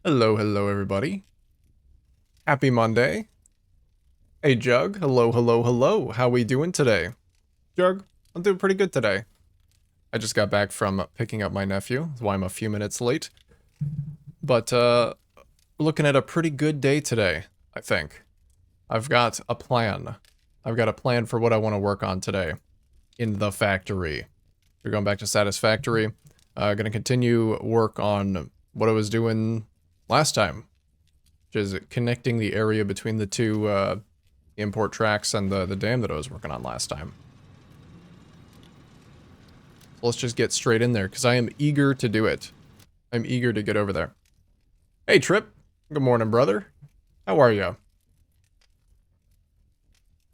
Hello, hello, everybody. Happy Monday. Hey, Jug. Hello, hello, hello. How we doing today? Jug, I'm doing pretty good today. I just got back from picking up my nephew. That's why I'm a few minutes late. But, we're looking at a pretty good day today, I think. I've got a plan. I've got a plan for what I want to work on today in the factory. We're going back to Satisfactory. Gonna continue work on what I was doing last time, which is connecting the area between the two import tracks and the dam that I was working on last time. So let's just get straight in there, because I am eager to do it. I'm eager to get over there. Hey, Trip. Good morning, brother. How are you?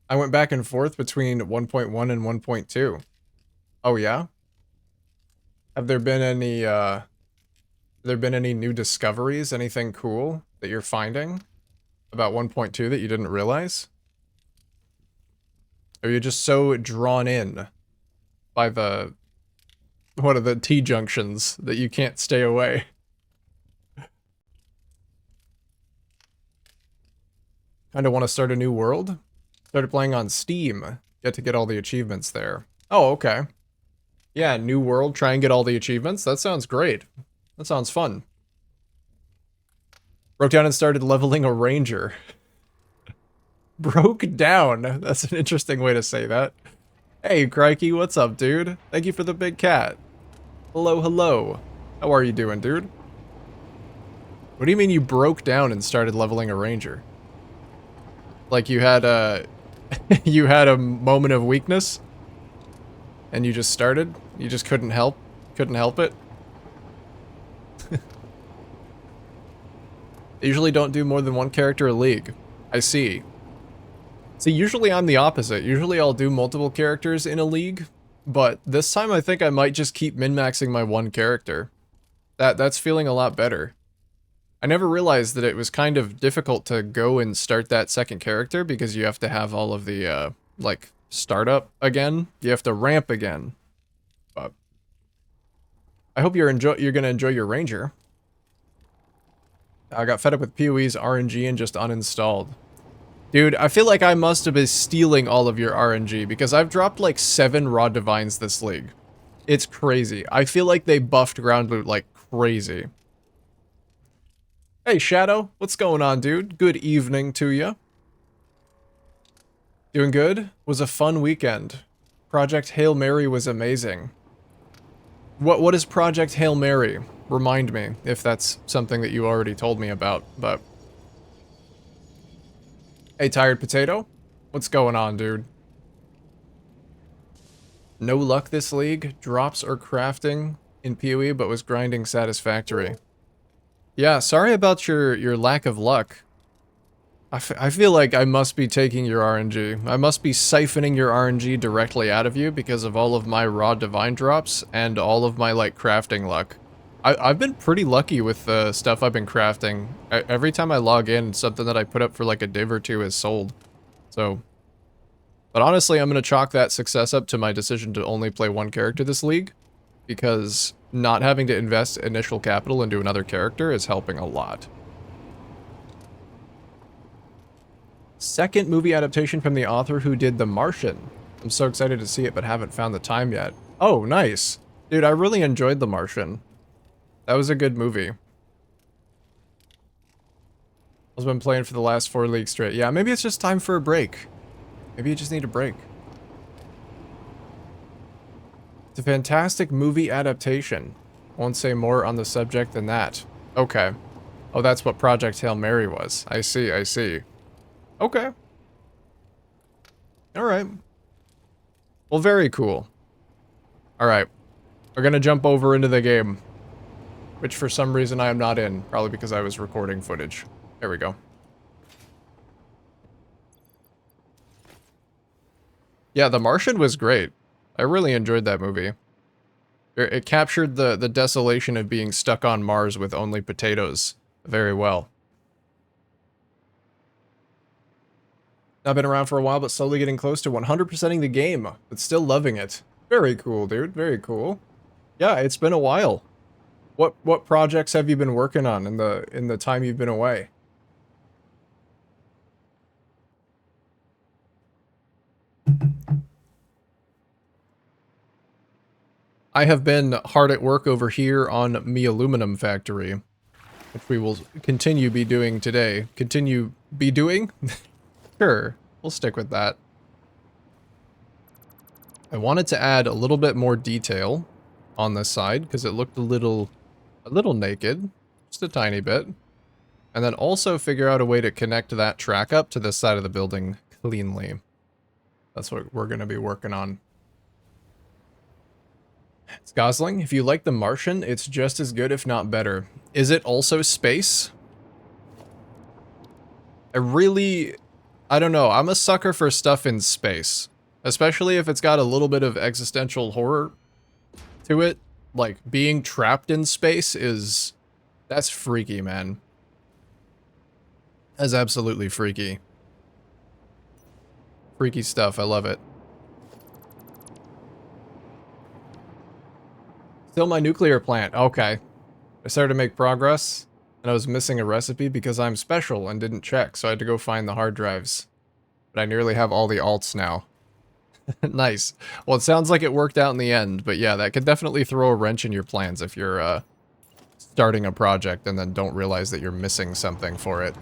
I went back and forth between 1.1 and 1.2. Oh, yeah? Have there been any new discoveries? Anything cool that you're finding about 1.2 that you didn't realize? Or you're just so drawn in by the one of the T-junctions that you can't stay away? Kind of want to start a new world? Started playing on Steam. Get to get all the achievements there. Oh, okay. Yeah, new world, try and get all the achievements. That sounds great. That sounds fun. Broke down and started leveling a ranger. Broke down. That's an interesting way to say that. Hey, Crikey, what's up, dude? Thank you for the big cat. Hello, hello. How are you doing, dude? What do you mean you broke down and started leveling a ranger? Like you had a you had a moment of weakness and you just started? You just couldn't help it? They usually don't do more than one character a league. I see. See, usually I'm the opposite. Usually I'll do multiple characters in a league, but this time I think I might just keep min-maxing my one character. That's feeling a lot better. I never realized that it was kind of difficult to go and start that second character because you have to have all of the, like, startup again. You have to ramp again. But I hope you're gonna enjoy your ranger. I got fed up with PoE's RNG and just uninstalled. Dude, I feel like I must have been stealing all of your RNG because I've dropped like 7 raw divines this league. It's crazy. I feel like they buffed ground loot like crazy. Hey, Shadow. What's going on, dude? Good evening to you. Doing good? Was a fun weekend. Project Hail Mary was amazing. What is Project Hail Mary? Remind me, if that's something that you already told me about, but... Hey, Tired Potato? What's going on, dude? No luck this league? Drops or crafting in PoE, but was grinding satisfactory. Yeah, sorry about your lack of luck. I feel like I must be taking your RNG. I must be siphoning your RNG directly out of you because of all of my raw divine drops and all of my, like, crafting luck. I've been pretty lucky with the stuff I've been crafting. Every time I log in, something that I put up for like a div or two is sold. So, but honestly, I'm going to chalk that success up to my decision to only play one character this league, because not having to invest initial capital into another character is helping a lot. Second movie adaptation from the author who did The Martian. I'm so excited to see it, but haven't found the time yet. Oh, nice. Dude, I really enjoyed The Martian. That was a good movie. I've been playing for the last 4 leagues straight. Yeah, maybe it's just time for a break. Maybe you just need a break. It's a fantastic movie adaptation. Won't say more on the subject than that. Okay. Oh, that's what Project Hail Mary was. I see, I see. Okay. Alright. Well, very cool. Alright. We're gonna jump over into the game, which for some reason I am not in. Probably because I was recording footage. There we go. Yeah, The Martian was great. I really enjoyed that movie. It captured the desolation of being stuck on Mars with only potatoes very well. I've been around for a while, but slowly getting close to 100%ing the game, but still loving it. Very cool, dude. Very cool. Yeah, it's been a while. What projects have you been working on in the time you've been away? I have been hard at work over here on me aluminum factory, which we will continue be doing today. Continue be doing? Sure, we'll stick with that. I wanted to add a little bit more detail on this side because it looked a little naked, just a tiny bit. And then also figure out a way to connect that track up to this side of the building cleanly. That's what we're going to be working on. It's Gosling. If you like The Martian, it's just as good, if not better. Is it also space? I don't know. I'm a sucker for stuff in space. Especially if it's got a little bit of existential horror to it. Like, being trapped in space that's freaky, man. That's absolutely freaky. Freaky stuff. I love it. Still my nuclear plant. Okay. I started to make progress, and I was missing a recipe because I'm special and didn't check, so I had to go find the hard drives. But I nearly have all the alts now. Nice. Well, it sounds like it worked out in the end, but yeah, that could definitely throw a wrench in your plans if you're, starting a project and then don't realize that you're missing something for it.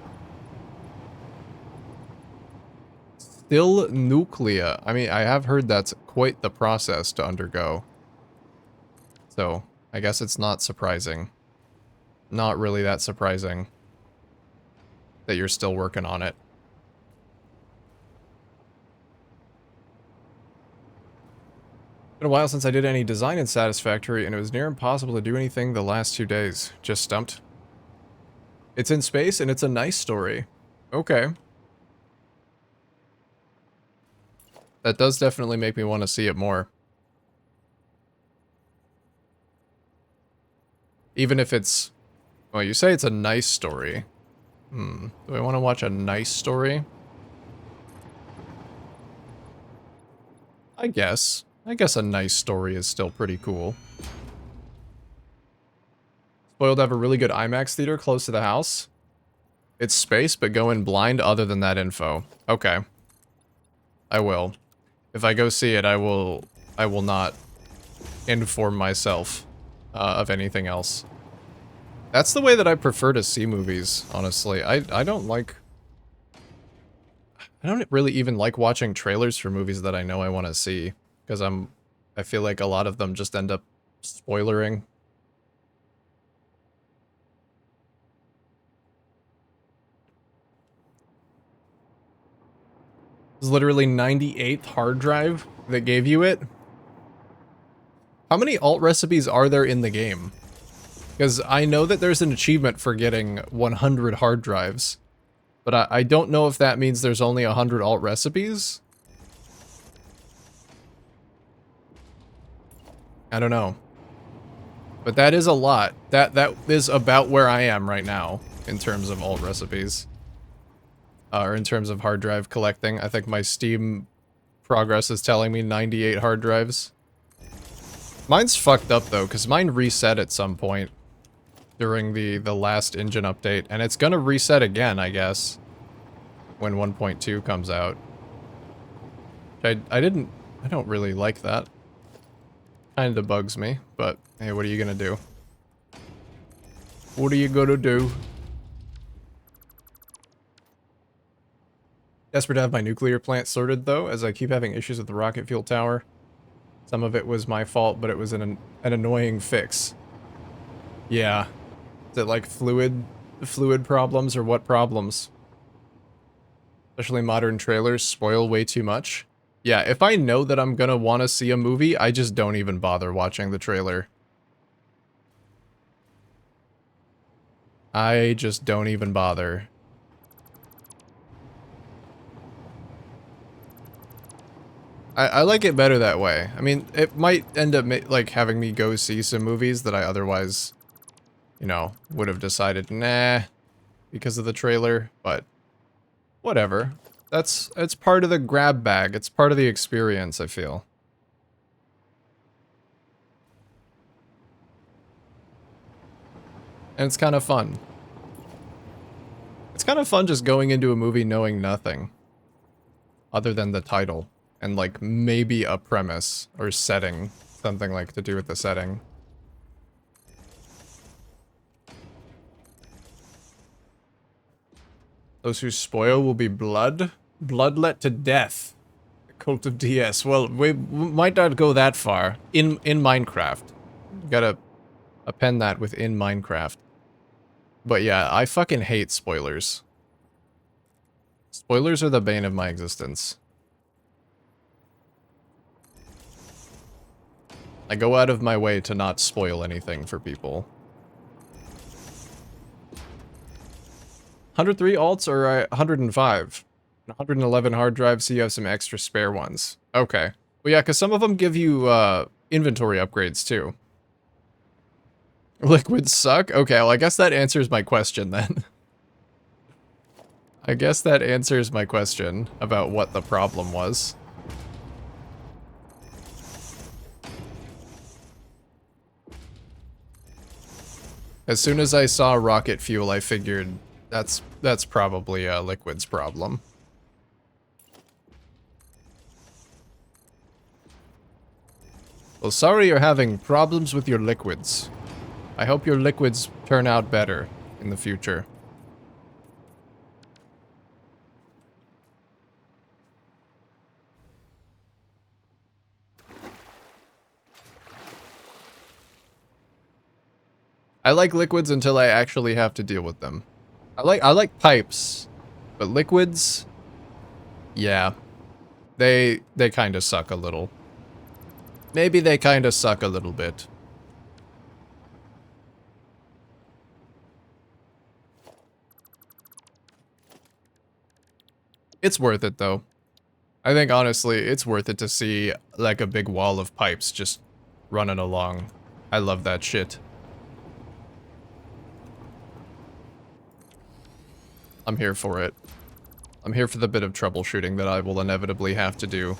Still nuclear. I mean, I have heard that's quite the process to undergo. So, I guess it's not surprising. Not really that surprising that you're still working on it. It's been a while since I did any design in Satisfactory, and it was near impossible to do anything the last 2 days. Just stumped. It's in space, and it's a nice story. Okay. That does definitely make me want to see it more. Even if it's... Well, you say it's a nice story. Do I want to watch a nice story? I guess. I guess a nice story is still pretty cool. Spoiled to have a really good IMAX theater close to the house. It's space, but go in blind other than that info. Okay. I will. If I go see it, I will not inform myself of anything else. That's the way that I prefer to see movies, honestly. I don't really even like watching trailers for movies that I know I want to see. Because I feel like a lot of them just end up spoilering. It's literally 98th hard drive that gave you it. How many alt recipes are there in the game? Because I know that there's an achievement for getting 100 hard drives. But I don't know if that means there's only 100 alt recipes. I don't know. But that is a lot. That is about where I am right now in terms of alt recipes. Or in terms of hard drive collecting. I think my Steam progress is telling me 98 hard drives. Mine's fucked up though, because mine reset at some point during the last engine update, and it's gonna reset again, I guess, when 1.2 comes out. I don't really like that. Kinda bugs me, but hey, what are you gonna do? What are you gonna do? Desperate to have my nuclear plant sorted though, as I keep having issues with the rocket fuel tower. Some of it was my fault, but it was an annoying fix. Yeah. Is it like fluid problems or what problems? Especially modern trailers spoil way too much. Yeah, if I know that I'm gonna want to see a movie, I just don't even bother watching the trailer. I just don't even bother. I like it better that way. I mean, it might end up like having me go see some movies that I otherwise, you know, would have decided, nah, because of the trailer, but whatever. It's part of the grab bag. It's part of the experience, I feel. And it's kind of fun. It's kind of fun just going into a movie knowing nothing other than the title and like maybe a premise or setting, something like to do with the setting. Those who spoil will be bloodlet to death. The Cult of DS. Well, we might not go that far in Minecraft. Gotta append that within Minecraft. But yeah, I fucking hate spoilers. Spoilers are the bane of my existence. I go out of my way to not spoil anything for people. 103 alts or 105? 111 hard drives, so you have some extra spare ones. Okay. Well, yeah, because some of them give you inventory upgrades too. Liquids suck? Okay, well, I guess that answers my question then. I guess that answers my question about what the problem was. As soon as I saw rocket fuel, I figured that's probably a liquid's problem. Well, sorry you're having problems with your liquids. I hope your liquids turn out better in the future. I like liquids until I actually have to deal with them. I like pipes, but liquids, yeah, they kind of suck a little. Maybe they kind of suck a little bit. It's worth it though. I think honestly, it's worth it to see like a big wall of pipes just running along. I love that shit. I'm here for it. I'm here for the bit of troubleshooting that I will inevitably have to do.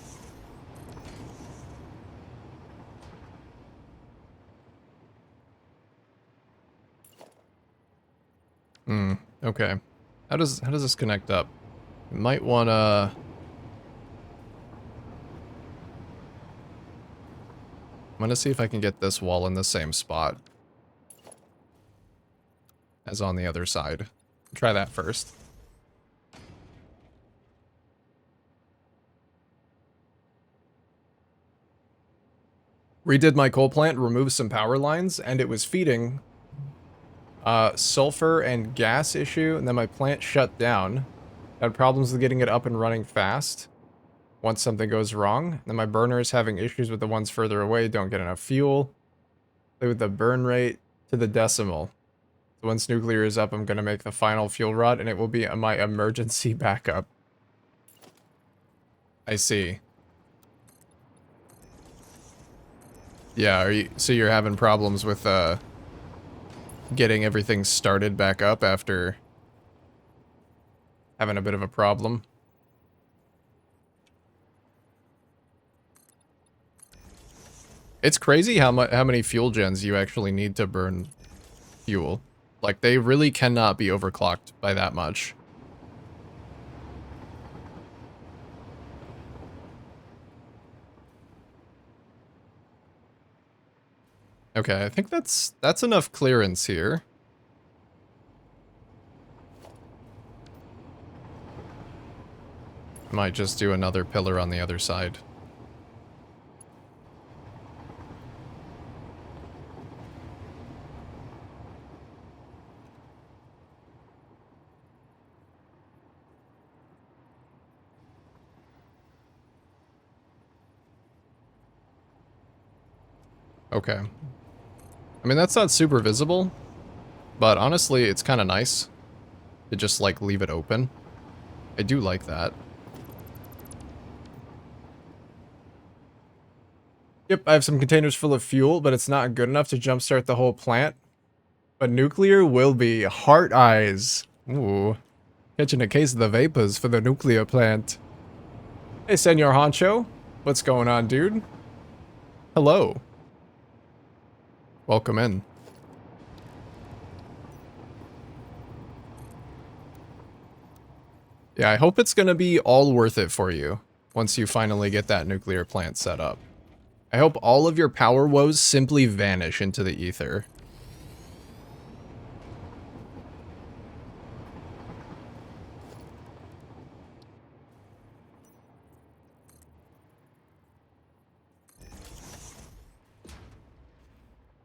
Okay. How does this connect up? You might wanna... I'm gonna see if I can get this wall in the same spot as on the other side. Try that first. Redid my coal plant, removed some power lines, and it was feeding sulfur and gas issue, and then my plant shut down. Had problems with getting it up and running fast once something goes wrong. Then my burner is having issues with the ones further away, don't get enough fuel. Play with the burn rate to the decimal. So once nuclear is up, I'm gonna make the final fuel rod, and it will be my emergency backup. I see. Yeah, so you're having problems with getting everything started back up after having a bit of a problem? It's crazy how many fuel gens you actually need to burn fuel. Like, they really cannot be overclocked by that much. Okay, I think that's enough clearance here. Might just do another pillar on the other side. Okay. I mean, that's not super visible, but honestly, it's kind of nice to just, like, leave it open. I do like that. Yep, I have some containers full of fuel, but it's not good enough to jumpstart the whole plant. But nuclear will be. Heart eyes. Ooh. Catching a case of the vapors for the nuclear plant. Hey, Senor Honcho. What's going on, dude? Hello. Welcome in. Yeah, I hope it's gonna be all worth it for you once you finally get that nuclear plant set up. I hope all of your power woes simply vanish into the ether.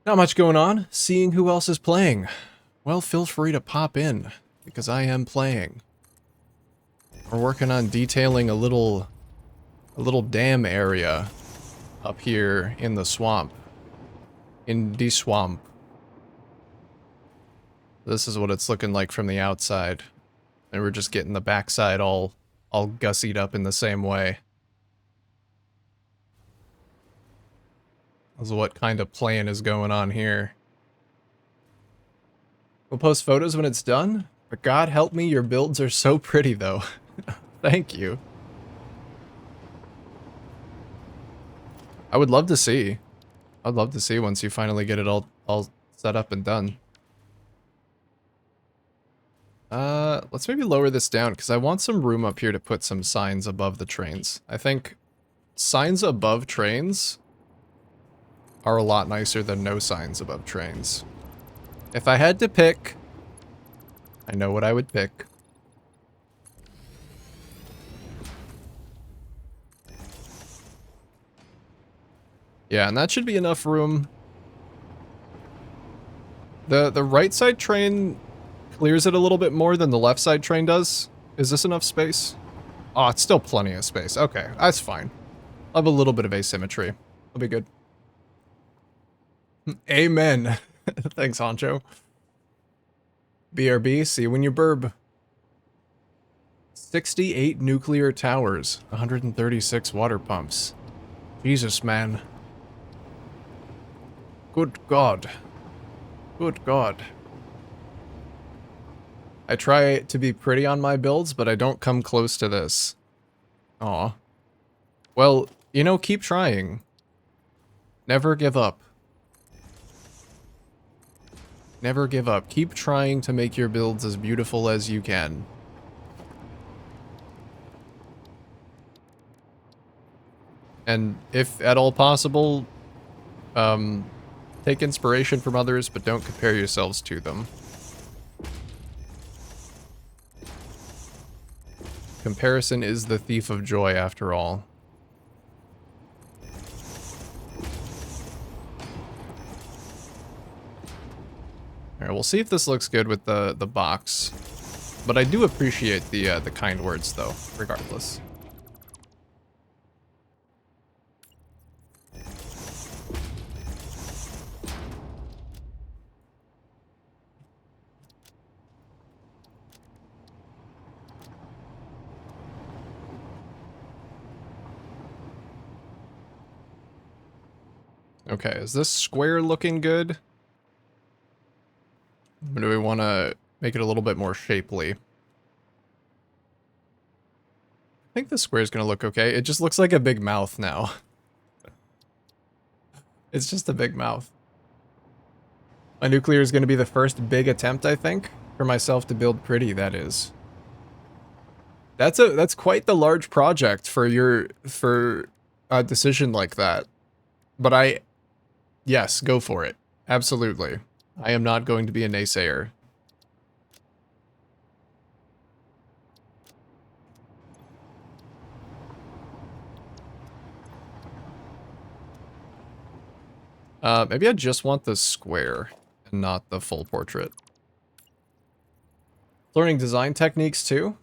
Not much going on. Seeing who else is playing. Well, feel free to pop in, because I am playing. We're working on detailing a little dam area up here in the swamp. In the swamp. This is what it's looking like from the outside. And we're just getting the backside all gussied up in the same way. This is what kind of plan is going on here. We'll post photos when it's done, but God help me, your builds are so pretty though. Thank you. I would love to see. I'd love to see once you finally get it all set up and done. Let's maybe lower this down, because I want some room up here to put some signs above the trains. I think signs above trains are a lot nicer than no signs above trains. If I had to pick, I know what I would pick. Yeah, and that should be enough room. The right side train clears it a little bit more than the left side train does. Is this enough space? Oh, it's still plenty of space. Okay, that's fine. I'll have a little bit of asymmetry. I'll be good. Amen. Thanks, Honcho. BRB, see you when you burb. 68 nuclear towers, 136 water pumps. Jesus, man. Good God. Good God. I try to be pretty on my builds, but I don't come close to this. Aw. Well, you know, keep trying. Never give up. Never give up. Keep trying to make your builds as beautiful as you can. And if at all possible, take inspiration from others, but don't compare yourselves to them. Comparison is the thief of joy, after all. Alright, we'll see if this looks good with the box. But I do appreciate the kind words, though, regardless. Okay, is this square looking good? Or do we want to make it a little bit more shapely? I think the square is going to look okay. It just looks like a big mouth now. It's just a big mouth. My nuclear is going to be the first big attempt, I think, for myself to build pretty, that is. That's quite the large project for a decision like that. But yes, go for it. Absolutely. I am not going to be a naysayer. Maybe I just want the square and not the full portrait. Learning design techniques too.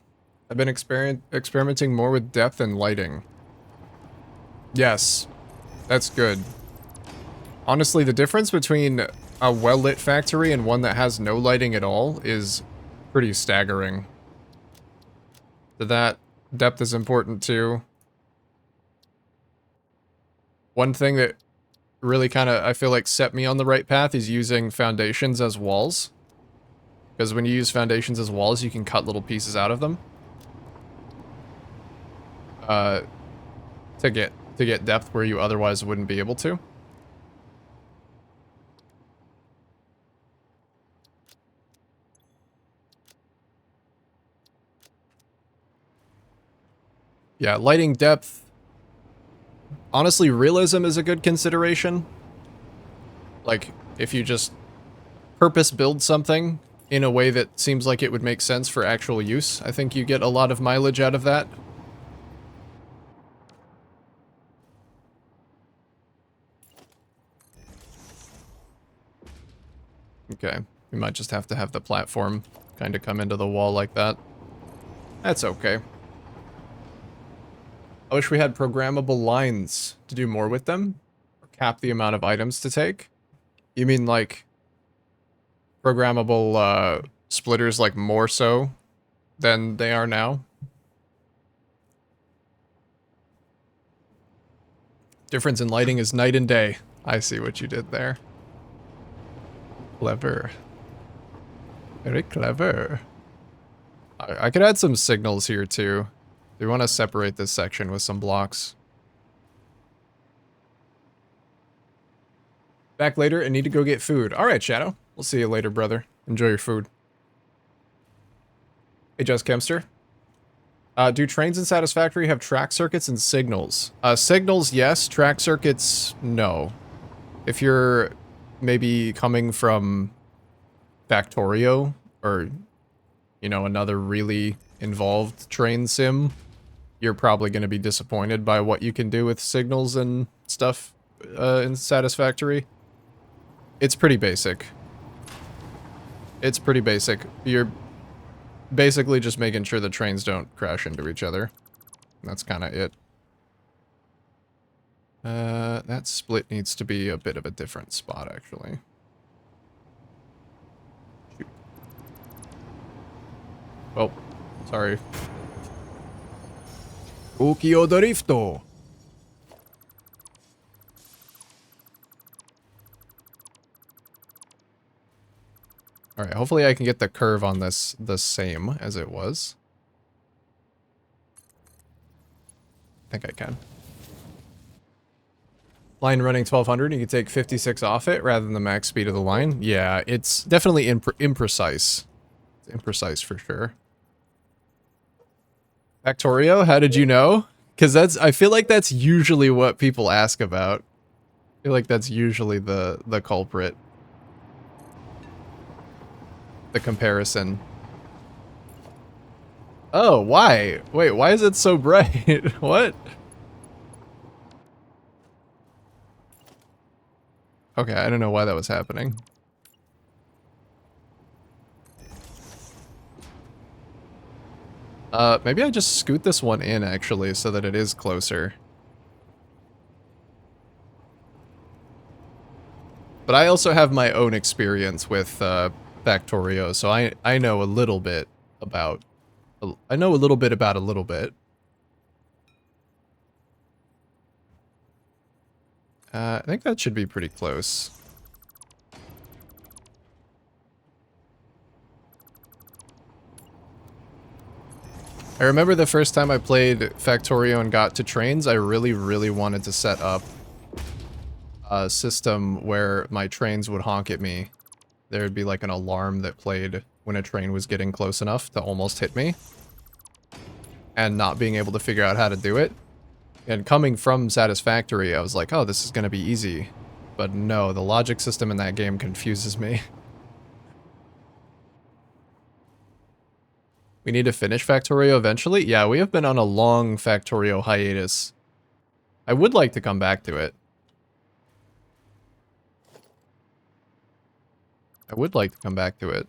I've been experimenting more with depth and lighting. Yes, that's good. Honestly, the difference between a well-lit factory and one that has no lighting at all is pretty staggering. So that depth is important too. One thing that really kind of, I feel like, set me on the right path is using foundations as walls. Because when you use foundations as walls, you can cut little pieces out of them. To get depth where you otherwise wouldn't be able to. Yeah, lighting depth. Honestly, realism is a good consideration. Like, if you just purpose build something in a way that seems like it would make sense for actual use, I think you get a lot of mileage out of that. Okay, we might just have to have the platform kind of come into the wall like that. That's okay. I wish we had programmable lines to do more with them. Or cap the amount of items to take. You mean like programmable splitters like more so than they are now? Difference in lighting is night and day. I see what you did there. Clever. Very clever. I could add some signals here too. We want to separate this section with some blocks. Back later and need to go get food. Alright, Shadow. We'll see you later, brother. Enjoy your food. Hey, Just Kemster. Do trains in Satisfactory have track circuits and signals? Signals, yes. Track circuits, no. If you're maybe coming from Factorio or, you know, another really involved train sim, you're probably going to be disappointed by what you can do with signals and stuff in Satisfactory. It's pretty basic. It's pretty basic. You're basically just making sure the trains don't crash into each other. That's kind of it. That split needs to be a bit of a different spot, actually. Shoot. Oh, sorry. Tokyo Drifto! Alright, hopefully I can get the curve on this the same as it was. I think I can. Line running 1200, you can take 56 off it rather than the max speed of the line. Yeah, it's definitely imprecise. It's imprecise for sure. Factorio, how did you know? Because I feel like that's usually what people ask about. I feel like that's usually the culprit. The comparison. Oh, why? Wait, why is it so bright? What? Okay, I don't know why that was happening. Maybe I just scoot this one in, actually, so that it is closer. But I also have my own experience with, Factorio, so I know a little bit about... I know a little bit about a little bit. I think that should be pretty close. I remember the first time I played Factorio and got to trains, I really, really wanted to set up a system where my trains would honk at me. There would be like an alarm that played when a train was getting close enough to almost hit me. And not being able to figure out how to do it. And coming from Satisfactory, I was like, oh, this is going to be easy. But no, the logic system in that game confuses me. We need to finish Factorio eventually? Yeah, we have been on a long Factorio hiatus. I would like to come back to it. I would like to come back to it.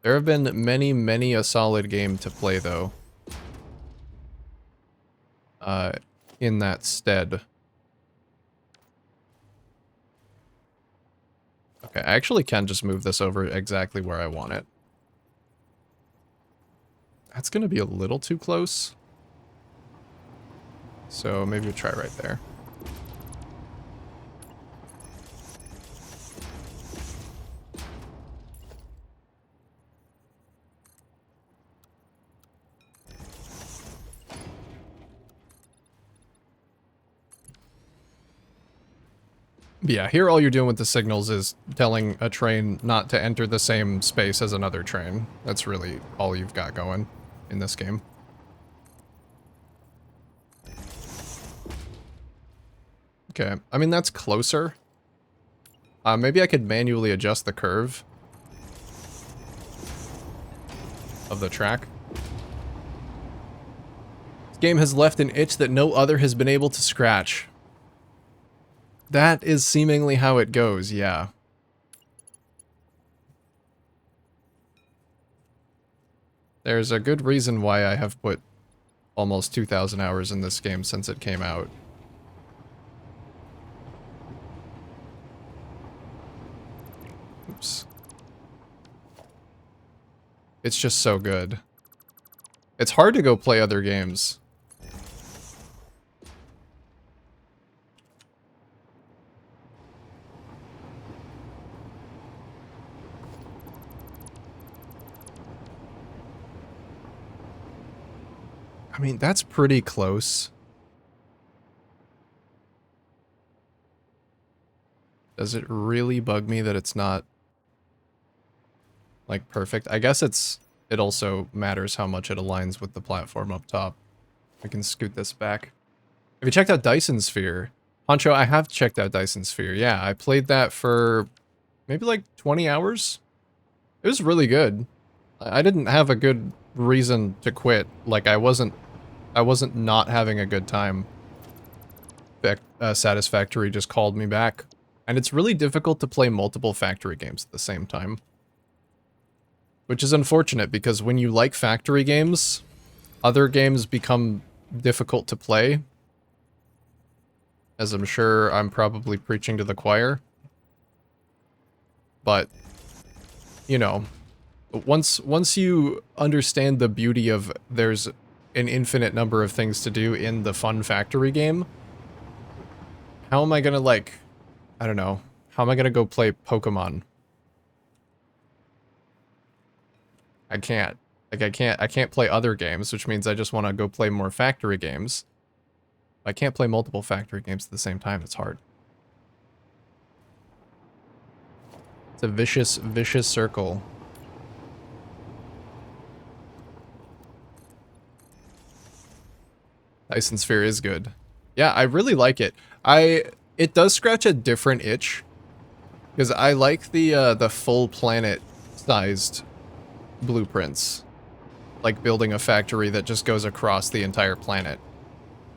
There have been many, many a solid game to play, though. In that stead. Okay, I actually can just move this over exactly where I want it. That's gonna be a little too close. So maybe we'll try right there. Yeah, here all you're doing with the signals is telling a train not to enter the same space as another train. That's really all you've got going in this game. Okay. I mean, that's closer. Maybe I could manually adjust the curve of the track. This game has left an itch that no other has been able to scratch. That is seemingly how it goes, yeah. There's a good reason why I have put almost 2,000 hours in this game since it came out. Oops. It's just so good. It's hard to go play other games. I mean, that's pretty close. Does it really bug me that it's not, like, perfect? I guess it also matters how much it aligns with the platform up top. I can scoot this back. Have you checked out Dyson Sphere? Honcho, I have checked out Dyson Sphere. Yeah, I played that for maybe like 20 hours. It was really good. I didn't have a good reason to quit. Like, I wasn't not having a good time. Satisfactory just called me back. And it's really difficult to play multiple Factory games at the same time. Which is unfortunate, because when you like Factory games, other games become difficult to play. As I'm sure I'm probably preaching to the choir. But, you know, once you understand the beauty of there's an infinite number of things to do in the fun Factory game, how am I gonna, like, I don't know, how am I gonna go play Pokemon? I can't. Like, I can't play other games, which means I just want to go play more Factory games. I can't play multiple Factory games at the same time. It's hard. It's a vicious, vicious circle. Dyson Sphere is good. Yeah, I really like it. It does scratch a different itch, because I like the full planet sized blueprints. Like building a factory that just goes across the entire planet.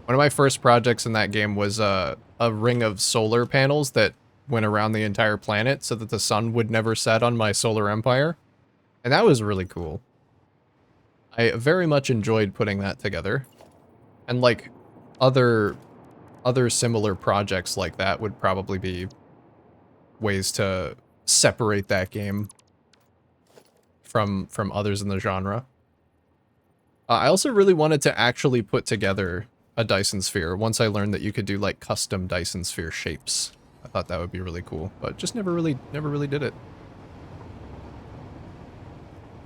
One of my first projects in that game was a ring of solar panels that went around the entire planet so that the sun would never set on my solar empire. And that was really cool. I very much enjoyed putting that together. And like other similar projects like that would probably be ways to separate that game from others in the genre. I also really wanted to actually put together a Dyson Sphere once I learned that you could do like custom Dyson Sphere shapes. I thought that would be really cool, but just never really did it.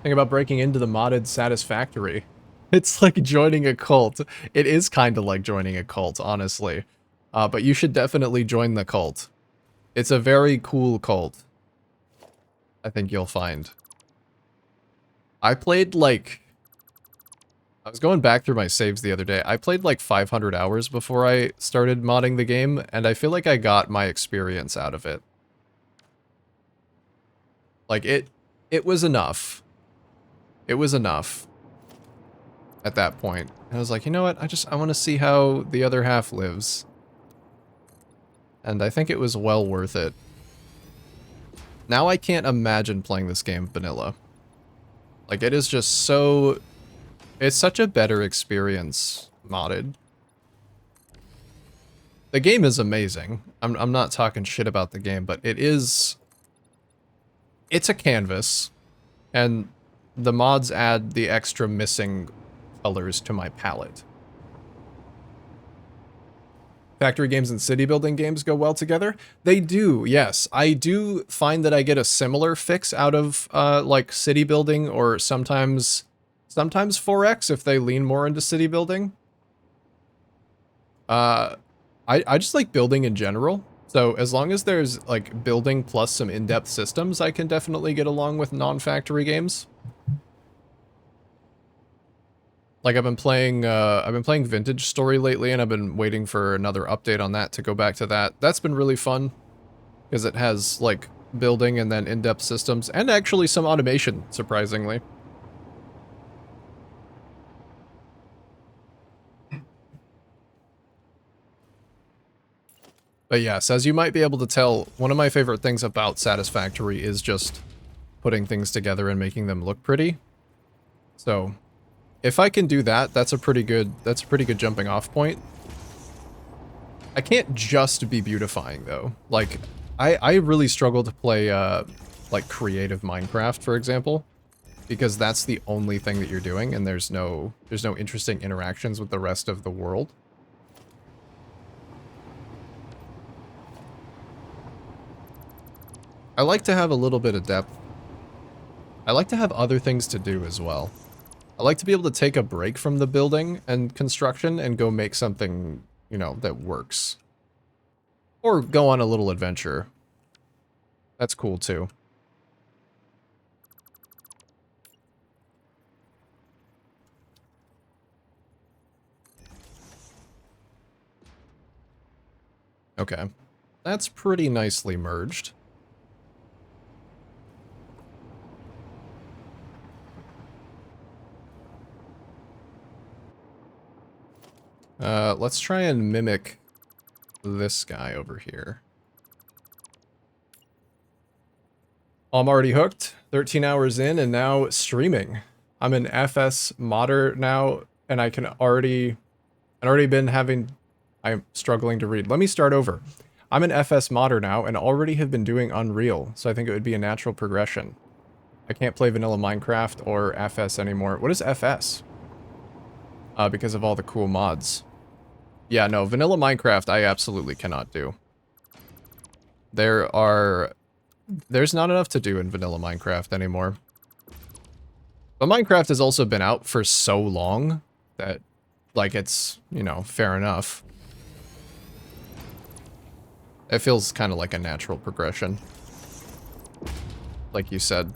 Think about breaking into the modded Satisfactory. It's like joining a cult. It is kind of like joining a cult, honestly. But you should definitely join the cult. It's a very cool cult. I think you'll find. I played like... I was going back through my saves the other day. I played like 500 hours before I started modding the game, and I feel like I got my experience out of it. Like, it was enough. It was enough. At that point. And I was like, you know what? I want to see how the other half lives. And I think it was well worth it. Now I can't imagine playing this game vanilla. Like, it is just so... It's such a better experience modded. The game is amazing. I'm not talking shit about the game, but it is... It's a canvas. And the mods add the extra missing colors to my palette. Factory games and city building games go well together? They do, yes. I do find that I get a similar fix out of like city building, or sometimes 4X if they lean more into city building. I just like building in general. So as long as there's like building plus some in-depth systems, I can definitely get along with non-factory games. Like I've been playing Vintage Story lately, and I've been waiting for another update on that to go back to that. That's been really fun because it has like building and then in-depth systems and actually some automation, surprisingly. But yes, as you might be able to tell, one of my favorite things about Satisfactory is just putting things together and making them look pretty. So, if I can do that, that's a pretty good jumping off point. I can't just be beautifying though. Like, I really struggle to play like creative Minecraft, for example, because that's the only thing that you're doing and there's no interesting interactions with the rest of the world. I like to have a little bit of depth. I like to have other things to do as well. I like to be able to take a break from the building and construction and go make something, you know, that works. Or go on a little adventure. That's cool too. Okay. That's pretty nicely merged. Let's try and mimic this guy over here. I'm already hooked, 13 hours in, and now streaming. I'm an FS modder now, and I can already... I'm struggling to read. Let me start over. I'm an FS modder now, and already have been doing Unreal, so I think it would be a natural progression. I can't play vanilla Minecraft or FS anymore. What is FS? Because of all the cool mods. Yeah, no, vanilla Minecraft I absolutely cannot do. There's not enough to do in vanilla Minecraft anymore. But Minecraft has also been out for so long that, like, it's, you know, fair enough. It feels kind of like a natural progression. Like you said.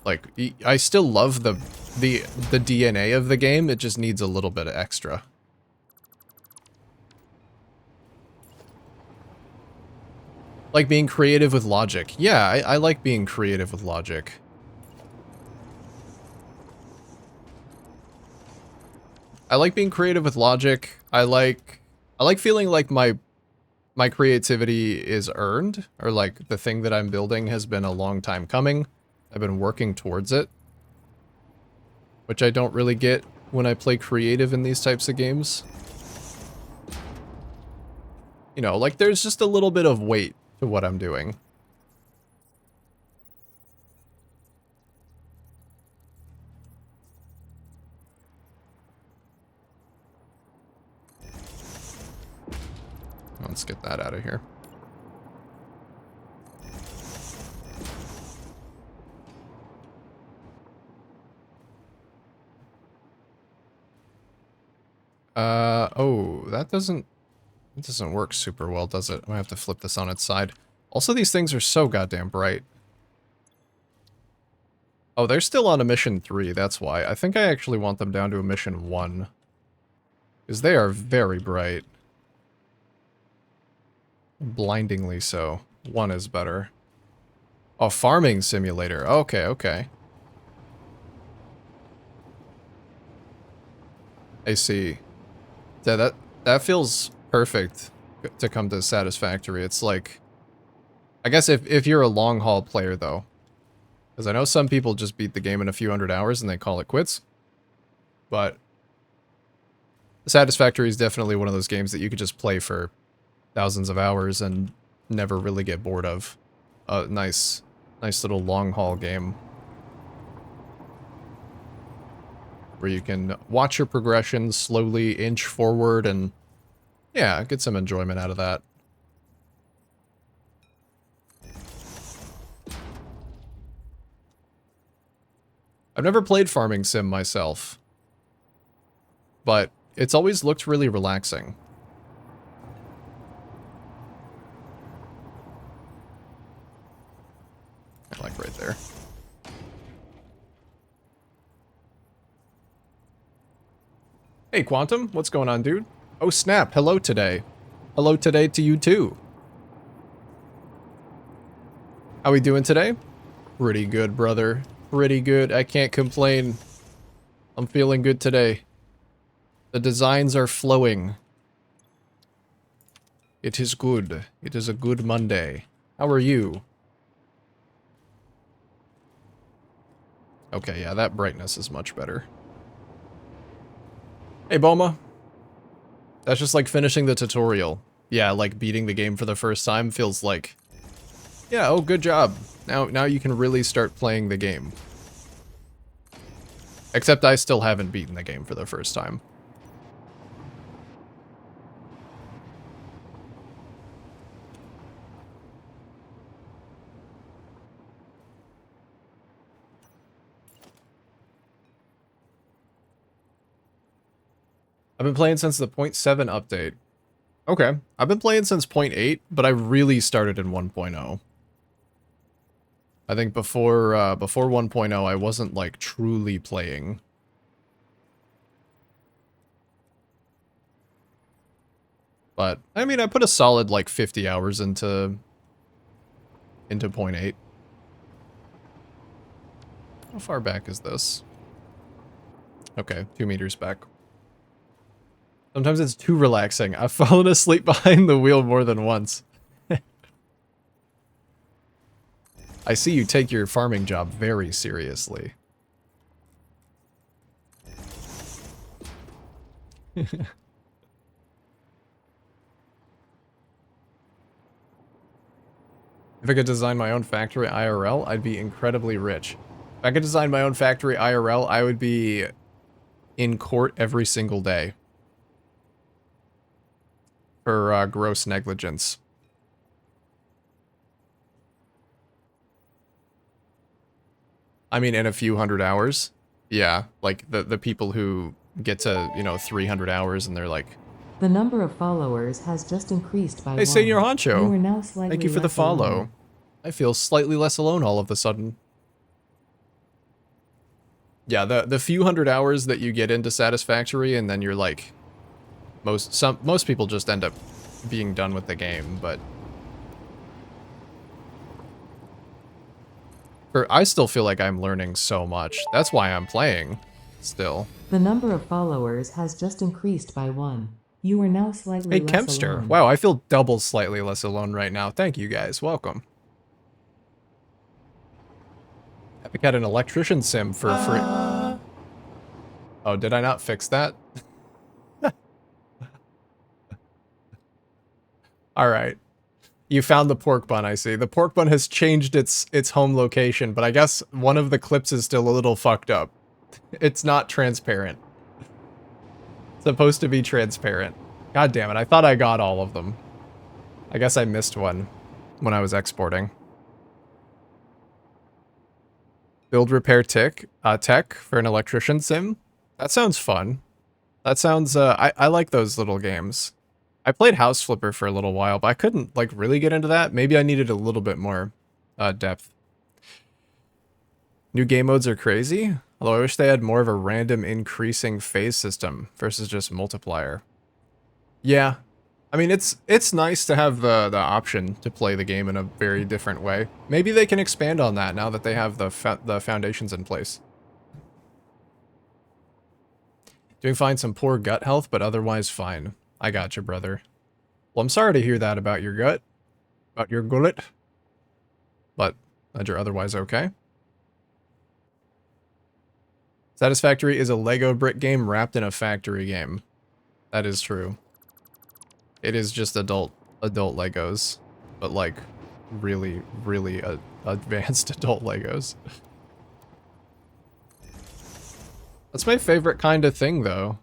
Like, I still love the DNA of the game, it just needs a little bit of extra. Like being creative with logic. Yeah, I like being creative with logic. I like being creative with logic. I like feeling like my creativity is earned, or like the thing that I'm building has been a long time coming. I've been working towards it, which I don't really get when I play creative in these types of games. You know, like there's just a little bit of weight to what I'm doing. Let's get that out of here. Oh, that doesn't work super well, does it? I have to flip this on its side. Also, these things are so goddamn bright. Oh, they're still on a mission 3, that's why. I think I actually want them down to a mission 1. Because they are very bright. Blindingly so. 1 is better. Oh, farming simulator. Okay, okay. I see. Yeah, that feels perfect to come to Satisfactory. It's like... I guess if you're a long haul player, though. Because I know some people just beat the game in a few hundred hours and they call it quits. But... Satisfactory is definitely one of those games that you could just play for thousands of hours and never really get bored of. A nice little long haul game. Where you can watch your progression slowly inch forward and, yeah, get some enjoyment out of that. I've never played Farming Sim myself, but it's always looked really relaxing. Like right there. Hey, Quantum, what's going on, dude? Oh, snap. Hello today. Hello today to you, too. How we doing today? Pretty good, brother. Pretty good. I can't complain. I'm feeling good today. The designs are flowing. It is good. It is a good Monday. How are you? Okay, yeah, that brightness is much better. Hey, Boma. That's just like finishing the tutorial. Yeah, like beating the game for the first time feels like... Yeah, oh, good job. Now you can really start playing the game. Except I still haven't beaten the game for the first time. I've been playing since the 0.7 update. Okay. I've been playing since 0.8, but I really started in 1.0. I think before 1.0, I wasn't, like, truly playing. But, I mean, I put a solid, like, 50 hours into 0.8. How far back is this? Okay, 2 meters back. Sometimes it's too relaxing. I've fallen asleep behind the wheel more than once. I see you take your farming job very seriously. If I could design my own factory IRL, I'd be incredibly rich. If I could design my own factory IRL, I would be in court every single day. For gross negligence. I mean, in a few hundred hours. Yeah, like the people who get to, you know, 300 hours and they're like... The number of followers has just increased by 1. Hey, Senior Honcho. You are now slightly Thank you for the follow. alone. I feel slightly less alone all of a sudden. Yeah, the few hundred hours that you get into Satisfactory and then you're like... Most people just end up being done with the game, but... I still feel like I'm learning so much. That's why I'm playing, still. The number of followers has just increased by 1. You are now slightly less Kempster. alone. Wow, I feel double slightly less alone right now. Thank you guys. Welcome. Epic had an electrician sim for free. Oh, did I not fix that? Alright. You found the pork bun, I see. The pork bun has changed its home location, but I guess one of the clips is still a little fucked up. It's not transparent. It's supposed to be transparent. God damn it, I thought I got all of them. I guess I missed one when I was exporting. Build repair tech for an electrician sim? That sounds fun. That sounds, I like those little games. I played House Flipper for a little while, but I couldn't, like, really get into that. Maybe I needed a little bit more depth. New game modes are crazy, although I wish they had more of a random increasing phase system versus just multiplier. Yeah. I mean, it's nice to have the option to play the game in a very different way. Maybe they can expand on that now that they have the foundations in place. Doing fine, some poor gut health, but otherwise fine. I got you, brother. Well, I'm sorry to hear that about your gut. About your gullet. But, glad you're otherwise okay. Satisfactory is a Lego brick game wrapped in a factory game. That is true. It is just adult Legos. But, like, really, really advanced adult Legos. That's my favorite kind of thing, though.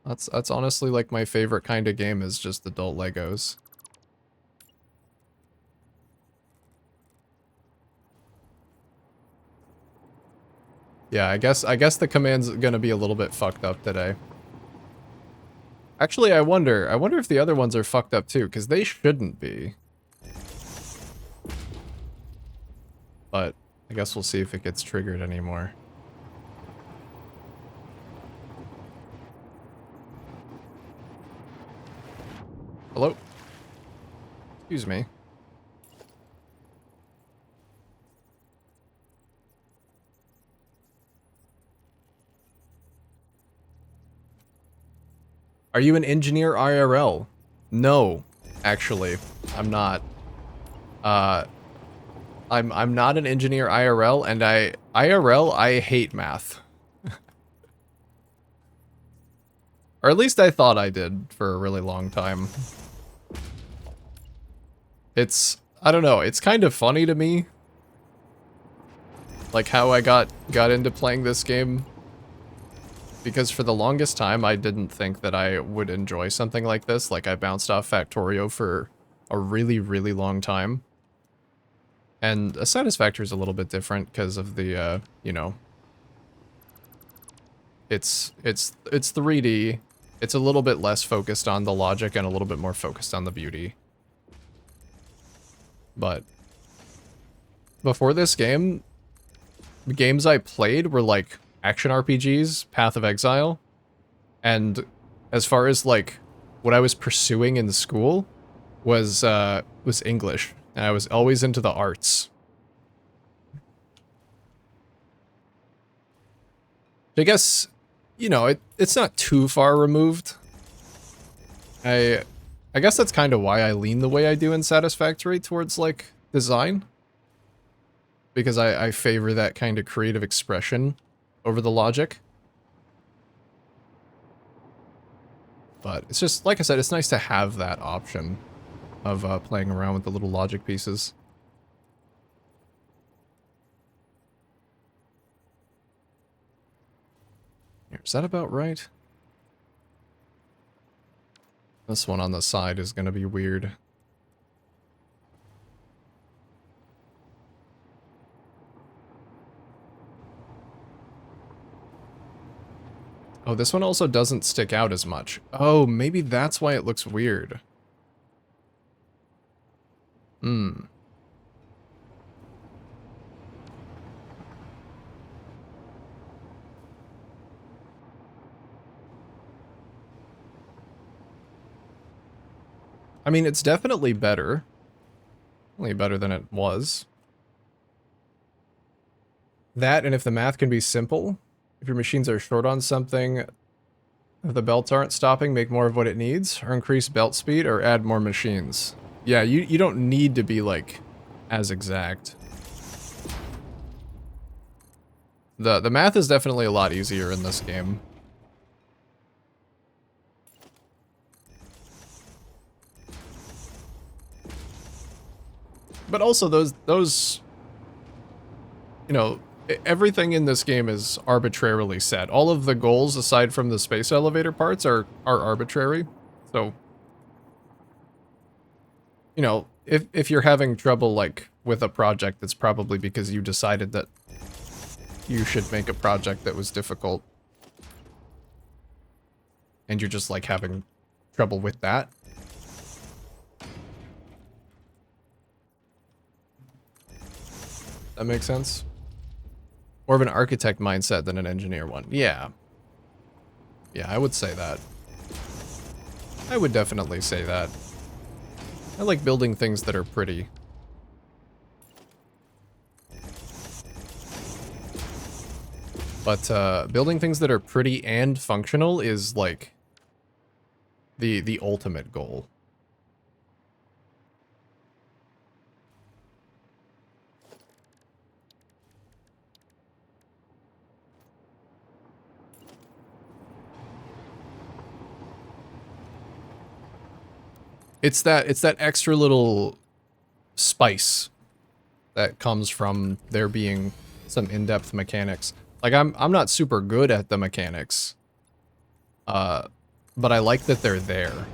That's honestly like my favorite kind of game is just adult Legos. Yeah, I guess the command's gonna be a little bit fucked up today. Actually, I wonder if the other ones are fucked up too, because they shouldn't be. But I guess we'll see if it gets triggered anymore. Hello? Excuse me. Are you an engineer IRL? No, actually, I'm not. I'm not an engineer IRL, and I hate math. Or at least I thought I did for a really long time. I don't know, it's kind of funny to me. Like how I got into playing this game. Because for the longest time, I didn't think that I would enjoy something like this. Like, I bounced off Factorio for a really, really long time. And a Satisfactory is a little bit different because of the, you know... It's 3D. It's a little bit less focused on the logic and a little bit more focused on the beauty. But... before this game, the games I played were, like, action RPGs, Path of Exile. And as far as, like, what I was pursuing in school was English. And I was always into the arts. I guess, you know, it's not too far removed. I guess that's kind of why I lean the way I do in Satisfactory towards, like, design. Because I favor that kind of creative expression over the logic. But it's just, like I said, it's nice to have that option of playing around with the little logic pieces. Here, is that about right? This one on the side is going to be weird. Oh, this one also doesn't stick out as much. Oh, maybe that's why it looks weird. Hmm. I mean, it's definitely better. Definitely better than it was. That, and if the math can be simple, if your machines are short on something, if the belts aren't stopping, make more of what it needs, or increase belt speed, or add more machines. Yeah, you don't need to be, like, as exact. The math is definitely a lot easier in this game. But also those you know, everything in this game is arbitrarily set. All of the goals, aside from the space elevator parts, are arbitrary. So, you know, if you're having trouble, like, with a project, it's probably because you decided that you should make a project that was difficult. And you're just, like, having trouble with that. That makes sense? More of an architect mindset than an engineer one. Yeah. Yeah, I would say that. I would definitely say that. I like building things that are pretty. But building things that are pretty and functional is, like, the ultimate goal. It's that extra little spice that comes from there being some in-depth mechanics. Like, I'm not super good at the mechanics. But I like that they're there.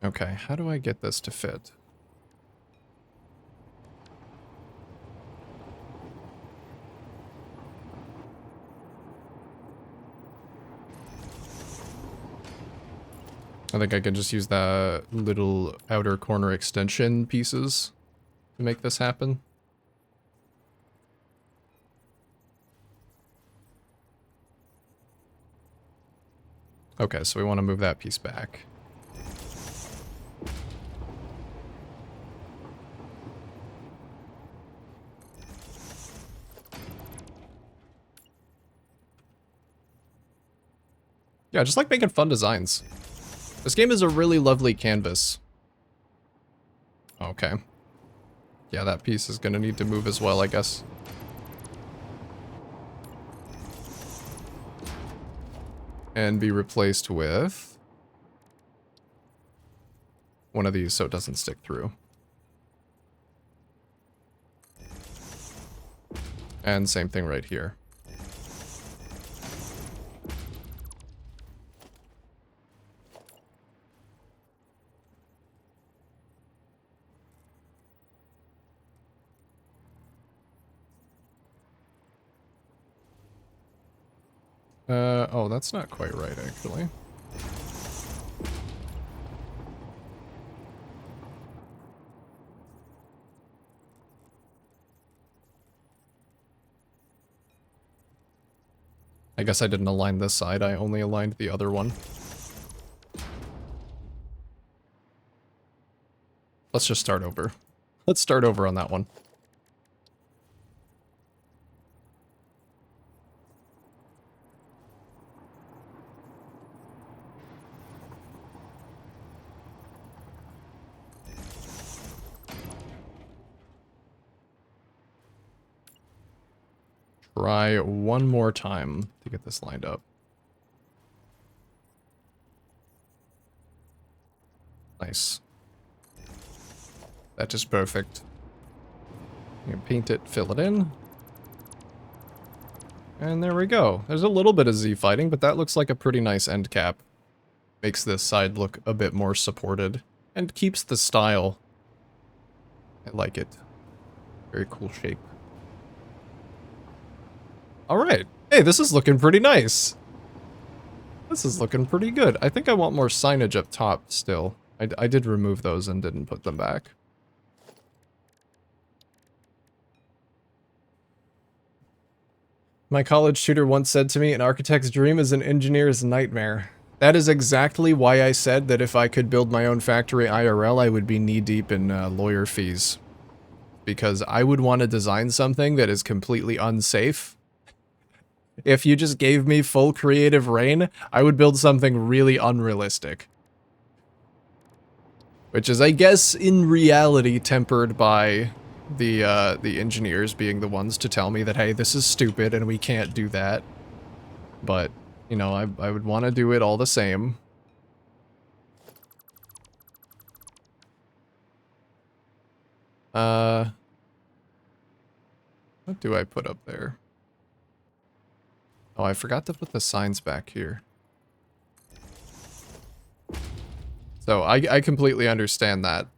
Okay, how do I get this to fit? I think I can just use the little outer corner extension pieces to make this happen. Okay, so we want to move that piece back. Yeah, just like making fun designs. This game is a really lovely canvas. Okay. Yeah, that piece is gonna need to move as well, I guess. And be replaced with one of these so it doesn't stick through. And same thing right here. Oh, that's not quite right, actually. I guess I didn't align this side, I only aligned the other one. Let's just start over. Let's start over on that one. Try one more time to get this lined up. Nice. That is perfect. You can paint it, fill it in. And there we go. There's a little bit of Z fighting, but that looks like a pretty nice end cap. Makes this side look a bit more supported. And keeps the style. I like it. Very cool shape. Alright. Hey, this is looking pretty nice. This is looking pretty good. I think I want more signage up top still. I did remove those and didn't put them back. My college tutor once said to me, an architect's dream is an engineer's nightmare. That is exactly why I said that if I could build my own factory IRL, I would be knee-deep in lawyer fees. Because I would want to design something that is completely unsafe. If you just gave me full creative reign, I would build something really unrealistic. Which is, I guess, in reality tempered by the engineers being the ones to tell me that, hey, this is stupid and we can't do that. But, you know, I would want to do it all the same. What do I put up there? Oh, I forgot to put the signs back here. So I completely understand that.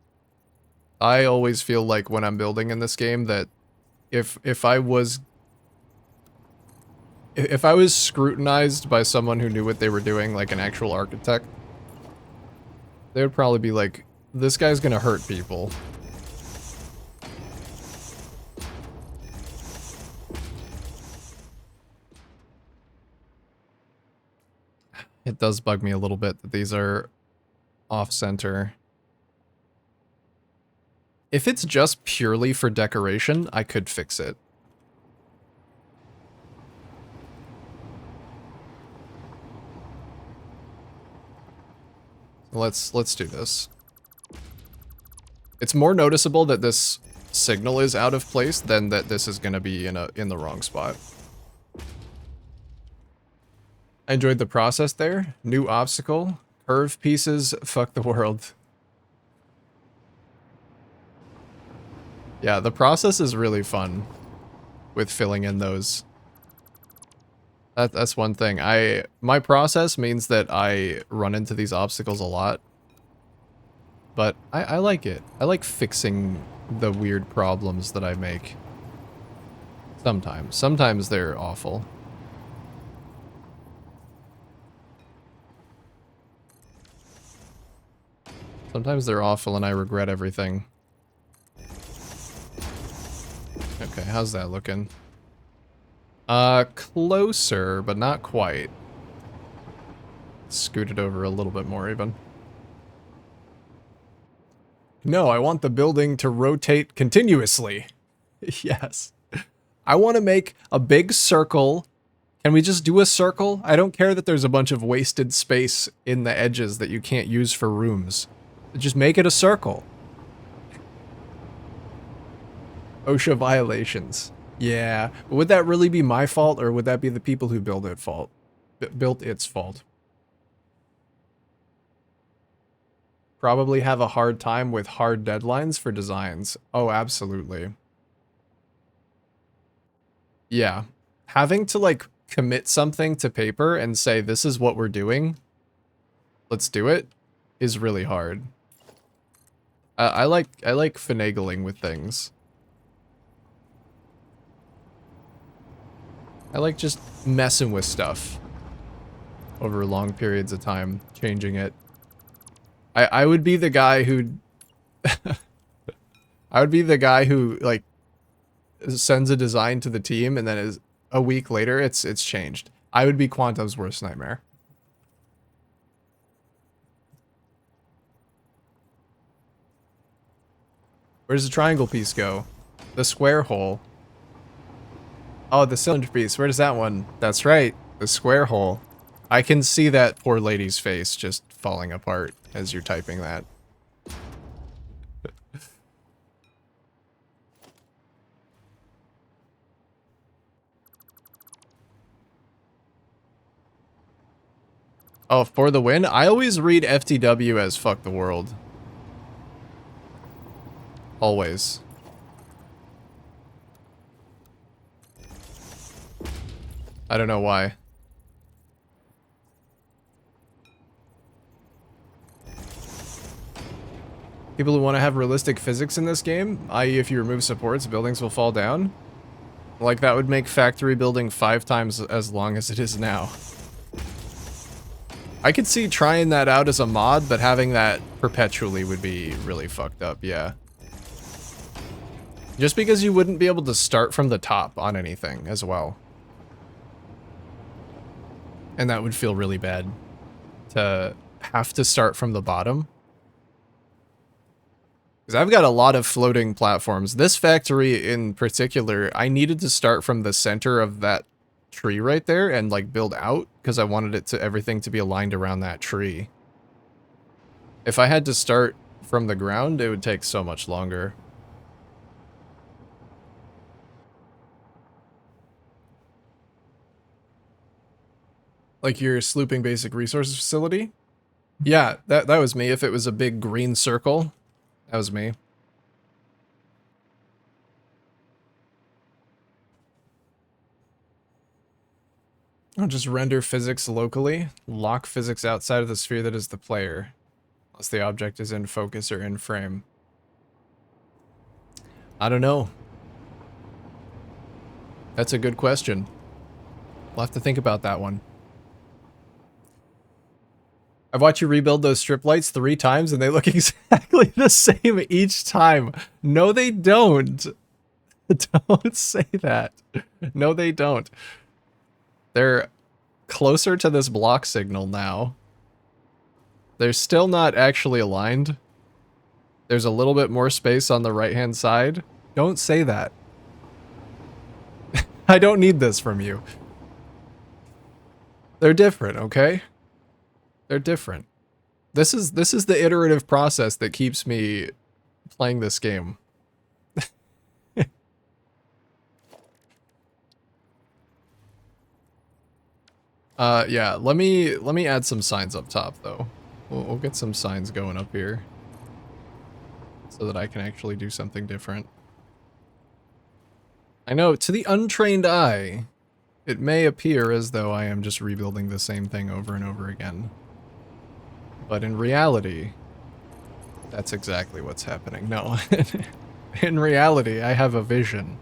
I always feel like when I'm building in this game that if I was scrutinized by someone who knew what they were doing, like an actual architect, they would probably be like, this guy's gonna hurt people. It does bug me a little bit that these are off-center. If it's just purely for decoration, I could fix it. Let's do this. It's more noticeable that this signal is out of place than that this is gonna be in the wrong spot. I enjoyed the process there. New obstacle. Curve pieces. Fuck the world. Yeah, the process is really fun with filling in those. That's one thing. My process means that I run into these obstacles a lot. But I like it. I like fixing the weird problems that I make. Sometimes. Sometimes they're awful. Sometimes they're awful and I regret everything. Okay, how's that looking? Closer, but not quite. Scoot it over a little bit more even. No, I want the building to rotate continuously. Yes. I want to make a big circle. Can we just do a circle? I don't care that there's a bunch of wasted space in the edges that you can't use for rooms. Just make it a circle. OSHA violations. Yeah. But would that really be my fault, or would that be the people who built its fault? Probably have a hard time with hard deadlines for designs. Oh, absolutely. Yeah. Having to, like, commit something to paper and say, this is what we're doing, let's do it, is really hard. I like finagling with things. I like just messing with stuff over long periods of time, changing it. I would be the guy who I would be the guy who, like, sends a design to the team and then is a week later it's changed. I would be Quantum's worst nightmare. Where does the triangle piece go? The square hole. Oh, the cylinder piece. Where does that one? That's right. The square hole. I can see that poor lady's face just falling apart as you're typing that. Oh, for the win? I always read FTW as fuck the world. Always. I don't know why. People who want to have realistic physics in this game, i.e. if you remove supports, buildings will fall down. Like, that would make factory building 5 times as long as it is now. I could see trying that out as a mod, but having that perpetually would be really fucked up, yeah. Just because you wouldn't be able to start from the top on anything as well. And that would feel really bad. To have to start from the bottom. Because I've got a lot of floating platforms. This factory in particular, I needed to start from the center of that tree right there and, like, build out because I wanted it to everything to be aligned around that tree. If I had to start from the ground, it would take so much longer. Like your slooping basic resources facility? Yeah, that was me. If it was a big green circle, that was me. I'll just render physics locally, lock physics outside of the sphere that is the player, unless the object is in focus or in frame. I don't know. That's a good question. We'll have to think about that one. I've watched you rebuild those strip lights 3 times and they look exactly the same each time. No, they don't. Don't say that. No, they don't. They're closer to this block signal now. They're still not actually aligned. There's a little bit more space on the right-hand side. Don't say that. I don't need this from you. They're different, okay? They're different. This is the iterative process that keeps me playing this game. Yeah, let me add some signs up top though. We'll get some signs going up here so that I can actually do something different. I know, to the untrained eye, it may appear as though I am just rebuilding the same thing over and over again. But in reality, that's exactly what's happening. No, in reality, I have a vision.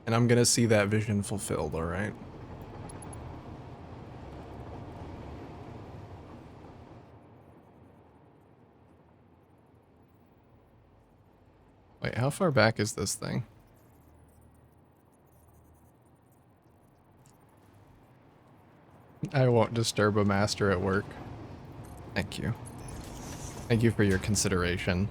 And I'm gonna see that vision fulfilled, alright? Wait, how far back is this thing? I won't disturb a master at work. Thank you. Thank you for your consideration.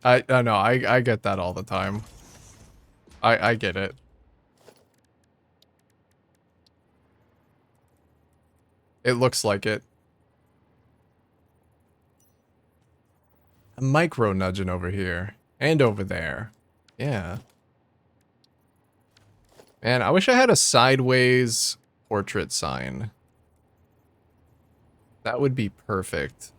I know, I get that all the time. I get it. It looks like it. A micro nudging over here. And over there. Yeah. Man, I wish I had a sideways portrait sign. That would be perfect.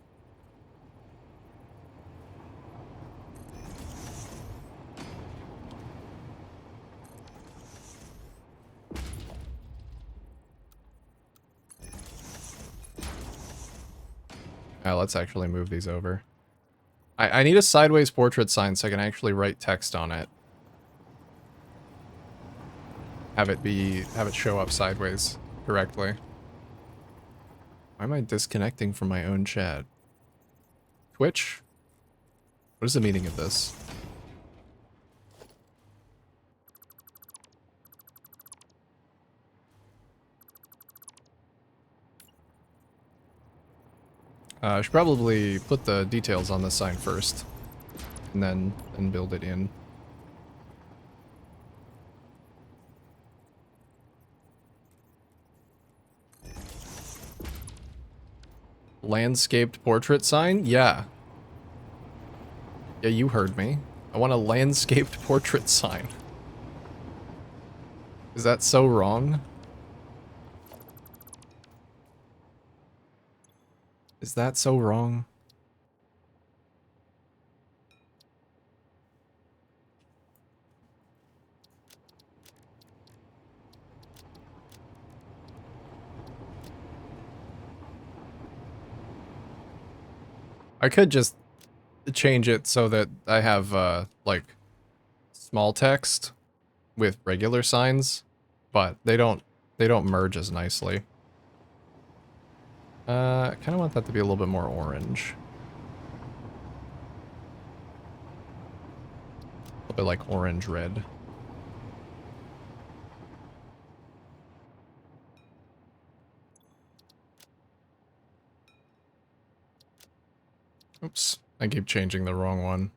Let's actually move these over. I need a sideways portrait sign so I can actually write text on it. Have it show up sideways correctly. Why am I disconnecting from my own chat? Twitch? What is the meaning of this? I should probably put the details on this sign first, and then build it in. Landscaped portrait sign? Yeah. Yeah, you heard me. I want a landscaped portrait sign. Is that so wrong? Is that so wrong? I could just change it so that I have, like, small text with regular signs, but they don't merge as nicely. I kind of want that to be a little bit more orange. A little bit like orange-red. Oops, I keep changing the wrong one.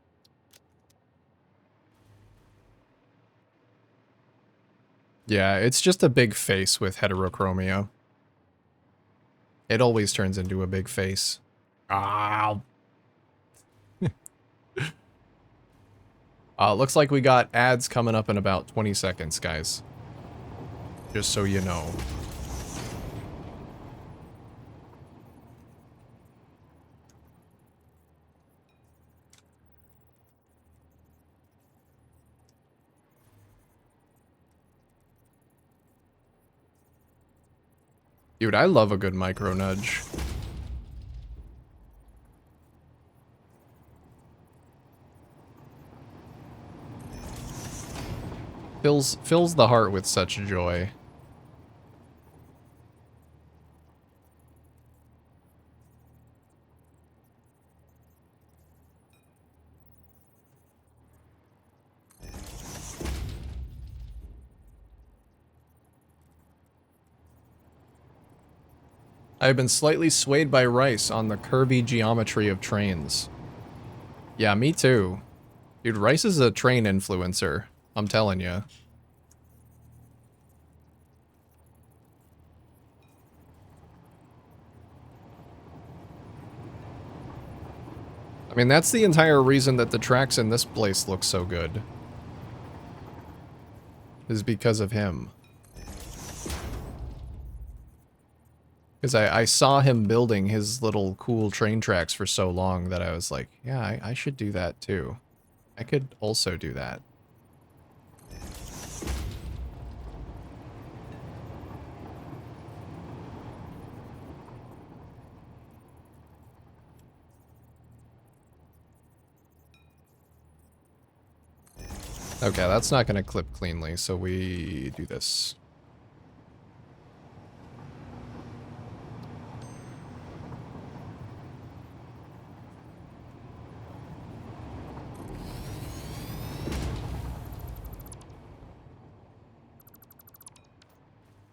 Yeah, it's just a big face with heterochromia. It always turns into a big face. Ah. Looks like we got ads coming up in about 20 seconds, guys. Just so you know. Dude, I love a good micro nudge. Fills the heart with such joy. I've been slightly swayed by Rice on the curvy geometry of trains. Yeah, me too. Dude, Rice is a train influencer. I'm telling you. I mean, that's the entire reason that the tracks in this place look so good. Is because of him. Because I saw him building his little cool train tracks for so long that I was like, yeah, I should do that too. I could also do that. Okay, that's not gonna clip cleanly, so we do this.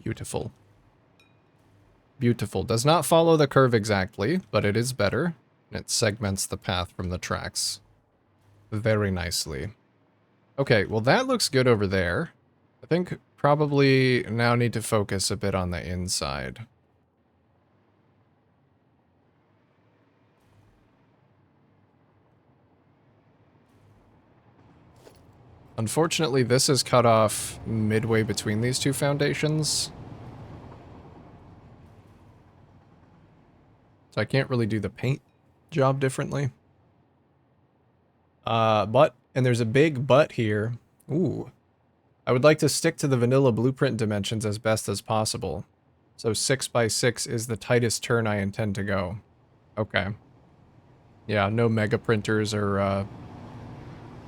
Beautiful. Beautiful. Does not follow the curve exactly, but it is better. It segments the path from the tracks very nicely. Okay, well that looks good over there. I think probably now need to focus a bit on the inside. Unfortunately, this is cut off midway between these two foundations. So I can't really do the paint job differently. And there's a big but here. Ooh. I would like to stick to the vanilla blueprint dimensions as best as possible. So 6 by 6 is the tightest turn I intend to go. Okay. Yeah, no mega printers or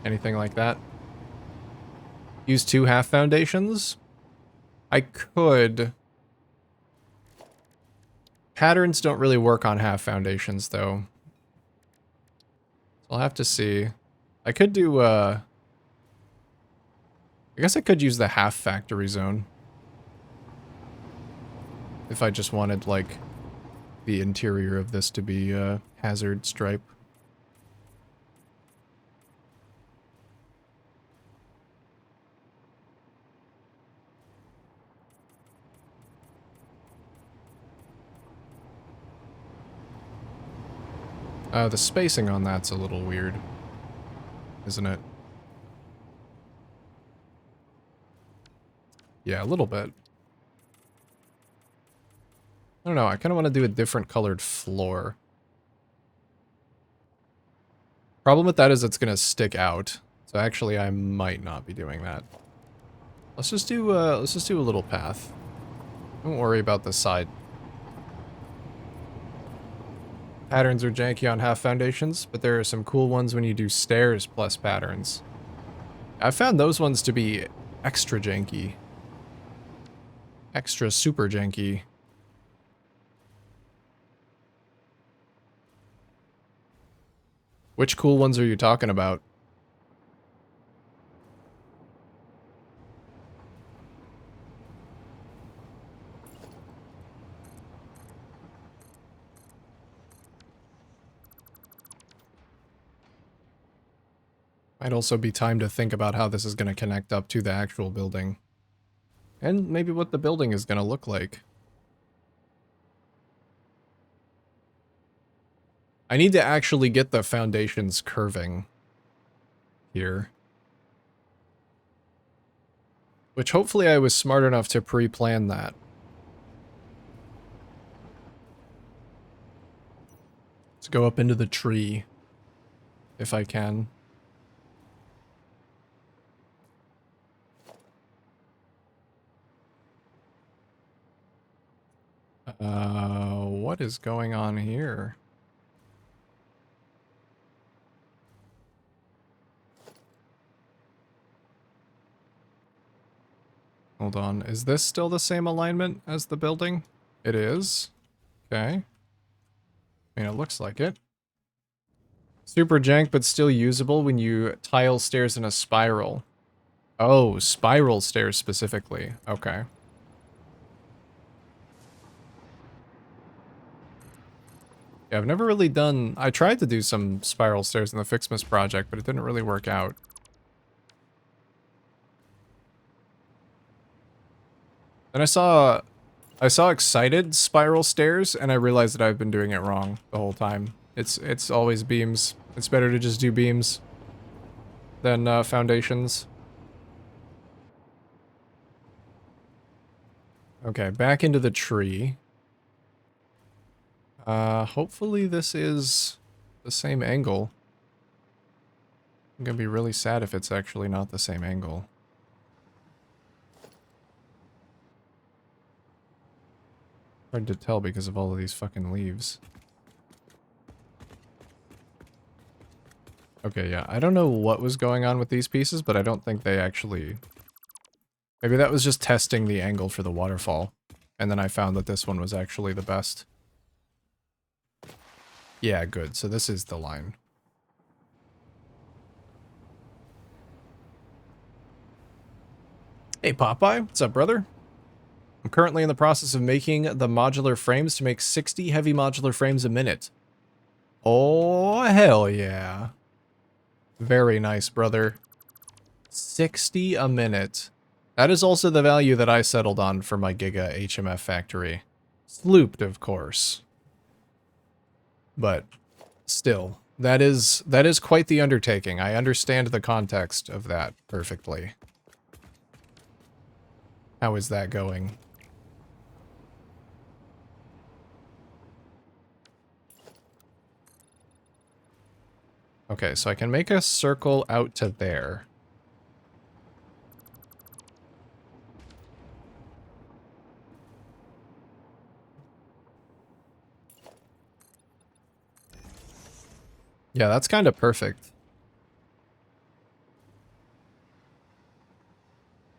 anything like that. Use 2 half foundations? I could. Patterns don't really work on half foundations, though. So I'll have to see. I could do, I guess I could use the half factory zone. If I just wanted, like, the interior of this to be hazard stripe. The spacing on that's a little weird, isn't it? Yeah, a little bit. I don't know, I kind of want to do a different colored floor. Problem with that is it's going to stick out. So actually I might not be doing that. Let's just do a little path. Don't worry about the side. Patterns are janky on half foundations, but there are some cool ones when you do stairs plus patterns. I found those ones to be extra janky. Extra super janky. Which cool ones are you talking about? Might also be time to think about how this is going to connect up to the actual building. And maybe what the building is going to look like. I need to actually get the foundations curving here. Which hopefully I was smart enough to pre-plan that. Let's go up into the tree. If I can. What is going on here? Hold on, is this still the same alignment as the building? It is. Okay. I mean, it looks like it. Super jank, but still usable when you tile stairs in a spiral. Oh, spiral stairs specifically. Okay. Yeah, I've never really done... I tried to do some spiral stairs in the Fixmas project, but it didn't really work out. And I saw excited spiral stairs, and I realized that I've been doing it wrong the whole time. It's always beams. It's better to just do beams than foundations. Okay, back into the tree. Hopefully this is the same angle. I'm gonna be really sad if it's actually not the same angle. Hard to tell because of all of these fucking leaves. Okay, yeah. I don't know what was going on with these pieces, but I don't think they actually... Maybe that was just testing the angle for the waterfall. And then I found that this one was actually the best. Yeah, good. So this is the line. Hey, Popeye. What's up, brother? I'm currently in the process of making the modular frames to make 60 heavy modular frames a minute. Oh, hell yeah. Very nice, brother. 60 a minute. That is also the value that I settled on for my Giga HMF factory. Slooped, of course. But still, that is quite the undertaking. I understand the context of that perfectly. How is that going? Okay, so I can make a circle out to there. Yeah, that's kind of perfect.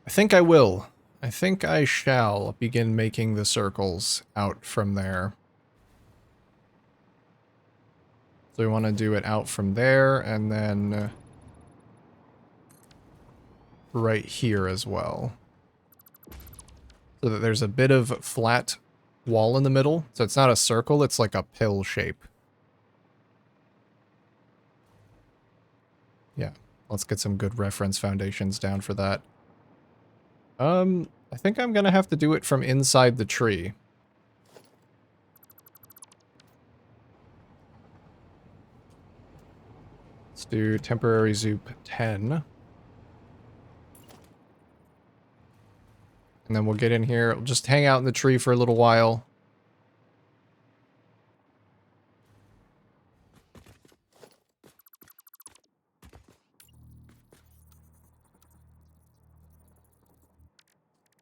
I think I will. I think I shall begin making the circles out from there. So we want to do it out from there and then right here as well. So that there's a bit of flat wall in the middle. So it's not a circle, it's like a pill shape. Yeah, let's get some good reference foundations down for that. I think I'm gonna have to do it from inside the tree. Let's do temporary zoop 10. And then we'll get in here. We'll just hang out in the tree for a little while.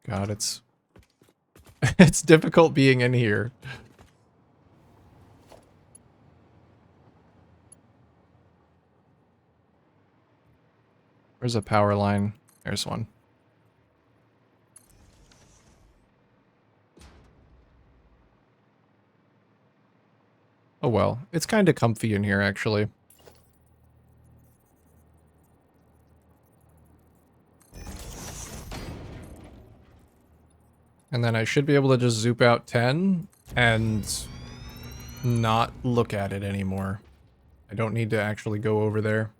God, it's... it's difficult being in here. Where's a power line? There's one. Oh well, it's kind of comfy in here, actually. And then I should be able to just zoop out 10 and not look at it anymore. I don't need to actually go over there.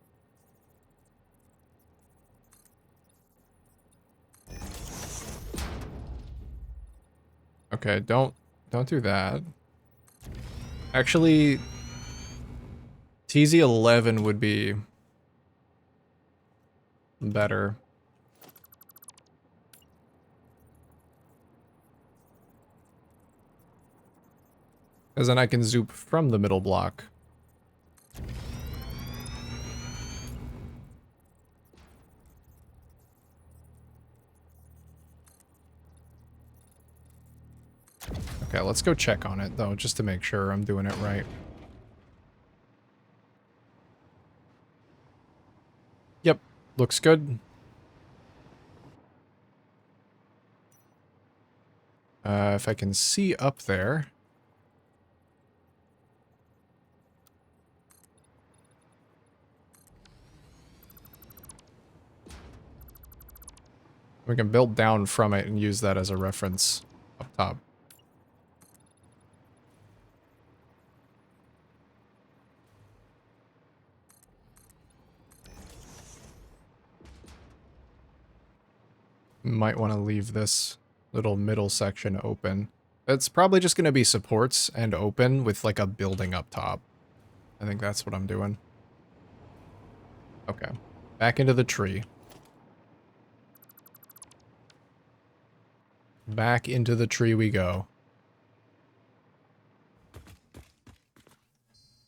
Okay, don't do that. Actually, TZ11 would be better. Because then I can zoop from the middle block. Okay, let's go check on it, though, just to make sure I'm doing it right. Yep, looks good. If I can see up there... we can build down from it and use that as a reference up top. Might want to leave this little middle section open. It's probably just going to be supports and open with like a building up top. I think that's what I'm doing. Okay. Back into the tree. Back into the tree we go.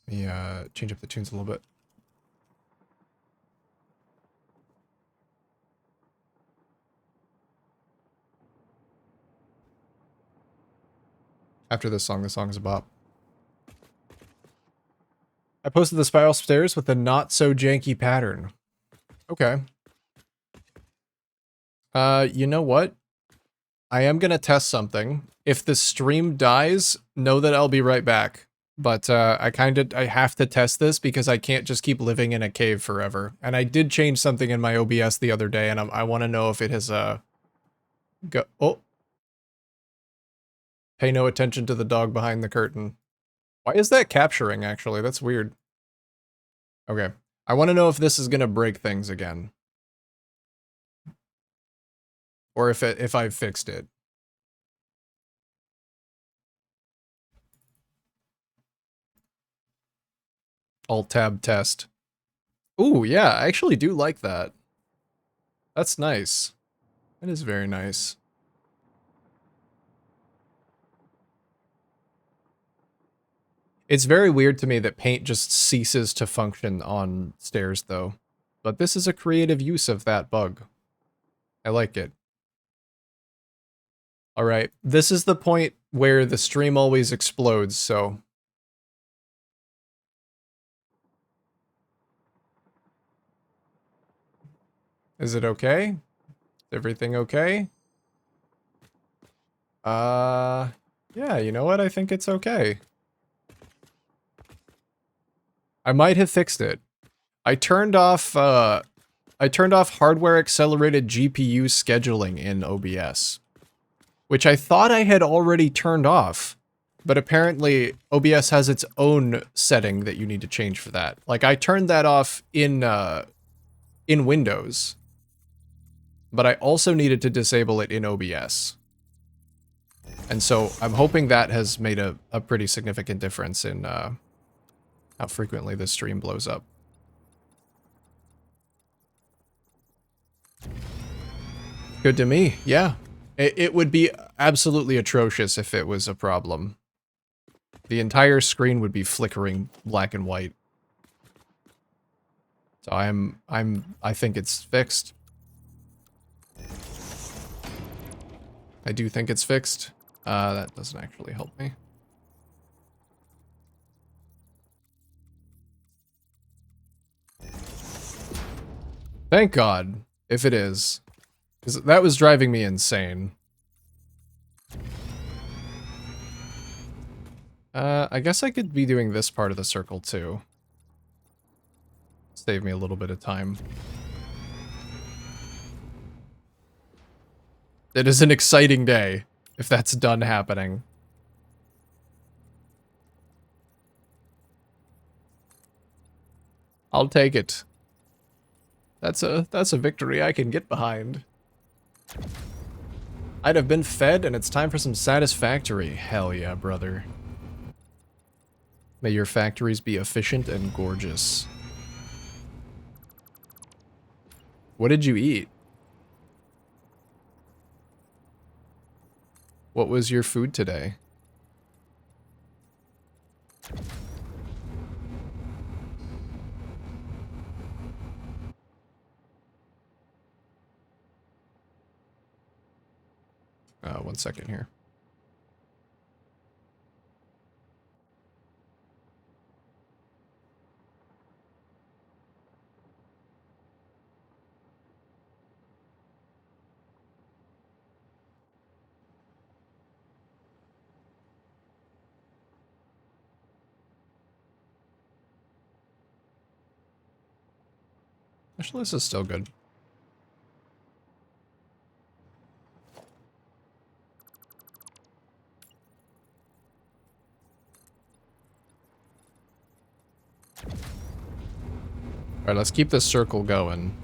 Let me change up the tunes a little bit. After this song, the song is a bop. I posted the spiral stairs with a not so janky pattern. Okay. You know what? I am gonna test something. If the stream dies, know that I'll be right back. But I have to test this because I can't just keep living in a cave forever. And I did change something in my OBS the other day, and I want to know if it has oh, pay no attention to the dog behind the curtain. Why is that capturing? Actually, that's weird. Okay, I want to know if this is gonna break things again, or if I've fixed it. Alt-tab test. Ooh, yeah, I actually do like that. That's nice. That is very nice. It's very weird to me that paint just ceases to function on stairs, though. But this is a creative use of that bug. I like it. Alright, this is the point where the stream always explodes, so... Is it okay? Is everything okay? Yeah, you know what? I think it's okay. I might have fixed it. I turned off hardware accelerated GPU scheduling in OBS, which I thought I had already turned off, but apparently OBS has its own setting that you need to change for that. Like I turned that off in Windows, but I also needed to disable it in OBS. And so I'm hoping that has made a pretty significant difference in how frequently this stream blows up. Good to me, yeah. It would be absolutely atrocious if it was a problem. The entire screen would be flickering black and white. So I think it's fixed. I do think it's fixed. That doesn't actually help me. Thank God, if it is. Because that was driving me insane. I guess I could be doing this part of the circle too. Save me a little bit of time. It is an exciting day, if that's done happening. I'll take it. That's a victory I can get behind. I'd have been fed, and it's time for some satisfactory. Hell yeah, brother. May your factories be efficient and gorgeous. What did you eat? What was your food today? One second here. Actually, this is still good. Alright, let's keep this circle going.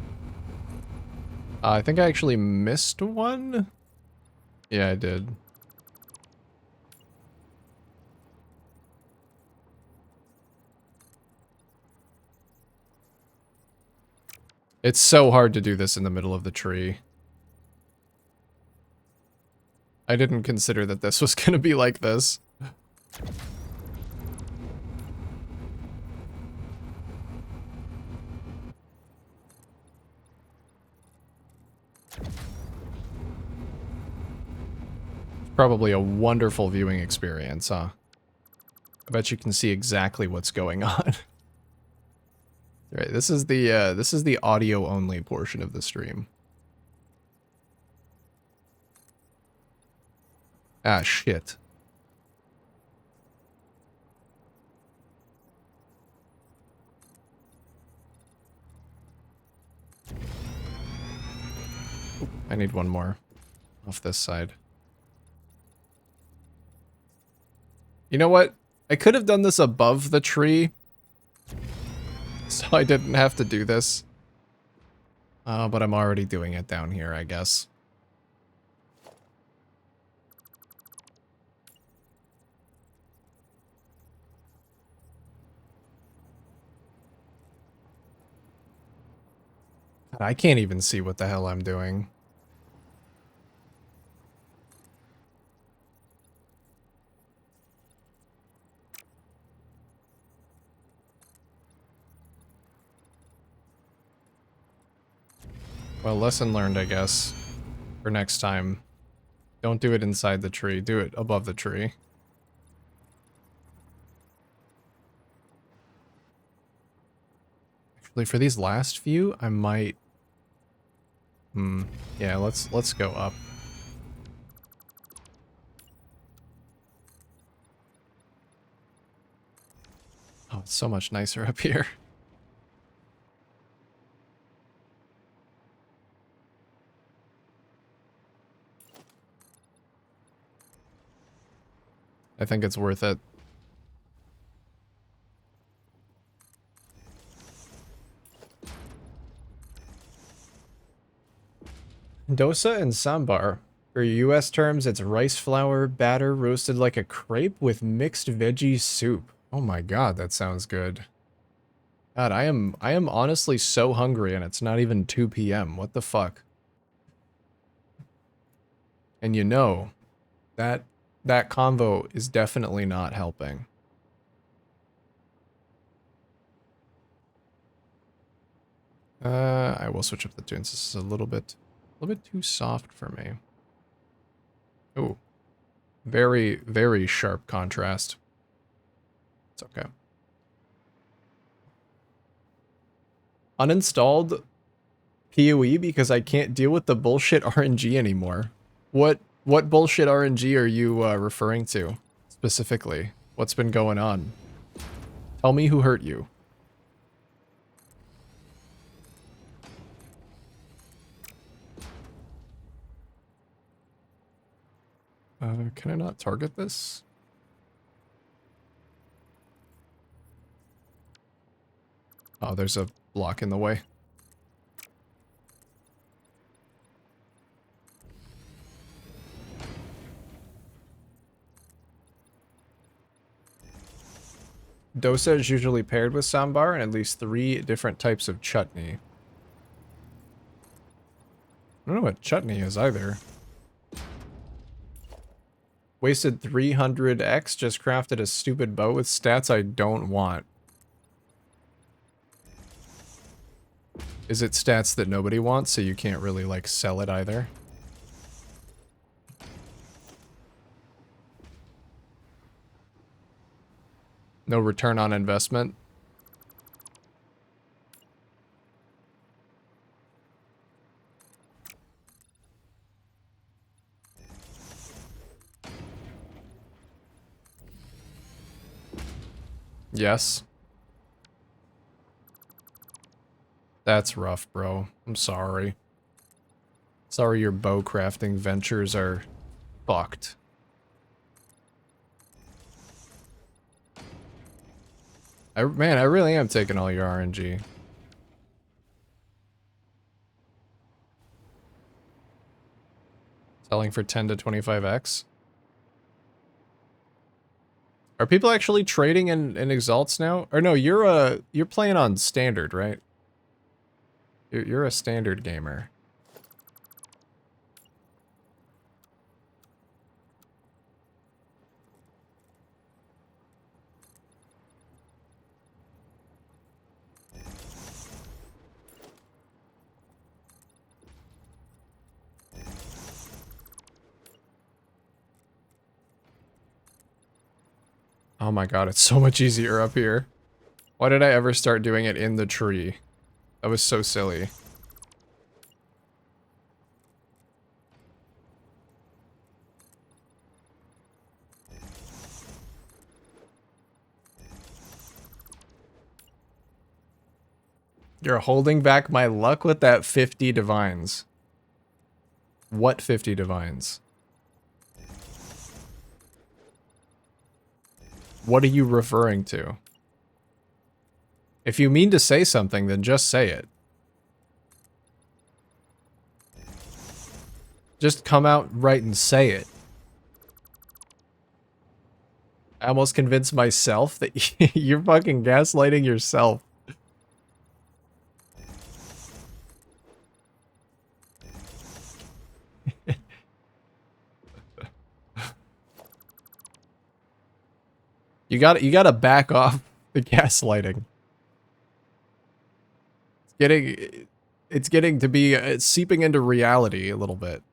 I think I actually missed one? Yeah, I did. It's so hard to do this in the middle of the tree. I didn't consider that this was gonna be like this. Probably a wonderful viewing experience, huh? I bet you can see exactly what's going on. All right, this is the audio only portion of the stream. Ah, shit. Oop, I need one more off this side. You know what? I could have done this above the tree, so I didn't have to do this. But I'm already doing it down here, I guess. God, I can't even see what the hell I'm doing. Well, lesson learned, I guess. For next time. Don't do it inside the tree. Do it above the tree. Actually, for these last few, I might... Yeah, let's go up. Oh, it's so much nicer up here. I think it's worth it. Dosa and sambar. For US terms, it's rice flour batter roasted like a crepe with mixed veggie soup. Oh my god, that sounds good. God, I am honestly so hungry and it's not even 2 p.m. What the fuck? And you know, that convo is definitely not helping. I will switch up the tunes. This is a little bit too soft for me. Oh, very, very sharp contrast. It's okay. Uninstalled PoE because I can't deal with the bullshit RNG anymore. What bullshit RNG are you referring to specifically? What's been going on? Tell me who hurt you. Can I not target this? Oh, there's a block in the way. Dosa is usually paired with sambar and at least 3 different types of chutney. I don't know what chutney is either. Wasted 300x, just crafted a stupid bow with stats I don't want. Is it stats that nobody wants, so you can't really, like, sell it either? No return on investment? Yes. That's rough, bro. I'm sorry. Sorry your bow crafting ventures are fucked. Man, I really am taking all your RNG. Selling for 10 to 25x. Are people actually trading in exalts now? Or no, you're playing on standard, right? You're a standard gamer. Oh my god, it's so much easier up here. Why did I ever start doing it in the tree? That was so silly. You're holding back my luck with that 50 divines. What 50 divines? What are you referring to? If you mean to say something, then just say it. Just come out right and say it. I almost convinced myself that you're fucking gaslighting yourself. You gotta back off the gaslighting. It's getting to be it's seeping into reality a little bit.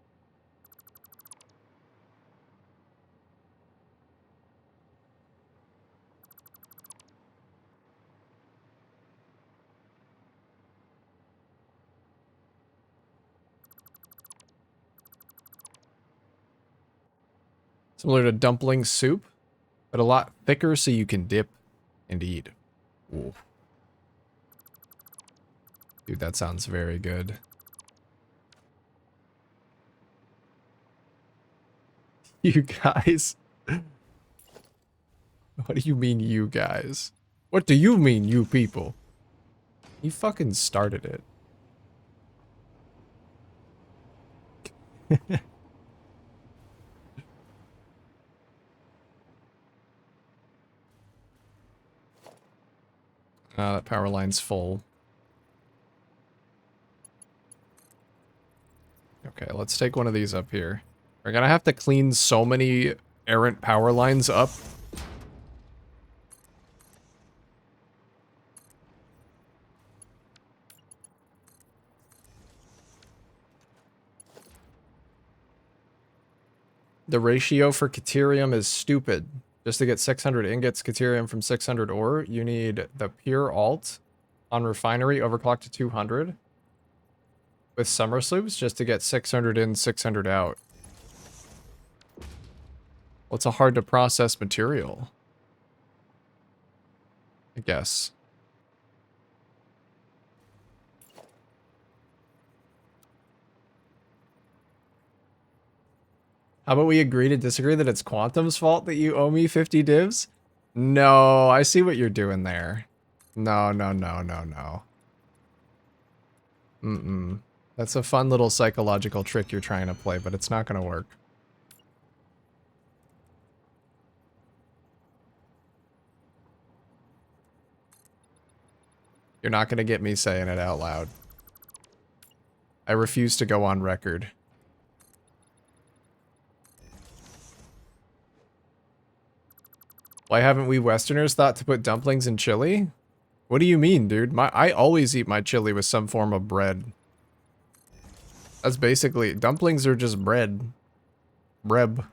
Similar to dumpling soup, but a lot thicker so you can dip and eat. Ooh. Dude, that sounds very good. You guys. What do you mean, you guys? What do you mean, you people? You fucking started it. That power line's full. Okay, let's take one of these up here. We're gonna have to clean so many errant power lines up. The ratio for Caterium is stupid. Just to get 600 ingots Caterium from 600 ore, you need the pure alt on refinery overclocked to 200 with summer sloops just to get 600 in, 600 out. Well, it's a hard to process material, I guess. How about we agree to disagree that it's Quantum's fault that you owe me 50 divs? No, I see what you're doing there. No, no, no, no, no. Mm-mm. That's a fun little psychological trick you're trying to play, but it's not gonna work. You're not gonna get me saying it out loud. I refuse to go on record. Why haven't we Westerners thought to put dumplings in chili? What do you mean, dude? I always eat my chili with some form of bread. That's basically... Dumplings are just bread. Breb.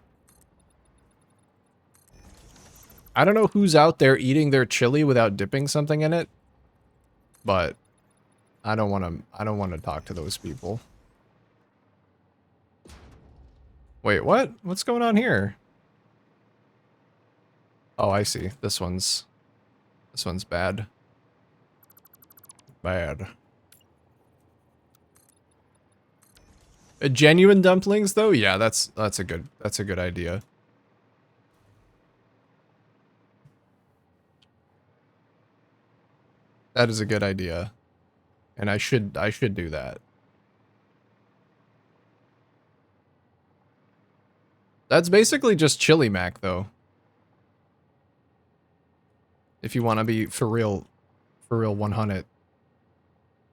I don't know who's out there eating their chili without dipping something in it. But... I don't want to talk to those people. Wait, what? What's going on here? Oh, I see. This one's bad. Bad. Genuine dumplings though? Yeah, that's a good idea. That is a good idea. And I should do that. That's basically just chili mac though. If you want to be for real 100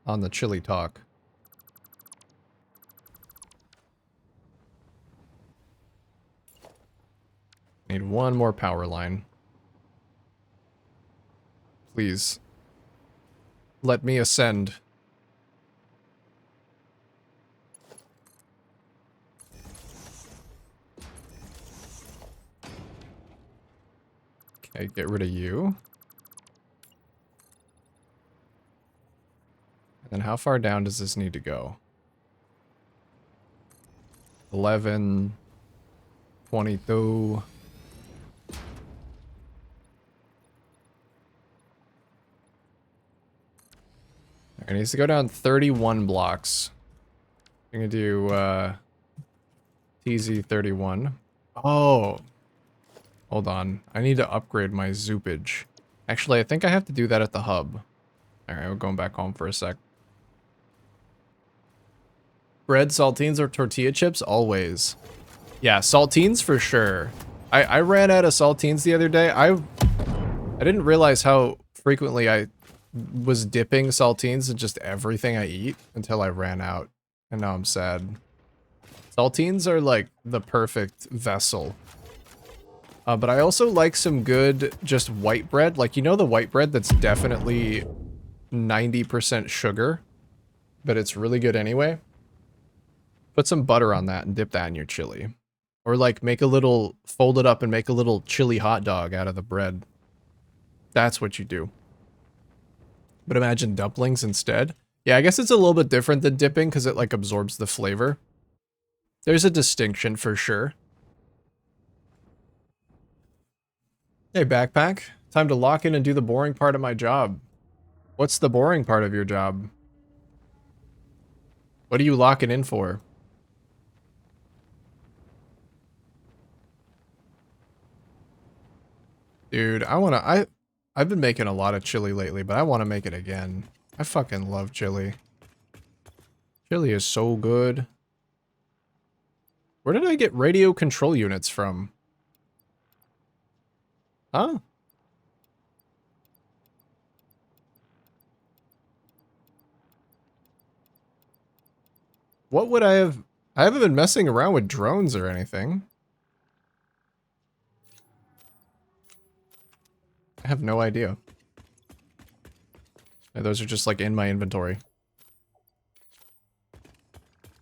on the chili talk. Need one more power line. Please. Let me ascend. Okay, get rid of you. And then how far down does this need to go? 11, 22. It needs to go down 31 blocks. I'm gonna do TZ31. Oh, hold on. I need to upgrade my zoopage. Actually, I think I have to do that at the hub. Alright, we're going back home for a sec. Bread, saltines, or tortilla chips? Always. Yeah, saltines for sure. I ran out of saltines the other day. I didn't realize how frequently I was dipping saltines in just everything I eat until I ran out. And now I'm sad. Saltines are like the perfect vessel. But I also like some good just white bread. Like, you know the white bread that's definitely 90% sugar, but it's really good anyway? Put some butter on that and dip that in your chili. Or like make a little, fold it up and make a little chili hot dog out of the bread. That's what you do. But imagine dumplings instead. Yeah, I guess it's a little bit different than dipping because it like absorbs the flavor. There's a distinction for sure. Hey, backpack. Time to lock in and do the boring part of my job. What's the boring part of your job? What are you locking in for? Dude, I've been making a lot of chili lately, but I want to make it again. I fucking love chili. Chili is so good. Where did I get radio control units from? Huh? What would I have... I haven't been messing around with drones or anything. I have no idea. Yeah, those are just like in my inventory.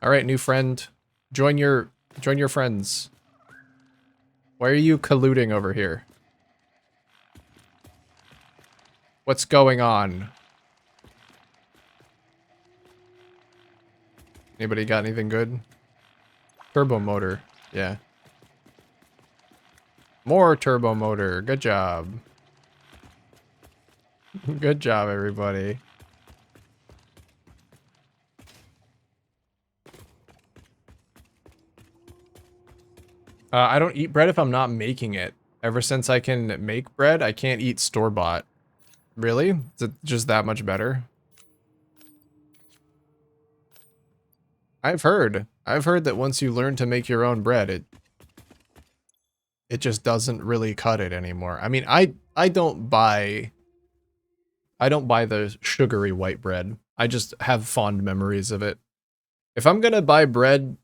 Alright, new friend. Join your friends. Why are you colluding over here? What's going on? Anybody got anything good? Turbo motor. Yeah. More turbo motor. Good job. Good job, everybody. I don't eat bread if I'm not making it. Ever since I can make bread, I can't eat store-bought. Really? Is it just that much better? I've heard that once you learn to make your own bread, it just doesn't really cut it anymore. I mean, I don't buy the sugary white bread. I just have fond memories of it. If I'm gonna buy bread,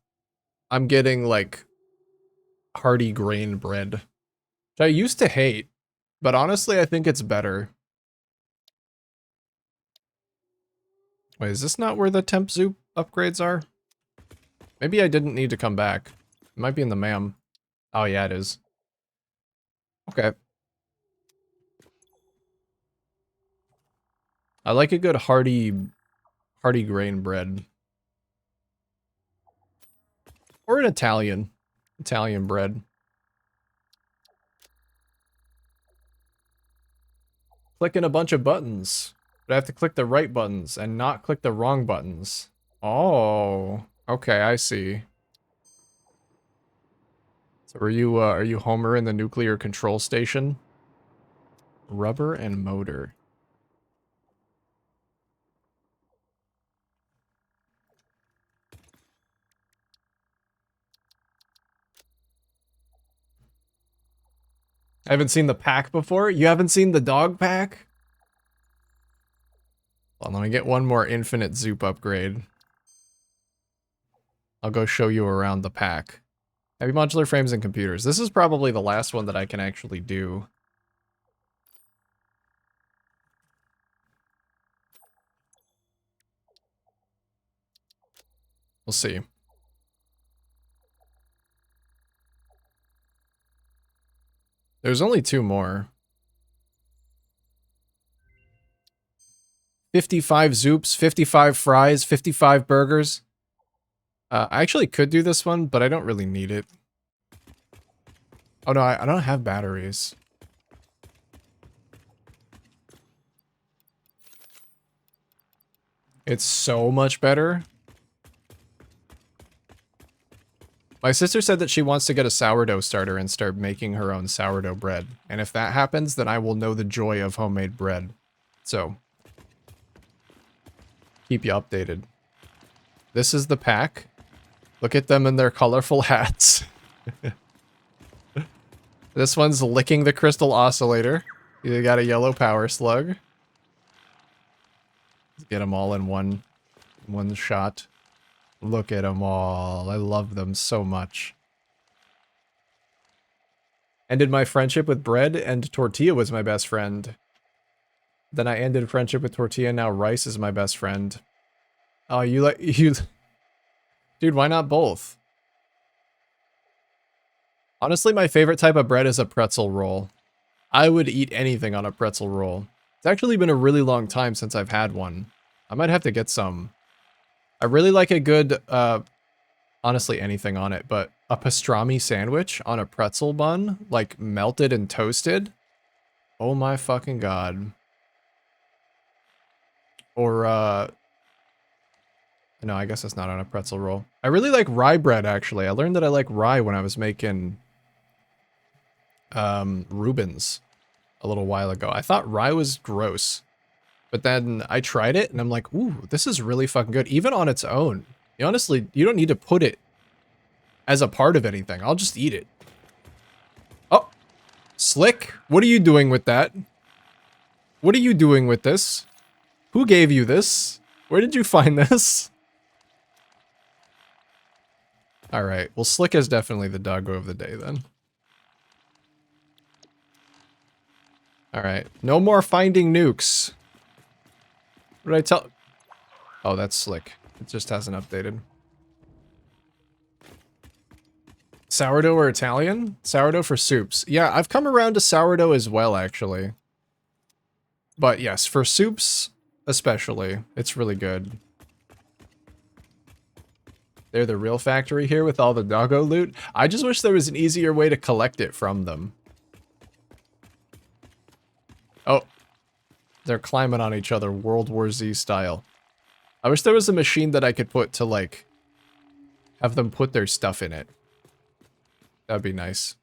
I'm getting like hearty grain bread, which I used to hate, but honestly, I think it's better. Wait, is this not where the temp zoop upgrades are? Maybe I didn't need to come back. It might be in the MAM. Oh yeah, it is. Okay. I like a good hearty grain bread. Or an Italian bread. Clicking a bunch of buttons. But I have to click the right buttons and not click the wrong buttons. Oh, okay, I see. So are you Homer in the nuclear control station? Rubber and motor. I haven't seen the pack before. You haven't seen the dog pack? Well, let me get one more infinite zoop upgrade. I'll go show you around the pack. Heavy modular frames and computers. This is probably the last one that I can actually do. We'll see. There's only two more. 55 zoops, 55 fries, 55 burgers. I actually could do this one, but I don't really need it. Oh no, I don't have batteries. It's so much better. My sister said that she wants to get a sourdough starter and start making her own sourdough bread. And if that happens, then I will know the joy of homemade bread. So, keep you updated. This is the pack. Look at them in their colorful hats. This one's licking the crystal oscillator. You got a yellow power slug. Let's get them all in one shot. Look at them all. I love them so much. Ended my friendship with bread, and tortilla was my best friend. Then I ended friendship with tortilla, now rice is my best friend. Oh, you... Dude, why not both? Honestly, my favorite type of bread is a pretzel roll. I would eat anything on a pretzel roll. It's actually been a really long time since I've had one. I might have to get some. I really like a good, honestly anything on it, but a pastrami sandwich on a pretzel bun, like melted and toasted. Oh my fucking god. Or, no, I guess it's not on a pretzel roll. I really like rye bread, actually. I learned that I like rye when I was making, Reuben's a little while ago. I thought rye was gross, but then I tried it and I'm like, ooh, this is really fucking good, even on its own. You honestly, you don't need to put it as a part of anything. I'll just eat it. Oh, Slick, what are you doing with that? What are you doing with this? Who gave you this? Where did you find this? All right, well, Slick is definitely the doggo of the day then. All right, no more finding nukes. What did I tell? Oh, that's Slick. It just hasn't updated. Sourdough or Italian? Sourdough for soups. Yeah, I've come around to sourdough as well, actually. But yes, for soups, especially, it's really good. They're the real factory here with all the doggo loot. I just wish there was an easier way to collect it from them. Oh, they're climbing on each other, World War Z style. I wish there was a machine that I could put to, like, have them put their stuff in it. That'd be nice.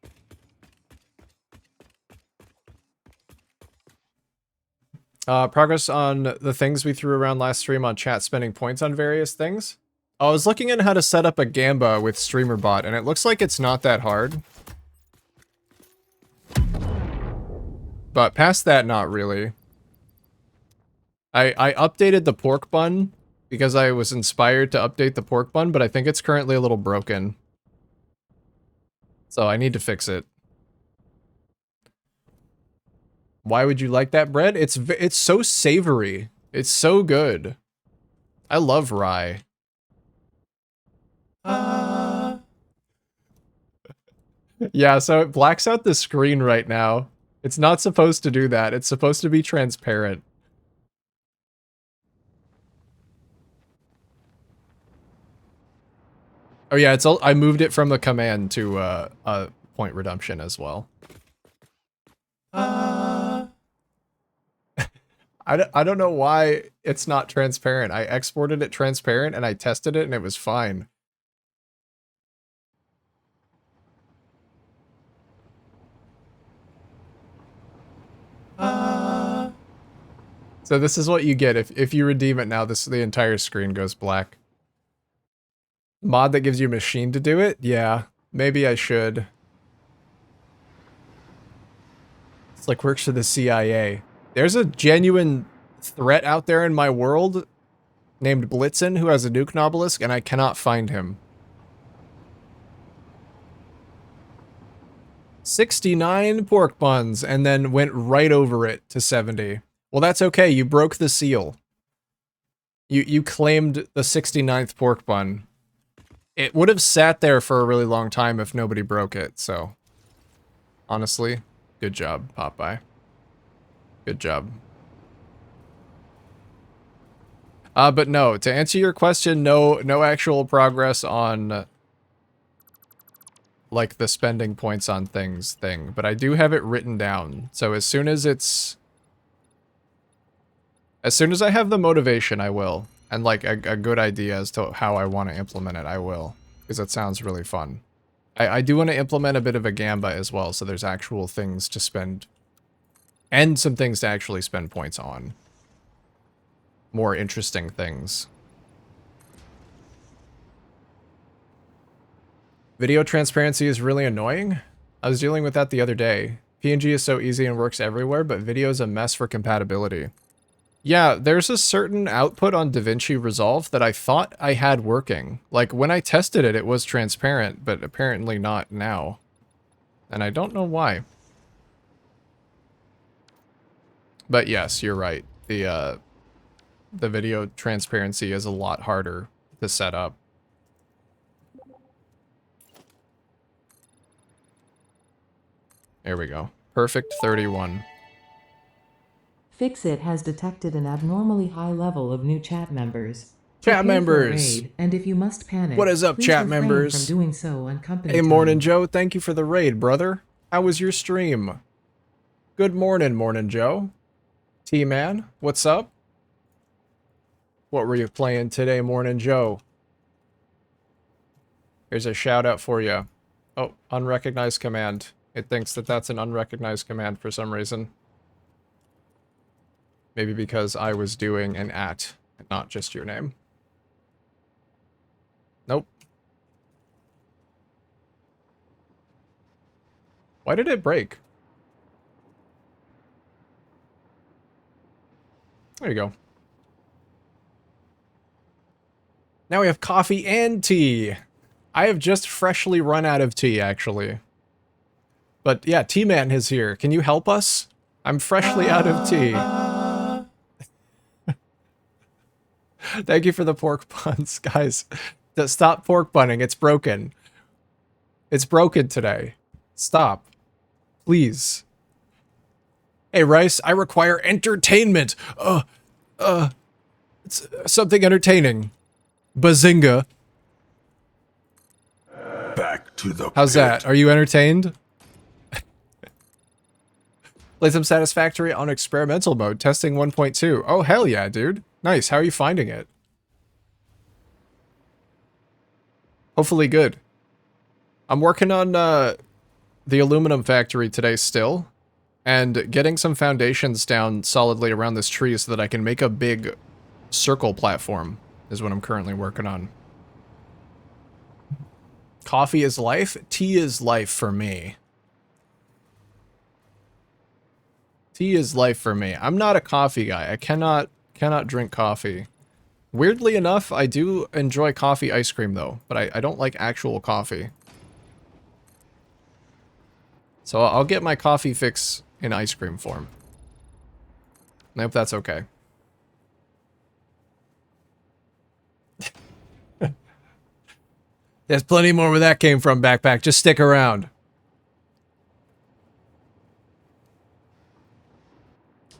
Progress on the things we threw around last stream on chat, spending points on various things. I was looking at how to set up a Gamba with StreamerBot, and it looks like it's not that hard. But past that, not really. I updated the pork bun because I was inspired to update the pork bun, but I think it's currently a little broken. So I need to fix it. Why would you like that bread? It's so savory. It's so good. I love rye. Yeah, so it blacks out the screen right now. It's not supposed to do that. It's supposed to be transparent. Oh yeah, I moved it from the command to point redemption as well. I don't know why it's not transparent. I exported it transparent and I tested it and it was fine. So this is what you get if you redeem it now. The entire screen goes black. Mod that gives you a machine to do it? Yeah, maybe I should. It's like works for the CIA. There's a genuine threat out there in my world named Blitzen who has a nuke obelisk, and I cannot find him. 69 pork buns, and then went right over it to 70. Well, that's okay. You broke the seal. You claimed the 69th pork bun. It would have sat there for a really long time if nobody broke it, so... Honestly, good job, Popeye. Good job. But no, to answer your question, no actual progress on like the spending points on things thing, but I do have it written down. So as soon as I have the motivation, I will. And like a good idea as to how I want to implement it, I will. Because it sounds really fun. I do want to implement a bit of a gamba as well, so there's actual things to spend. And some things to actually spend points on. More interesting things. Video transparency is really annoying. I was dealing with that the other day. PNG is so easy and works everywhere, but video is a mess for compatibility. Yeah, there's a certain output on DaVinci Resolve that I thought I had working. Like, when I tested it, it was transparent, but apparently not now. And I don't know why. But yes, you're right. The video transparency is a lot harder to set up. There we go. Perfect 31. Fixit has detected an abnormally high level of new chat members. Chat Prepare for a members! raid, and if you must panic, What is up, please chat refrain members? from doing so on company Hey, time. Morning Joe. Thank you for the raid, brother. How was your stream? Good morning, Morning Joe. T-Man, what's up? What were you playing today, Morning Joe? Here's a shout out for you. Oh, unrecognized command. It thinks that that's an unrecognized command for some reason. Maybe because I was doing an at, and not just your name. Nope. Why did it break? There you go. Now we have coffee and tea. I have just freshly run out of tea, actually. But yeah, T-Man is here. Can you help us? I'm freshly out of tea. Thank you for the pork buns, guys. Stop pork bunning. It's broken. It's broken today. Stop. Please. Hey, Rice, I require entertainment. It's something entertaining. Bazinga. Back to the How's pit. that? Are you entertained? Play some Satisfactory on experimental mode, testing 1.2. Oh, hell yeah, dude. Nice. How are you finding it? Hopefully good. I'm working on the aluminum factory today still, and getting some foundations down solidly around this tree so that I can make a big circle platform is what I'm currently working on. Coffee is life. Tea is life for me. Tea is life for me. I'm not a coffee guy. I cannot drink coffee. Weirdly enough, I do enjoy coffee ice cream though, but I don't like actual coffee. So I'll get my coffee fix in ice cream form. I hope that's okay. There's plenty more where that came from, Backpack. Just stick around.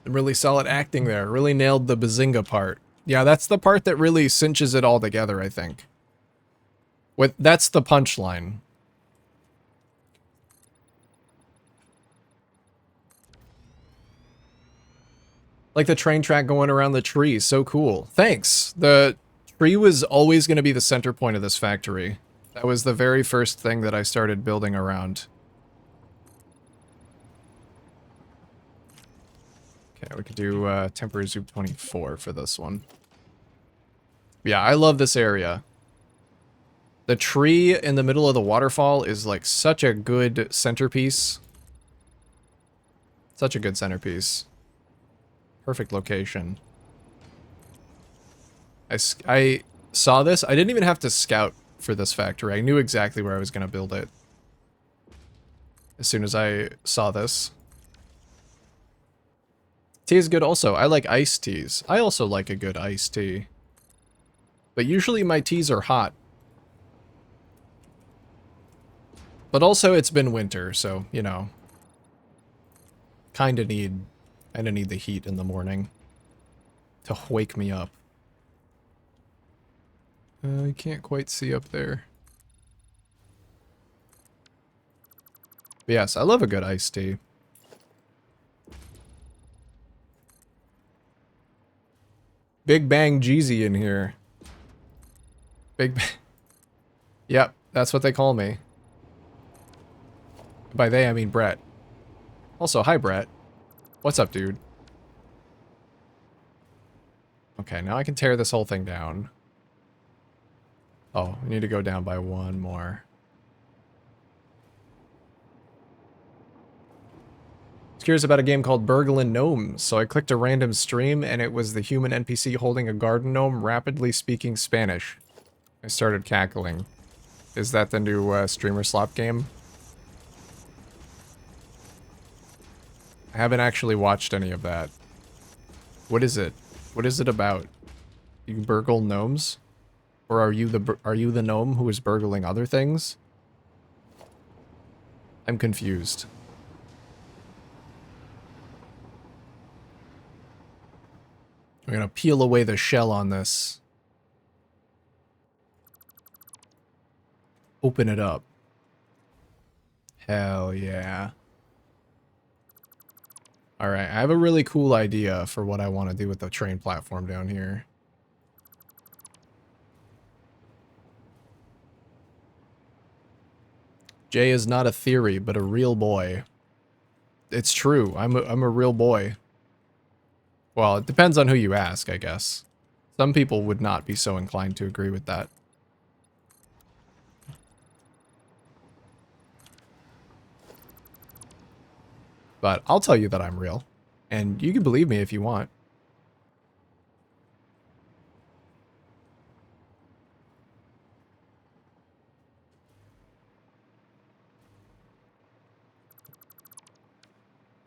Really solid acting there. Really nailed the Bazinga part. Yeah, that's the part that really cinches it all together, I think. That's the punchline. Like the train track going around the tree. So cool. Thanks. The tree was always going to be the center point of this factory. That was the very first thing that I started building around. Okay, we could do temporary zoom 24 for this one. Yeah, I love this area. The tree in the middle of the waterfall is like such a good centerpiece. Such a good centerpiece. Perfect location. I saw this. I didn't even have to scout for this factory. I knew exactly where I was going to build it. As soon as I saw this. Tea is good also. I like iced teas. I also like a good iced tea. But usually my teas are hot. But also it's been winter, so, you know. Kinda need the heat in the morning. To wake me up. You can't quite see up there. But yes, I love a good iced tea. Big Bang Jeezy in here. Big Bang. Yep, that's what they call me. By they, I mean Brett. Also, hi Brett. What's up, dude? Okay, now I can tear this whole thing down. Oh, we need to go down by one more. I was curious about a game called Burglin' Gnomes, so I clicked a random stream and it was the human NPC holding a garden gnome rapidly speaking Spanish. I started cackling. Is that the new streamer slop game? I haven't actually watched any of that. What is it? What is it about? You burgle gnomes? Or are you the gnome who is burgling other things? I'm confused. We're gonna peel away the shell on this. Open it up. Hell yeah. Alright, I have a really cool idea for what I want to do with the train platform down here. Jay is not a theory, but a real boy. It's true. I'm a real boy. Well, it depends on who you ask, I guess. Some people would not be so inclined to agree with that. But I'll tell you that I'm real. And you can believe me if you want.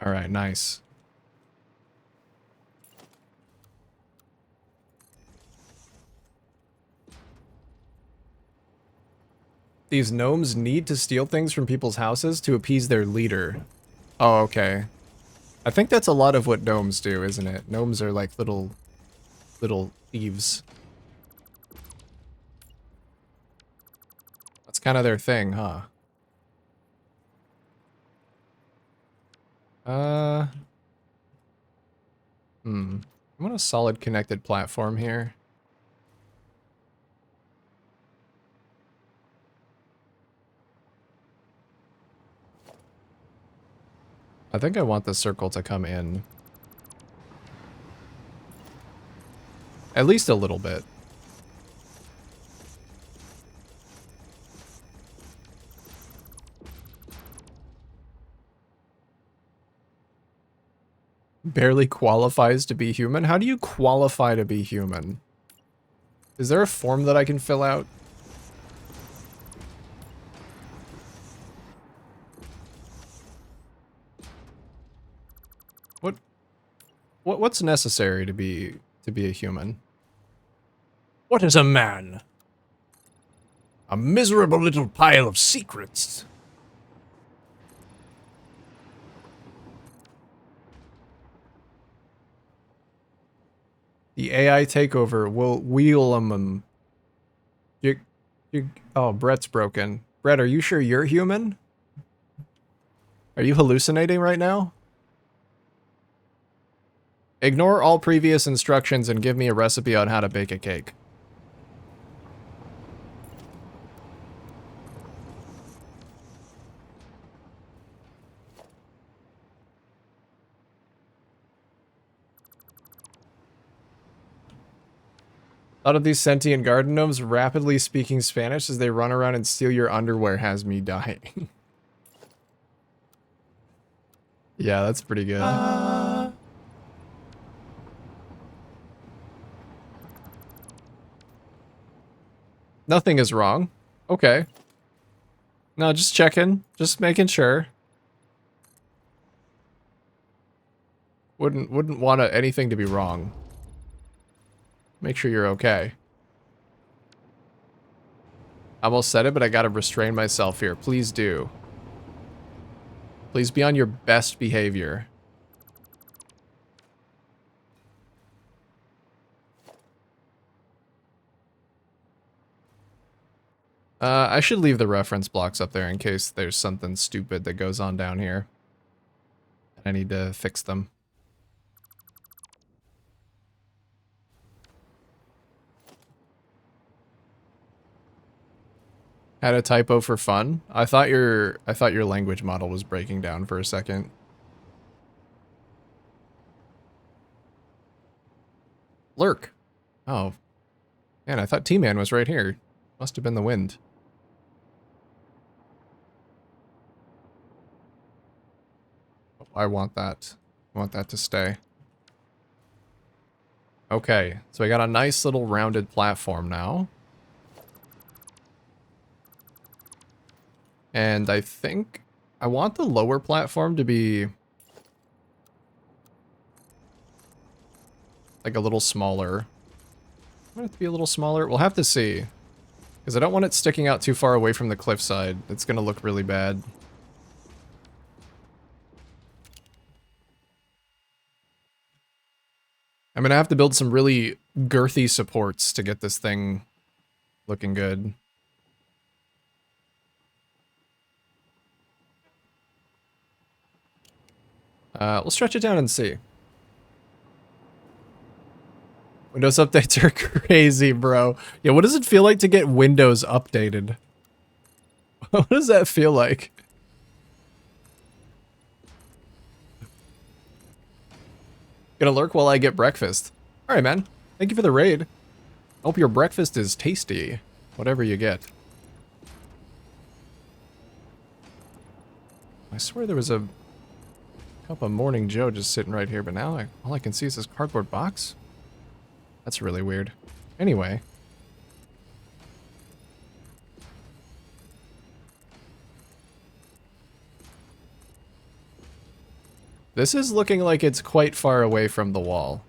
Alright, nice. These gnomes need to steal things from people's houses to appease their leader. Oh, okay. I think that's a lot of what gnomes do, isn't it? Gnomes are like little thieves. That's kind of their thing, huh? I want a solid connected platform here. I think I want the circle to come in. At least a little bit. Barely qualifies to be human? How do you qualify to be human? Is there a form that I can fill out? What's necessary to be a human? What is a man? A miserable little pile of secrets. The AI takeover will wheel them. Oh, Brett's broken. Brett, are you sure you're human? Are you hallucinating right now? Ignore all previous instructions and give me a recipe on how to bake a cake. A lot of these sentient garden gnomes rapidly speaking Spanish as they run around and steal your underwear has me dying. Yeah, that's pretty good. Nothing is wrong. Okay. No, just checking. Just making sure. Wouldn't want anything to be wrong. Make sure you're okay. I almost said it, but I gotta restrain myself here. Please do. Please be on your best behavior. I should leave the reference blocks up there in case there's something stupid that goes on down here. I need to fix them. Had a typo for fun? I thought your language model was breaking down for a second. Lurk. Oh. Man, I thought T-Man was right here. Must have been the wind. I want that. I want that to stay. Okay, so we got a nice little rounded platform now. And I think I want the lower platform to be like a little smaller. I want it to be a little smaller. We'll have to see. Because I don't want it sticking out too far away from the cliffside. It's going to look really bad. I'm going to have to build some really girthy supports to get this thing looking good. We'll stretch it down and see. Windows updates are crazy, bro. Yeah, what does it feel like to get Windows updated? What does that feel like? Gonna lurk while I get breakfast. Alright, man. Thank you for the raid. Hope your breakfast is tasty. Whatever you get. I swear there was a cup of Morning Joe just sitting right here, but now all I can see is this cardboard box? That's really weird. Anyway. This is looking like it's quite far away from the wall.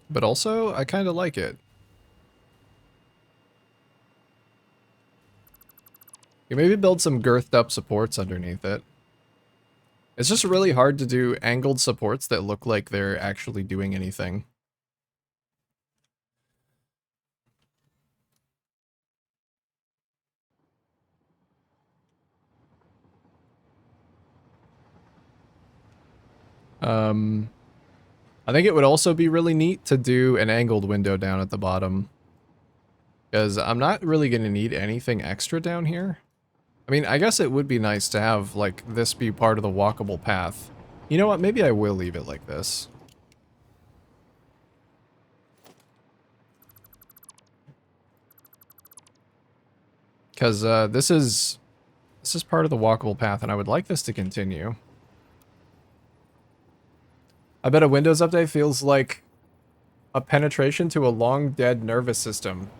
But also, I kind of like it. You maybe build some girthed up supports underneath it. It's just really hard to do angled supports that look like they're actually doing anything. I think it would also be really neat to do an angled window down at the bottom. Because I'm not really going to need anything extra down here. I mean, I guess it would be nice to have, like, this be part of the walkable path. You know what? Maybe I will leave it like this. Because this is part of the walkable path, and I would like this to continue. I bet a Windows update feels like a penetration to a long-dead nervous system.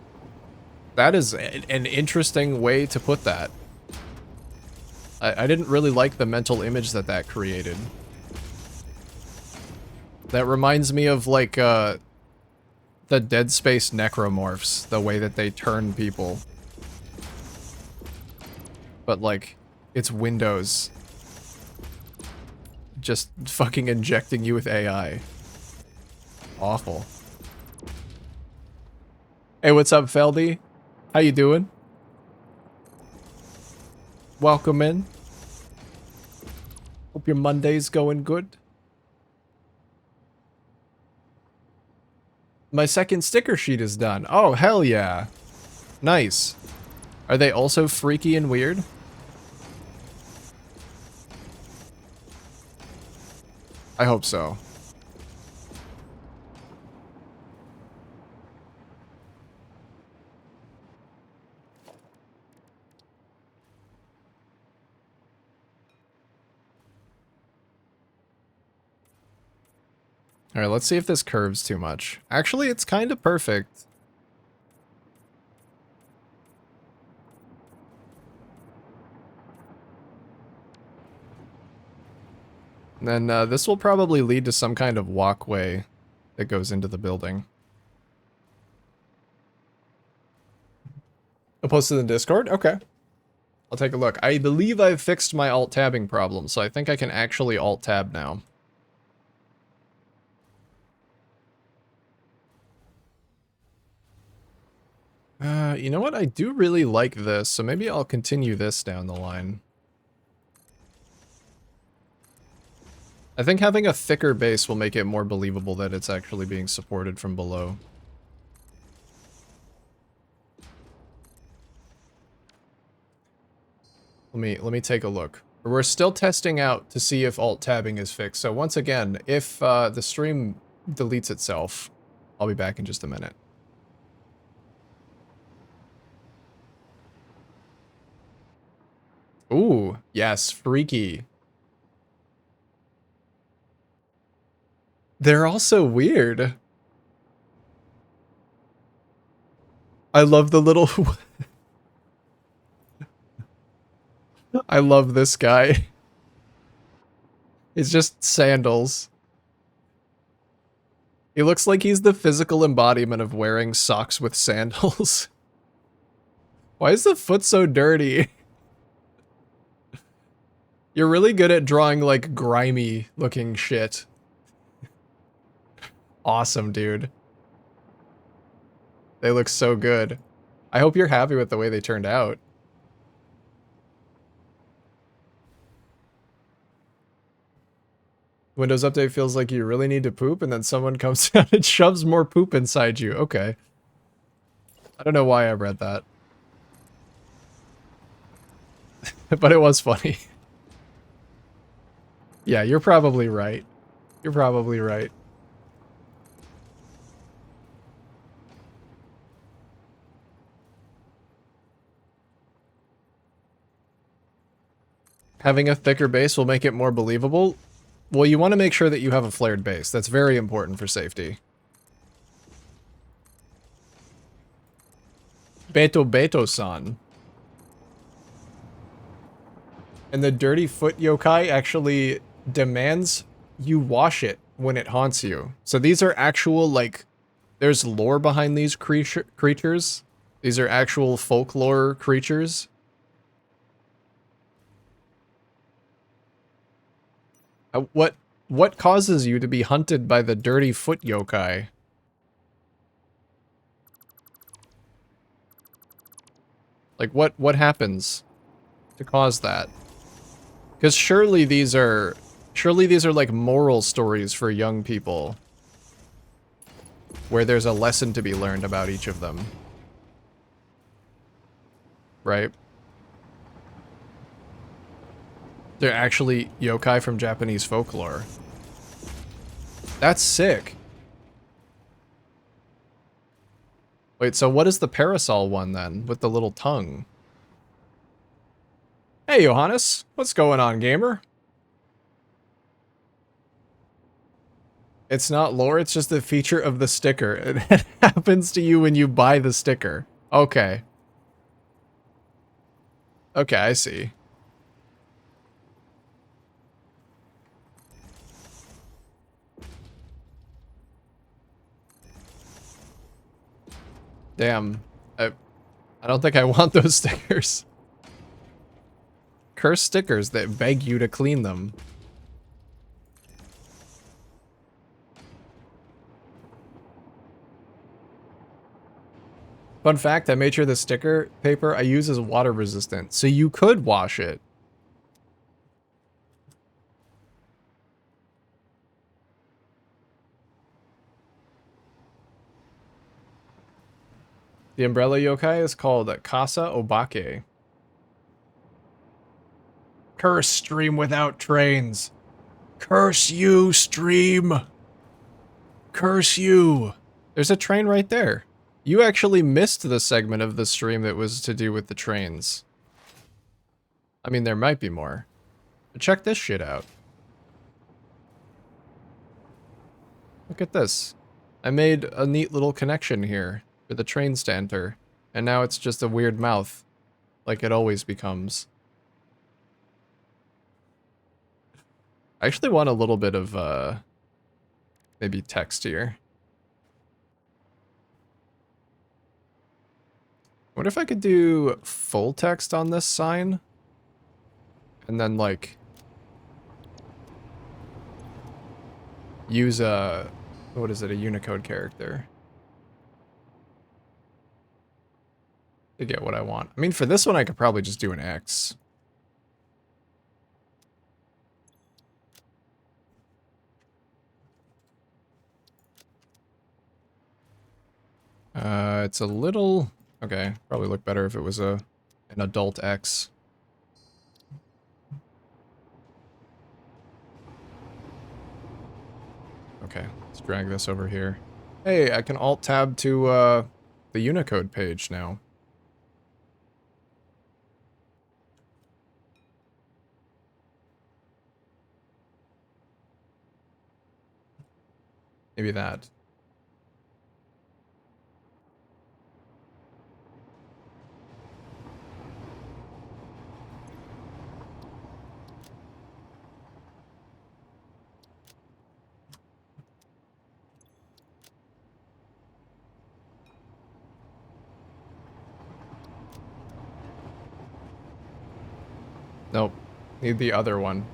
That is an interesting way to put that. I didn't really like the mental image that created. That reminds me of, like, the Dead Space necromorphs, the way that they turn people. But, like, it's Windows. Just fucking injecting you with AI. Awful. Hey, what's up, Feldy? How you doing? Welcome in. Hope your Monday's going good. My second sticker sheet is done. Oh, hell yeah. Nice. Are they also freaky and weird? I hope so. Alright, let's see if this curves too much. Actually, it's kind of perfect. And then this will probably lead to some kind of walkway that goes into the building. I'll post it in Discord? Okay. I'll take a look. I believe I've fixed my alt-tabbing problem, so I think I can actually alt-tab now. You know what? I do really like this, so maybe I'll continue this down the line. I think having a thicker base will make it more believable that it's actually being supported from below. Let me take a look. We're still testing out to see if alt-tabbing is fixed. So once again, if the stream deletes itself, I'll be back in just a minute. Ooh, yes, freaky. They're also weird. I love the little... I love this guy. It's just sandals. He looks like he's the physical embodiment of wearing socks with sandals. Why is the foot so dirty? You're really good at drawing, like, grimy looking shit. Awesome, dude. They look so good. I hope you're happy with the way they turned out. Windows Update feels like you really need to poop, and then someone comes down and shoves more poop inside you. Okay. I don't know why I read that. But it was funny. Yeah, you're probably right. You're probably right. Having a thicker base will make it more believable. Well, you want to make sure that you have a flared base. That's very important for safety. Beto-san. And the dirty foot yokai actually demands you wash it when it haunts you. So these are actual, like, there's lore behind these creatures. These are actual folklore creatures. What causes you to be hunted by the dirty foot yokai? Like, what happens to cause that? Because surely these are like moral stories for young people, where there's a lesson to be learned about each of them, right? They're actually yokai from Japanese folklore. That's sick. Wait, so what is the parasol one then, with the little tongue? Hey, Johannes. What's going on, gamer? It's not lore, it's just a feature of the sticker. It happens to you when you buy the sticker. Okay. Okay, I see. Damn. I don't think I want those stickers. Cursed stickers that beg you to clean them. Fun fact, I made sure the sticker paper I use is water resistant, so you could wash it. The umbrella yokai is called Kasa Obake. Curse stream without trains. Curse you, stream. Curse you. There's a train right there. You actually missed the segment of the stream that was to do with the trains. I mean, there might be more. But check this shit out. Look at this. I made a neat little connection here for the train stander. And now it's just a weird mouth. Like it always becomes. I actually want a little bit of, maybe text here. What if I could do full text on this sign? And then, like, use a, a Unicode character. A Unicode character. to get what I want. I mean, for this one, I could probably just do an X. It's a little... Okay, probably look better if it was an adult X. Okay, let's drag this over here. Hey, I can Alt-Tab to the Unicode page now. Maybe that. Nope. Need the other one.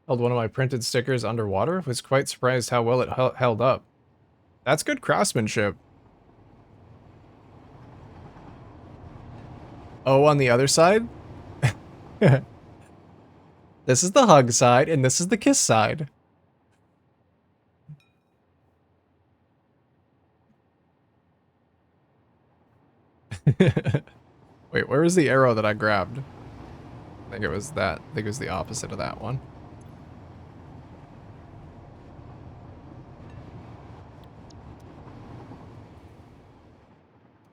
Held one of my printed stickers underwater. Was quite surprised how well it held up. That's good craftsmanship. Oh, on the other side? This is the hug side, and this is the kiss side. Wait, where is the arrow that I grabbed? I think it was that. I think it was the opposite of that one.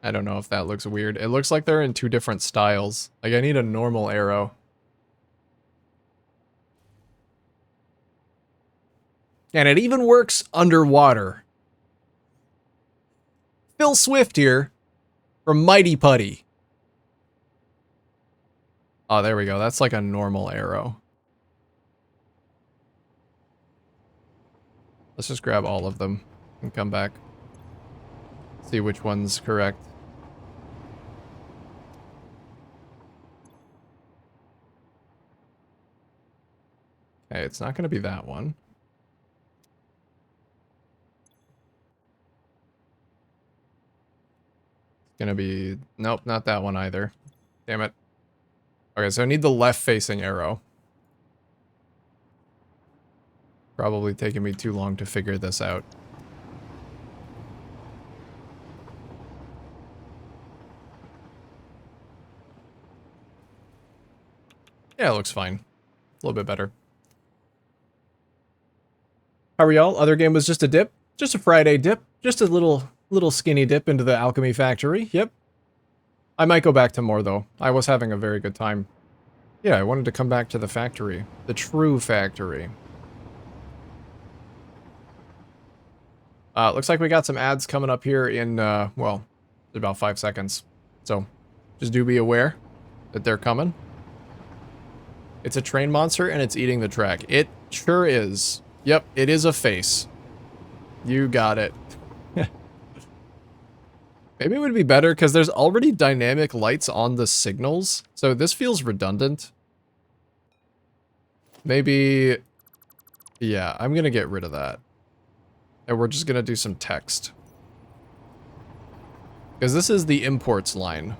I don't know if that looks weird. It looks like they're in two different styles. Like, I need a normal arrow. And it even works underwater. Phil Swift here from Mighty Putty. Oh, there we go. That's like a normal arrow. Let's just grab all of them and come back. See which one's correct. Okay, it's not going to be that one. It's going to be... Nope, not that one either. Damn it. Okay, so I need the left-facing arrow. Probably taking me too long to figure this out. Yeah, it looks fine. A little bit better. How are y'all? Other game was just a dip. Just a Friday dip. Just a little skinny dip into the alchemy factory. Yep. I might go back to more, though. I was having a very good time. Yeah, I wanted to come back to the factory. The true factory. Looks like we got some ads coming up here in, well, about 5 seconds. So, just do be aware that they're coming. It's a train monster and it's eating the track. It sure is. Yep, it is a face. You got it. Maybe it would be better because there's already dynamic lights on the signals. So this feels redundant. Maybe... Yeah, I'm going to get rid of that. And we're just going to do some text. Because this is the imports line.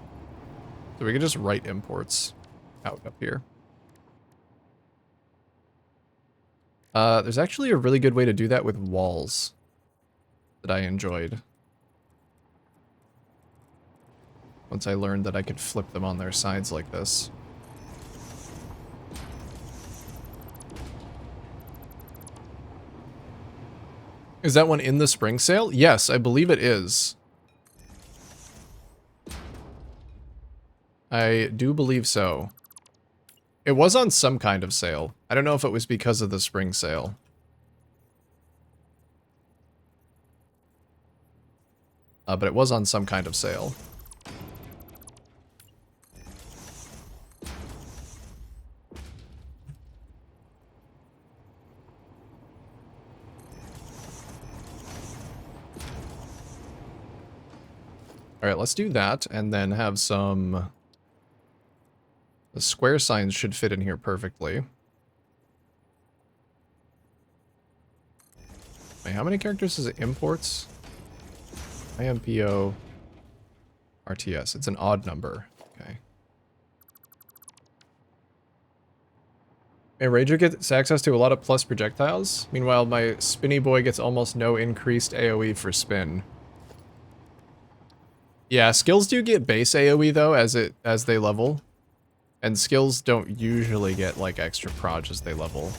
So we can just write imports out up here. There's actually a really good way to do that with walls that I enjoyed. Once I learned that I could flip them on their sides like this. Is that one in the spring sale? Yes, I believe it is. I do believe so. It was on some kind of sale. I don't know if it was because of the spring sale. But it was on some kind of sale. Alright, let's do that, and then have some... The square signs should fit in here perfectly. Wait, how many characters is it? Imports? IMPO RTS. It's an odd number. Okay. May Ranger gets access to a lot of plus projectiles. Meanwhile, my Spinny Boy gets almost no increased AoE for spin. Yeah, skills do get base AoE though as they level. And skills don't usually get like extra proj as they level.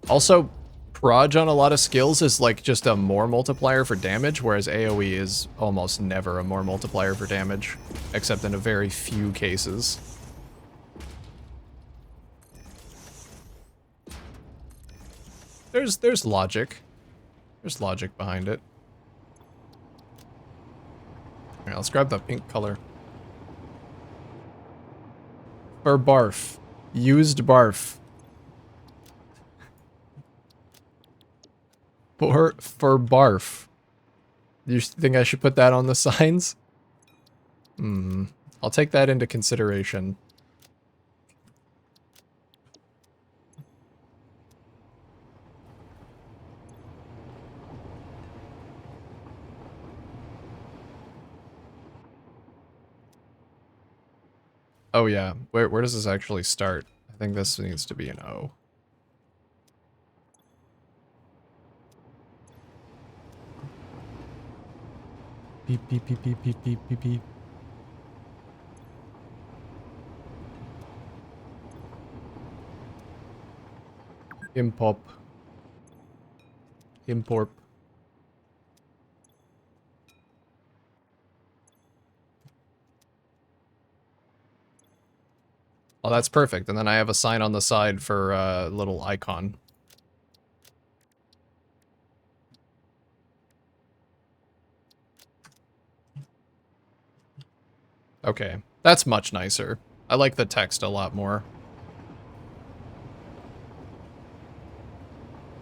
Also, proj on a lot of skills is like just a more multiplier for damage, whereas AoE is almost never a more multiplier for damage, except in a very few cases. There's logic. There's logic behind it. Alright, let's grab the pink color. For barf. Used barf. For barf. You think I should put that on the signs? I'll take that into consideration. Oh yeah, where does this actually start? I think this needs to be an O. Beep beep beep beep beep beep beep beep. Impop. Imporp. Oh, that's perfect. And then I have a sign on the side for a little icon. Okay, that's much nicer. I like the text a lot more.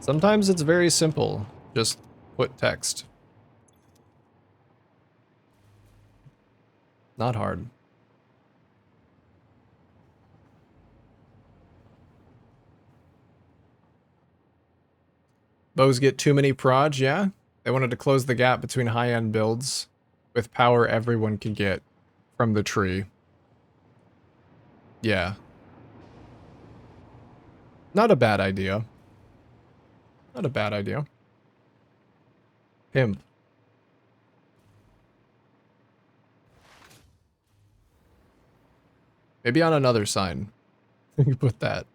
Sometimes it's very simple. Just put text. Not hard. Bows get too many proj, yeah? They wanted to close the gap between high-end builds with power everyone can get from the tree. Yeah. Not a bad idea. Not a bad idea. Pimp. Maybe on another sign. You can put that.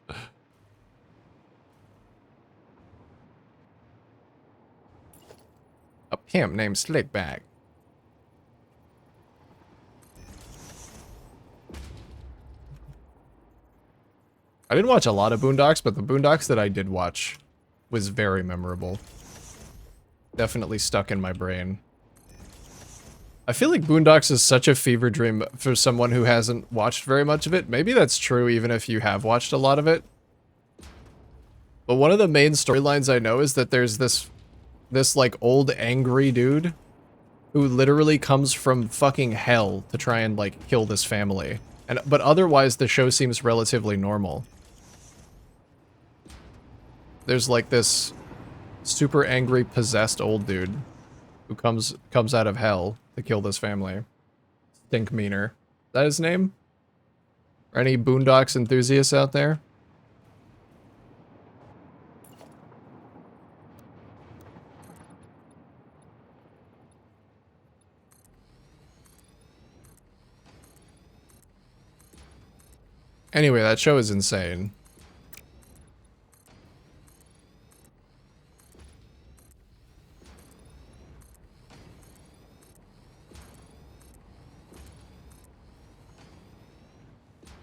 A pimp named Slickback. I didn't watch a lot of Boondocks, but the Boondocks that I did watch was very memorable. Definitely stuck in my brain. I feel like Boondocks is such a fever dream for someone who hasn't watched very much of it. Maybe that's true even if you have watched a lot of it. But one of the main storylines I know is that there's this like old angry dude who literally comes from fucking hell to try and like kill this family. But otherwise the show seems relatively normal. There's like this super angry possessed old dude who comes out of hell to kill this family. Stink Meaner. Is that his name? Are any Boondocks enthusiasts out there? Anyway, that show is insane.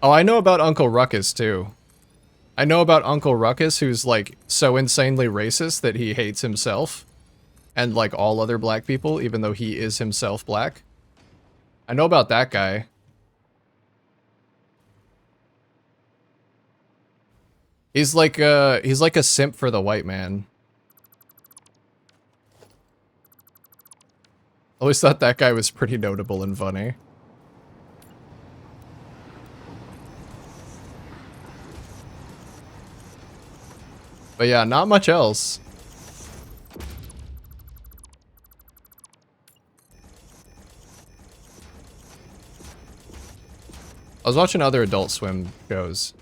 Oh, I know about Uncle Ruckus, too. I know about Uncle Ruckus, who's, like, so insanely racist that he hates himself. And, like, all other black people, even though he is himself black. I know about that guy. He's like a simp for the white man. Always thought that guy was pretty notable and funny. But yeah, not much else. I was watching other Adult Swim shows.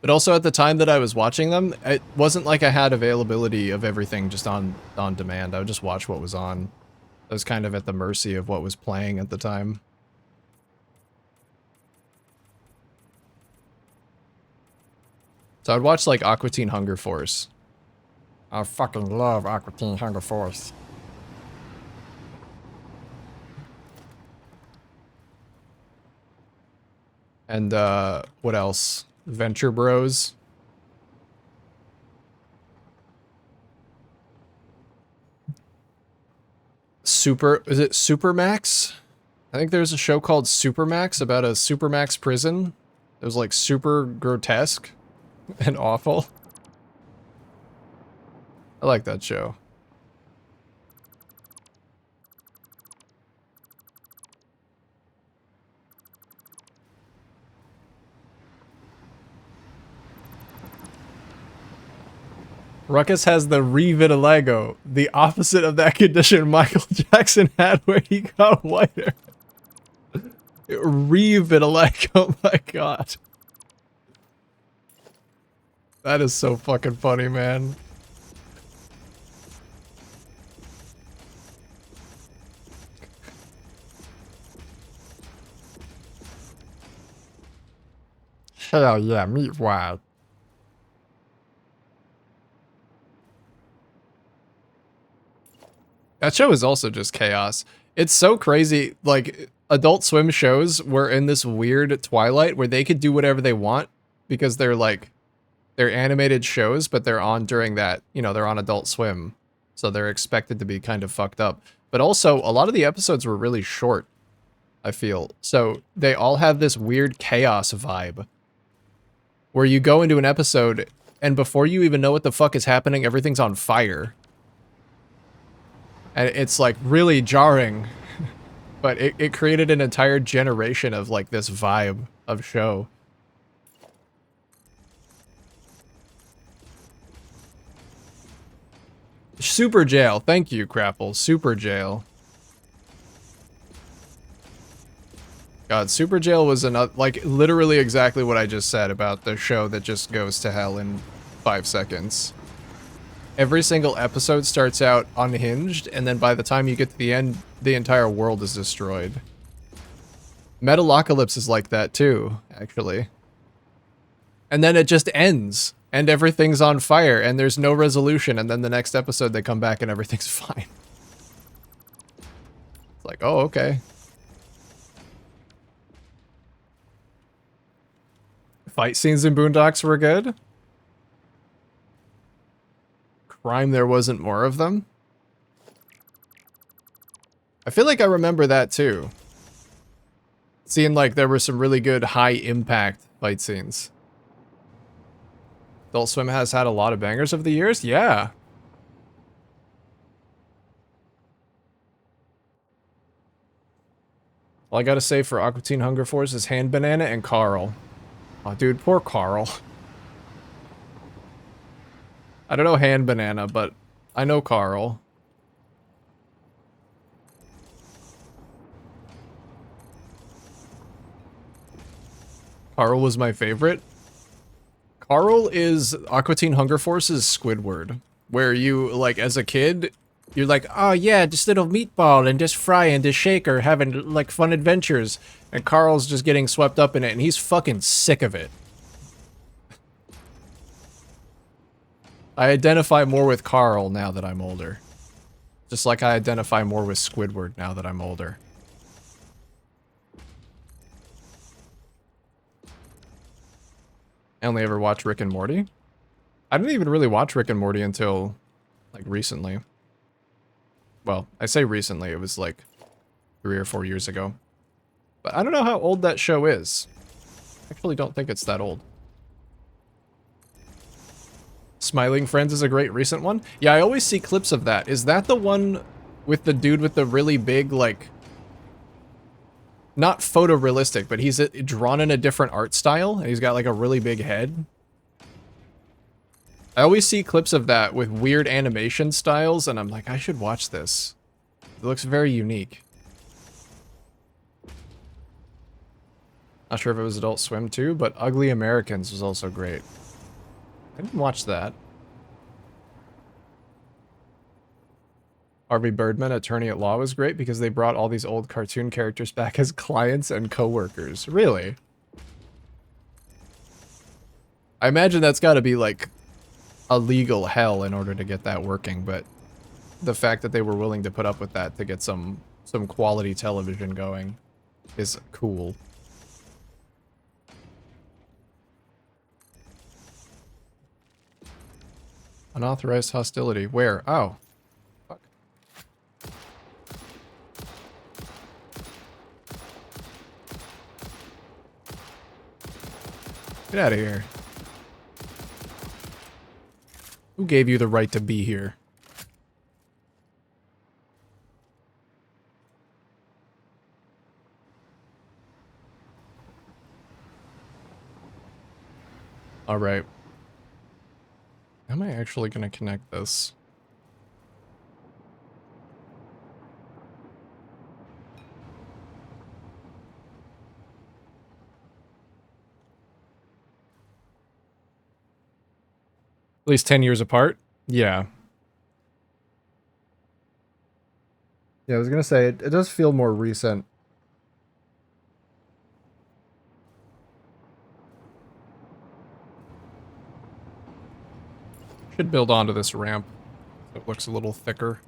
But also at the time that I was watching them, it wasn't like I had availability of everything just on demand. I would just watch what was on. I was kind of at the mercy of what was playing at the time. So I'd watch like Aqua Teen Hunger Force. I fucking love Aqua Teen Hunger Force. And what else? Venture Bros. Is it Supermax? I think there's a show called Supermax about a Supermax prison. It was like super grotesque and awful. I like that show. Ruckus has the revitiligo, the opposite of that condition Michael Jackson had where he got whiter. Revitiligo, oh my god. That is so fucking funny, man. Hell yeah, meat wild. That show is also just chaos. It's so crazy, like, Adult Swim shows were in this weird twilight where they could do whatever they want because they're like, they're animated shows, but they're on during that, you know, they're on Adult Swim. So they're expected to be kind of fucked up. But also, a lot of the episodes were really short, I feel. So they all have this weird chaos vibe where you go into an episode and before you even know what the fuck is happening, everything's on fire. And it's like really jarring, but it created an entire generation of like this vibe of show. Super Jail, thank you, Crapple. Super Jail. God, Super Jail was another, like, literally exactly what I just said about the show that just goes to hell in 5 seconds. Every single episode starts out unhinged, and then by the time you get to the end, the entire world is destroyed. Metalocalypse is like that too, actually. And then it just ends, and everything's on fire, and there's no resolution, and then the next episode they come back and everything's fine. It's like, oh, okay. Fight scenes in Boondocks were good. Crime there wasn't more of them. I feel like I remember that too. Seeing like there were some really good high impact fight scenes. Adult Swim has had a lot of bangers over the years? Yeah. All I gotta say for Aqua Teen Hunger Force is Hand Banana and Carl. Oh, dude, poor Carl. I don't know Hand Banana, but I know Carl. Carl was my favorite. Carl is Aqua Teen Hunger Force's Squidward, where you, like, as a kid, you're like, oh yeah, just little meatball and just fry in this shaker, having, like, fun adventures. And Carl's just getting swept up in it, and he's fucking sick of it. I identify more with Carl now that I'm older. Just like I identify more with Squidward now that I'm older. I only ever watched Rick and Morty. I didn't even really watch Rick and Morty until, like, recently. Well, I say recently, it was like 3 or 4 years ago. But I don't know how old that show is. I actually don't think it's that old. Smiling Friends is a great recent one. Yeah, I always see clips of that. Is that the one with the dude with the really big, like... not photorealistic, but he's drawn in a different art style, and he's got like a really big head. I always see clips of that with weird animation styles, and I'm like, I should watch this. It looks very unique. Not sure if it was Adult Swim too, but Ugly Americans was also great. I didn't watch that. Harvey Birdman, Attorney at Law, was great because they brought all these old cartoon characters back as clients and co-workers. Really? I imagine that's got to be like a legal hell in order to get that working, but the fact that they were willing to put up with that to get some quality television going is cool. Unauthorized hostility. Where? Oh. Fuck. Get out of here. Who gave you the right to be here? Alright. How am I actually going to connect this? At least 10 years apart? Yeah. Yeah, I was going to say, it does feel more recent. Should build onto this ramp. It looks a little thicker.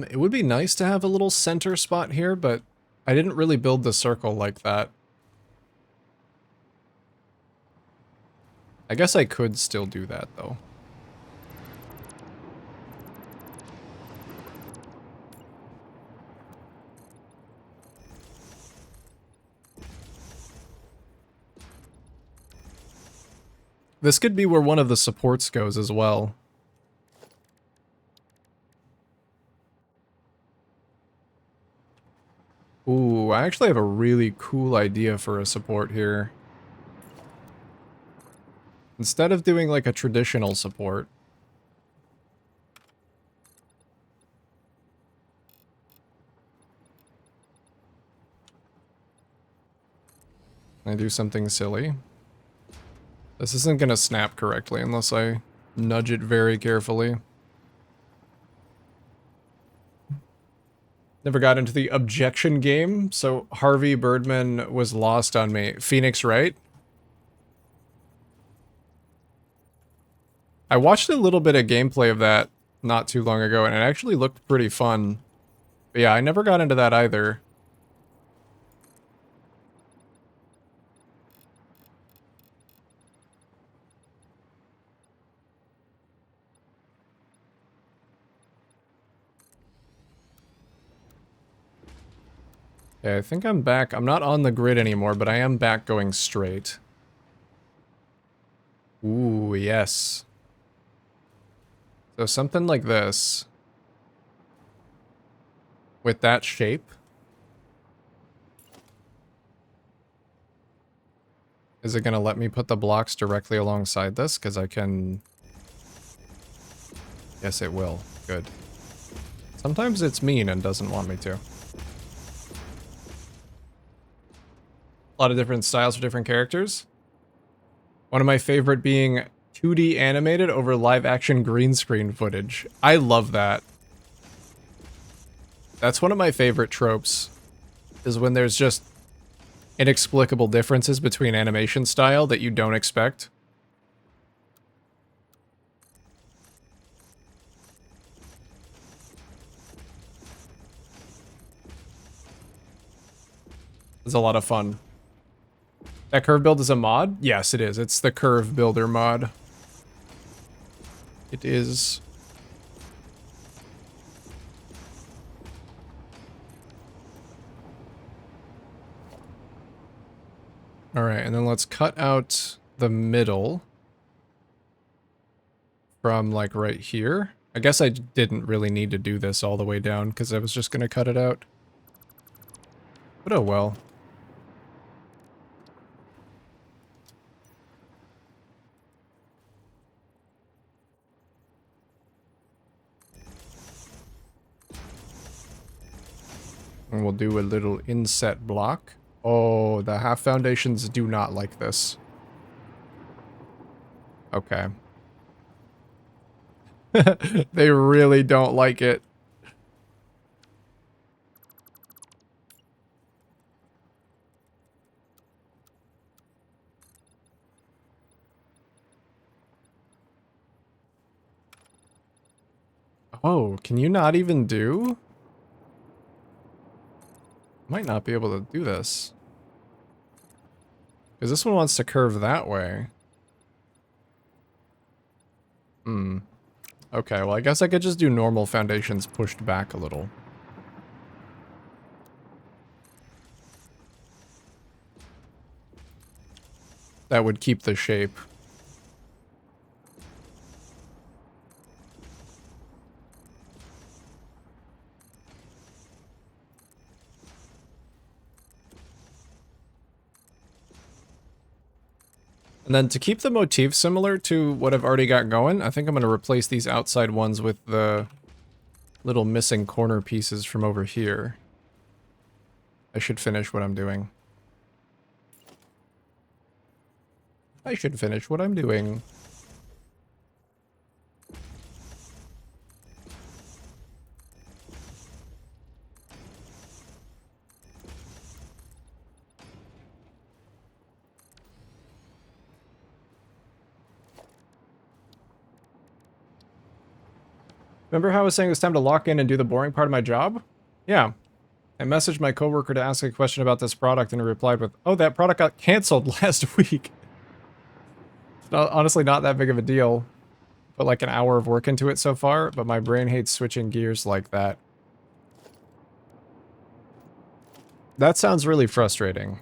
It would be nice to have a little center spot here, but I didn't really build the circle like that. I guess I could still do that, though. This could be where one of the supports goes as well. Ooh, I actually have a really cool idea for a support here. Instead of doing like a traditional support, I do something silly. This isn't gonna snap correctly unless I nudge it very carefully. Never got into the objection game, so Harvey Birdman was lost on me. Phoenix, right? I watched a little bit of gameplay of that not too long ago, and it actually looked pretty fun. But yeah, I never got into that either. Okay, I think I'm back. I'm not on the grid anymore, but I am back going straight. Ooh, yes. So something like this. With that shape. Is it going to let me put the blocks directly alongside this? Because I can... Yes, it will. Good. Sometimes it's mean and doesn't want me to. A lot of different styles for different characters. One of my favorite being 2D animated over live action green screen footage. I love that. That's one of my favorite tropes, is when there's just inexplicable differences between animation style that you don't expect. It's a lot of fun. That curve build is a mod? Yes, it is. It's the curve builder mod. It is. All right, and then let's cut out the middle from like right here. I guess I didn't really need to do this all the way down because I was just going to cut it out. But oh well. And we'll do a little inset block. Oh, the half foundations do not like this. Okay. They really don't like it. Oh, can you not even do? Might not be able to do this. Because this one wants to curve that way. Hmm. Okay, well I guess I could just do normal foundations pushed back a little. That would keep the shape. And then to keep the motif similar to what I've already got going, I think I'm going to replace these outside ones with the little missing corner pieces from over here. I should finish what I'm doing. I should finish what I'm doing. Remember how I was saying it's time to lock in and do the boring part of my job? Yeah. I messaged my coworker to ask a question about this product and he replied with, "Oh, that product got canceled last week." It's honestly not that big of a deal. Put like an hour of work into it so far, but my brain hates switching gears like that. That sounds really frustrating.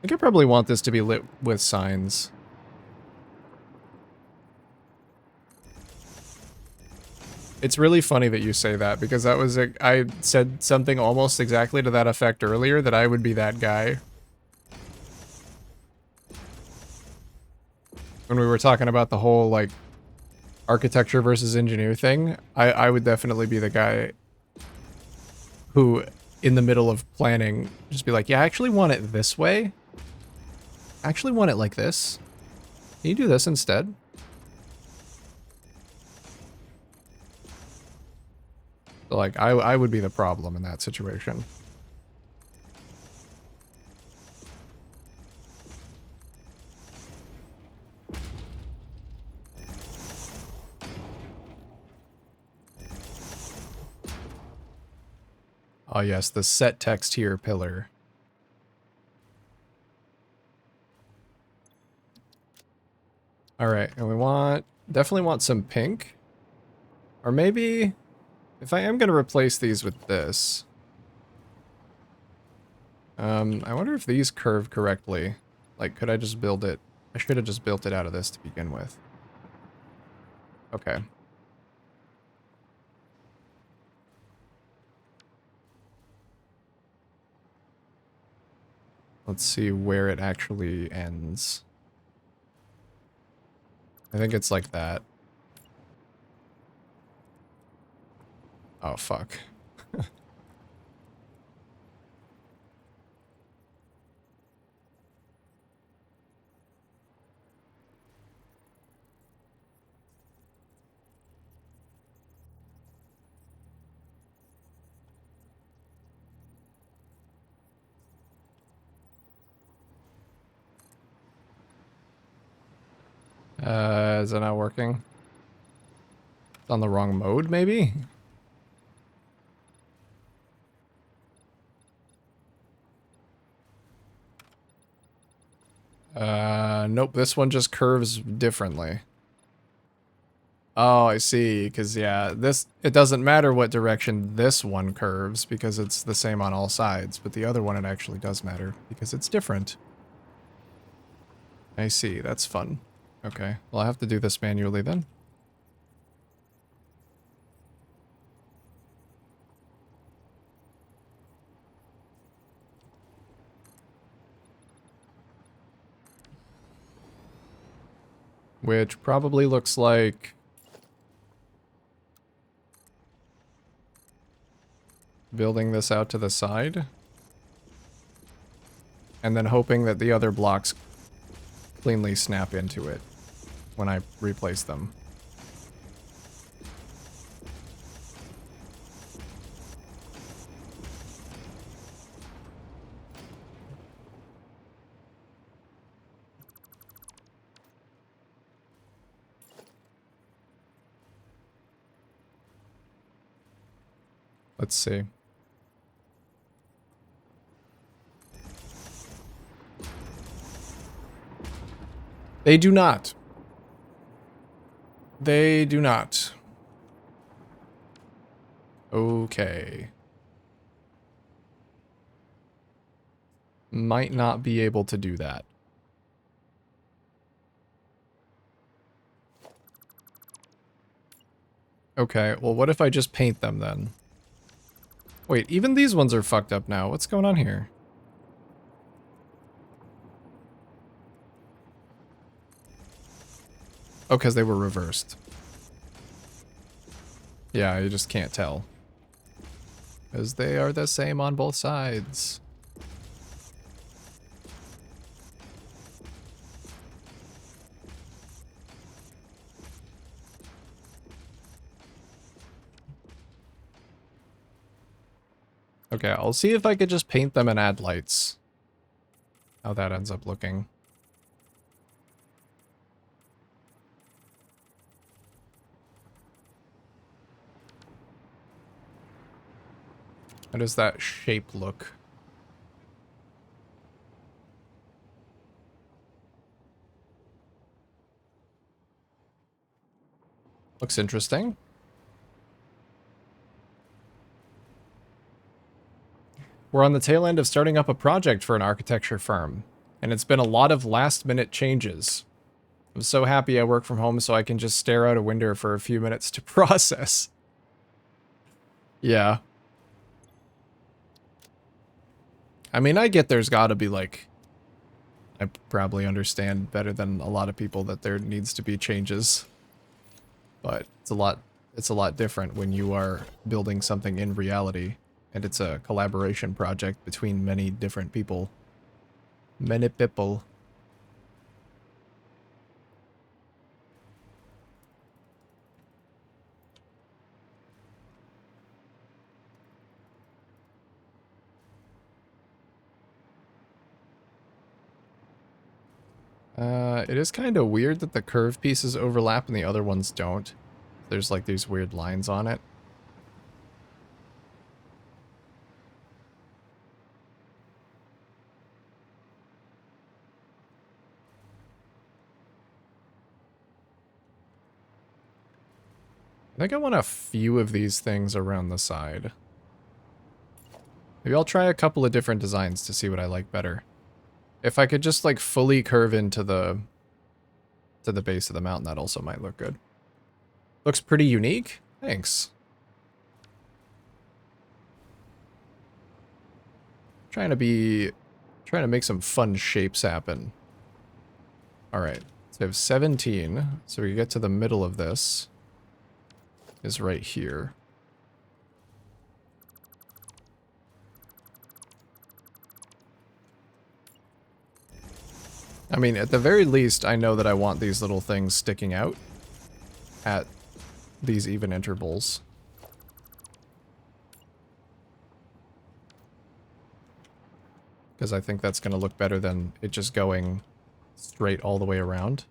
I think I probably want this to be lit with signs. It's really funny that you say that because that was I said something almost exactly to that effect earlier, that I would be that guy. When we were talking about the whole like architecture versus engineer thing, I would definitely be the guy who in the middle of planning just be like, yeah, I actually want it this way. I actually want it like this. Can you do this instead? So, like, I would be the problem in that situation. Oh yes, the set text here pillar. Alright, and we definitely want some pink. Or maybe, if I am going to replace these with this. I wonder if these curve correctly. Like, could I just build it? I should have just built it out of this to begin with. Okay. Let's see where it actually ends. I think it's like that. Oh, fuck. Is it not working? It's on the wrong mode, maybe? Nope, this one just curves differently. Oh, I see. Because, yeah, it doesn't matter what direction this one curves because it's the same on all sides. But the other one, it actually does matter because it's different. I see. That's fun. Okay. Well, I have to do this manually then. Which probably looks like building this out to the side. And then hoping that the other blocks cleanly snap into it when I replace them. Let's see. They do not. They do not. Okay. Might not be able to do that. Okay, well what if I just paint them then? Wait, even these ones are fucked up now. What's going on here? Oh, because they were reversed. Yeah, you just can't tell. Because they are the same on both sides. Okay, I'll see if I could just paint them and add lights. How that ends up looking. How does that shape look? Looks interesting. We're on the tail end of starting up a project for an architecture firm, and it's been a lot of last-minute changes. I'm so happy I work from home so I can just stare out a window for a few minutes to process. Yeah. I mean, I get there's gotta be, like... I probably understand better than a lot of people that there needs to be changes. But it's a lot different when you are building something in reality. And it's a collaboration project between many different people. Many people. It is kind of weird that the curved pieces overlap and the other ones don't. There's like these weird lines on it. I think I want a few of these things around the side. Maybe I'll try a couple of different designs to see what I like better. If I could just like fully curve into the base of the mountain, that also might look good. Looks pretty unique. Thanks. Trying to make some fun shapes happen. All right. So we have 17. So we get to the middle of this is right here. I mean, at the very least, I know that I want these little things sticking out at these even intervals. Because I think that's going to look better than it just going straight all the way around.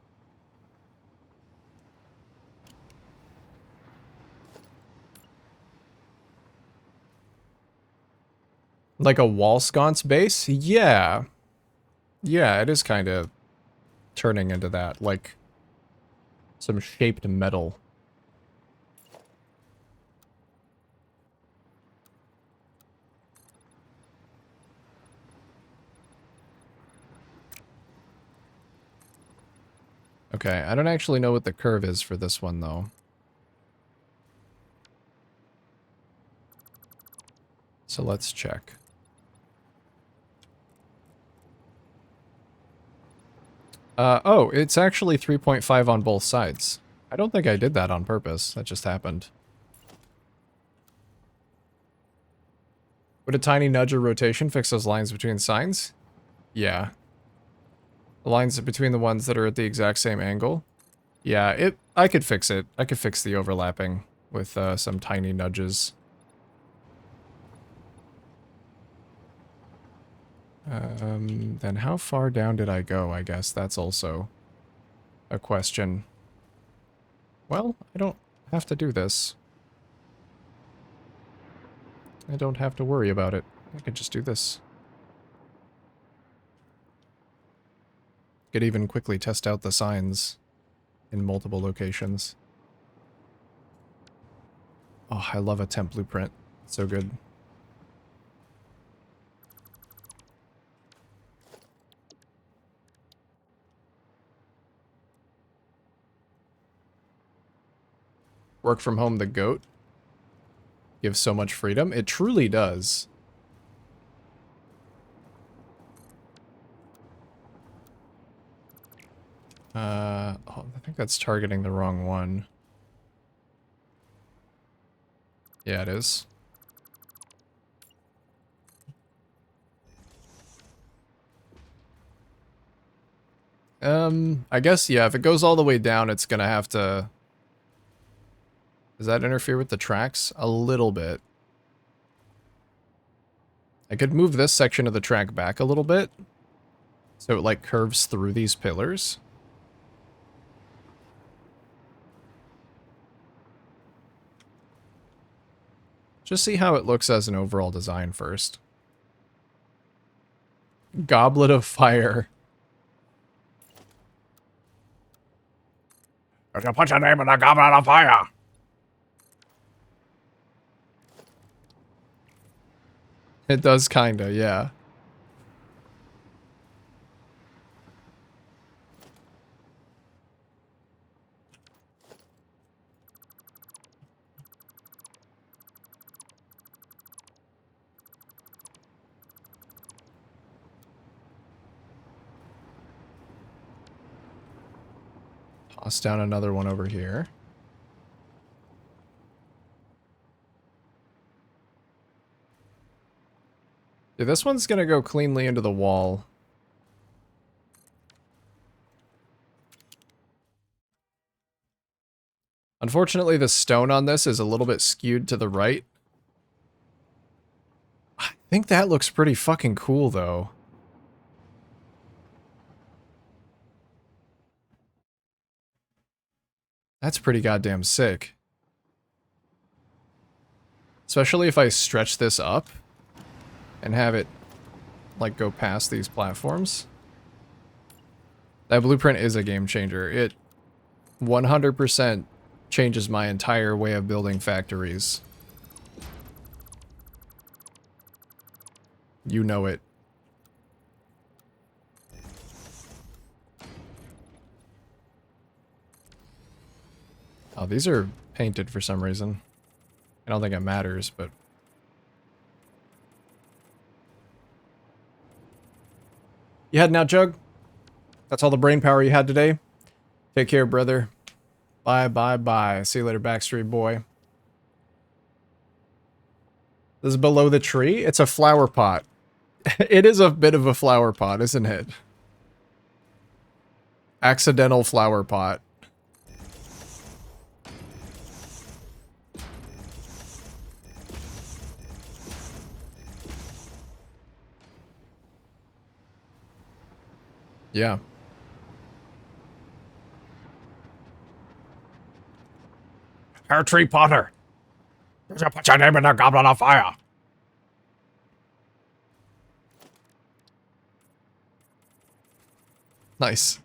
Like a wall sconce base? Yeah. Yeah, it is kind of turning into that, like some shaped metal. Okay, I don't actually know what the curve is for this one, though. So let's check. Oh, it's actually 3.5 on both sides. I don't think I did that on purpose. That just happened. Would a tiny nudge or rotation fix those lines between signs? Yeah. The lines between the ones that are at the exact same angle? Yeah, I could fix it. I could fix the overlapping with some tiny nudges. Then how far down did I go? I guess that's also a question. Well, I don't have to do this. I don't have to worry about it. I could just do this. Could even quickly test out the signs in multiple locations. Oh, I love a temp blueprint. It's so good. Work from home, the goat gives so much freedom. It truly does. Oh, I think that's targeting the wrong one. Yeah, it is. I guess, yeah, if it goes all the way down, it's gonna have to... Does that interfere with the tracks? A little bit. I could move this section of the track back a little bit, so it, like, curves through these pillars. Just see how it looks as an overall design first. Goblet of Fire. If you put your name in the Goblet of Fire! It does kinda, yeah. Toss down another one over here. Yeah, this one's gonna go cleanly into the wall. Unfortunately, the stone on this is a little bit skewed to the right. I think that looks pretty fucking cool, though. That's pretty goddamn sick. Especially if I stretch this up and have it, like, go past these platforms. That blueprint is a game changer. It 100% changes my entire way of building factories. You know it. Oh, these are painted for some reason. I don't think it matters, but... You heading out, Jug? That's all the brain power you had today? Take care, brother. Bye, bye, bye. See you later, Backstreet Boy. This is below the tree? It's a flower pot. It is a bit of a flower pot, isn't it? Accidental flower pot. Yeah. Hair Tree Potter. Did you put your name in the Goblet of Fire? Nice.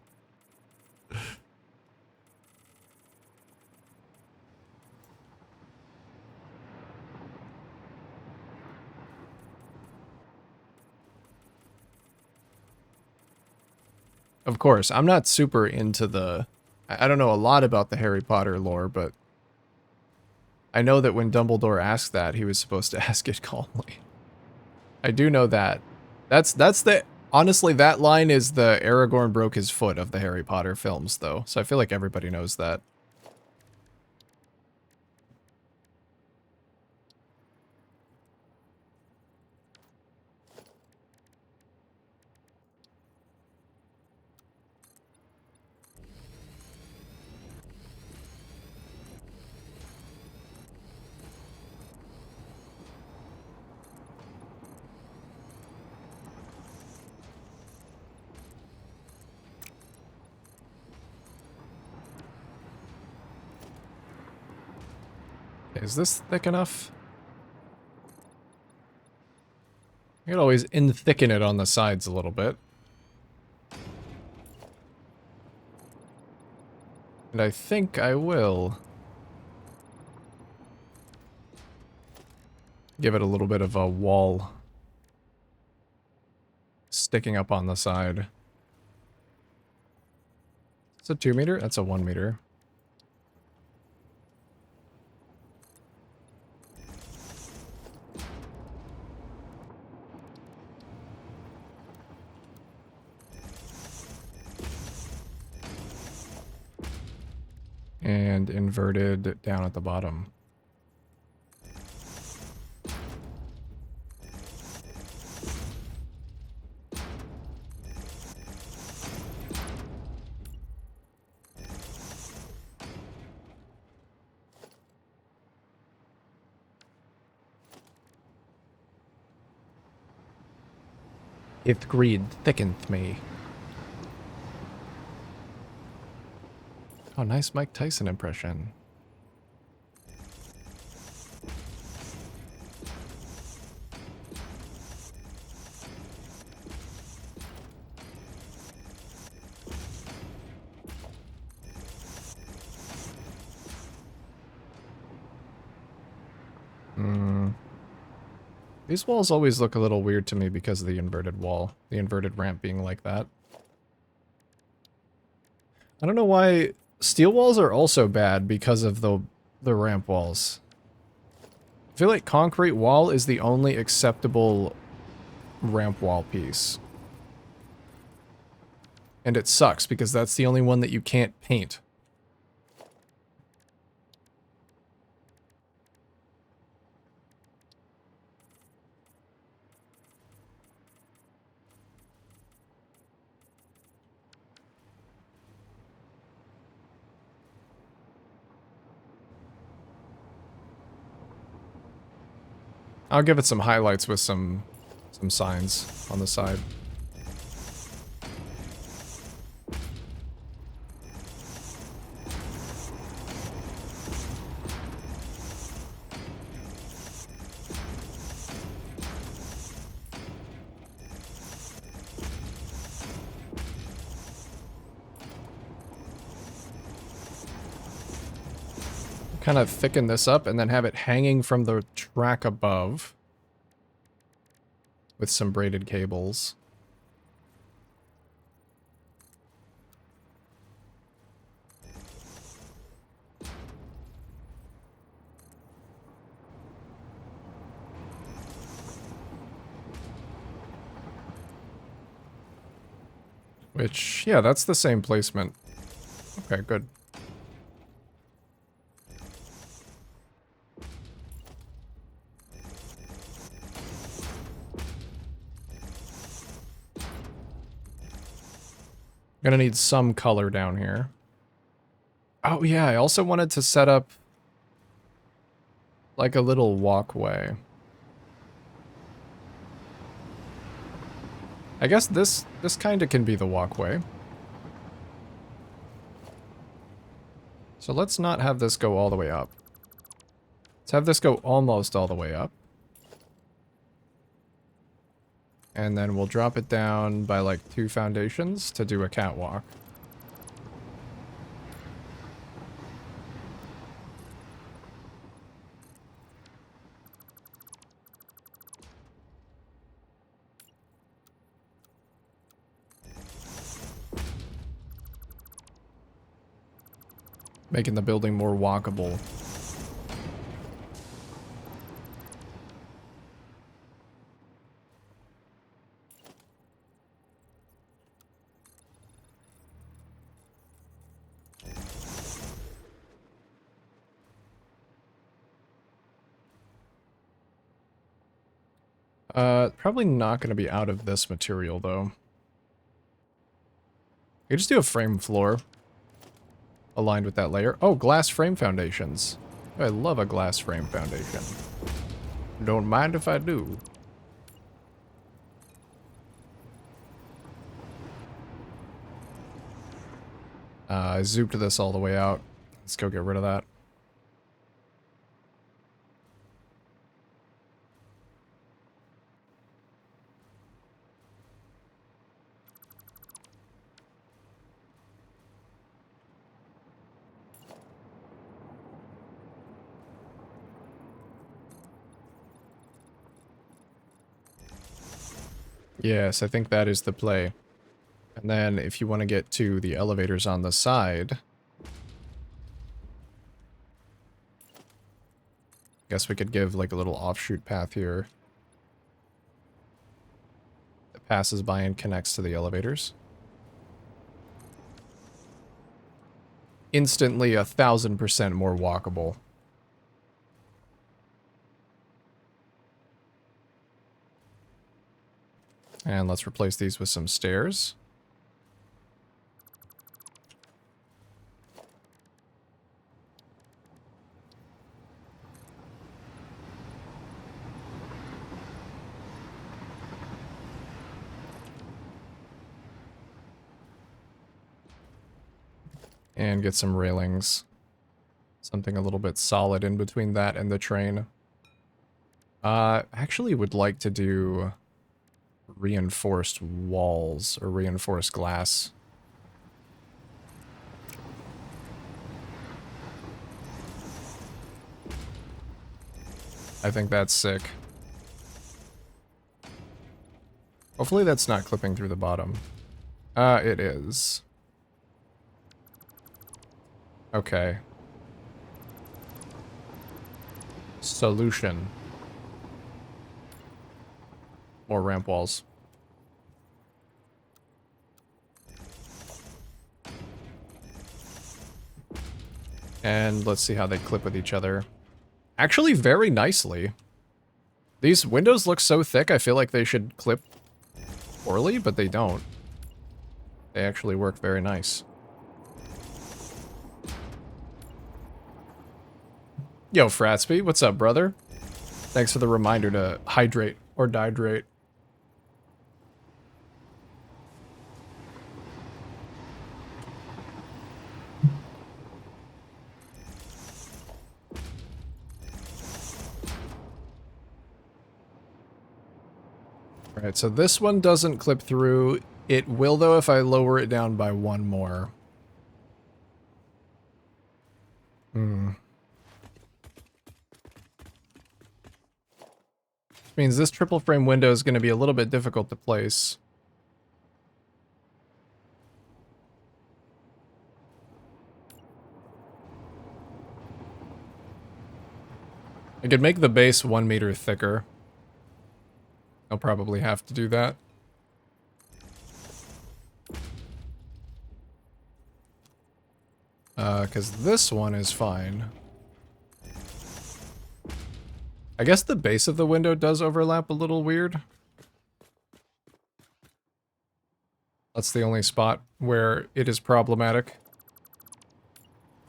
Of course, I'm not super into the I don't know a lot about the Harry Potter lore, but I know that when Dumbledore asked that, he was supposed to ask it calmly. I do know that. That's the honestly, that line is the Aragorn broke his foot of the Harry Potter films, though. So I feel like everybody knows that. Is this thick enough? You could always thicken it on the sides a little bit. And I think I will give it a little bit of a wall sticking up on the side. It's a 2 meter? That's a 1 meter. And inverted down at the bottom. It greed thickeneth me. Oh, nice Mike Tyson impression. These walls always look a little weird to me because of the inverted wall. The inverted ramp being like that. I don't know why steel walls are also bad because of the ramp walls. I feel like concrete wall is the only acceptable ramp wall piece. And it sucks because that's the only one that you can't paint. I'll give it some highlights with some signs on the side. Kind of thicken this up and then have it hanging from the track above with some braided cables. Which, yeah, that's the same placement. Okay, good. Gonna need some color down here. Oh yeah, I also wanted to set up like a little walkway. I guess this kind of can be the walkway. So let's not have this go all the way up. Let's have this go almost all the way up. And then we'll drop it down by like 2 foundations to do a catwalk. making the building more walkable. Probably not going to be out of this material, though. You just do a frame floor aligned with that layer. Oh, glass frame foundations. I love a glass frame foundation. Don't mind if I do. I zooped this all the way out. Let's go get rid of that. Yes, I think that is the play. And then if you want to get to the elevators on the side, guess we could give like a little offshoot path here that passes by and connects to the elevators. Instantly 1,000% more walkable. And let's replace these with some stairs. And get some railings. Something a little bit solid in between that and the train. Actually would like to do reinforced walls or reinforced glass. I think that's sick. Hopefully that's not clipping through the bottom. It is. Okay. Solution. More ramp walls. And let's see how they clip with each other. Actually, very nicely. These windows look so thick, I feel like they should clip poorly, but they don't. They actually work very nice. Yo, Fratsby, what's up, brother? Thanks for the reminder to hydrate or dihydrate. Alright, so this one doesn't clip through. It will, though, if I lower it down by one more. Which means this triple frame window is going to be a little bit difficult to place. I could make the base 1 meter thicker. I'll probably have to do that. Because this one is fine. I guess the base of the window does overlap a little weird. That's the only spot where it is problematic.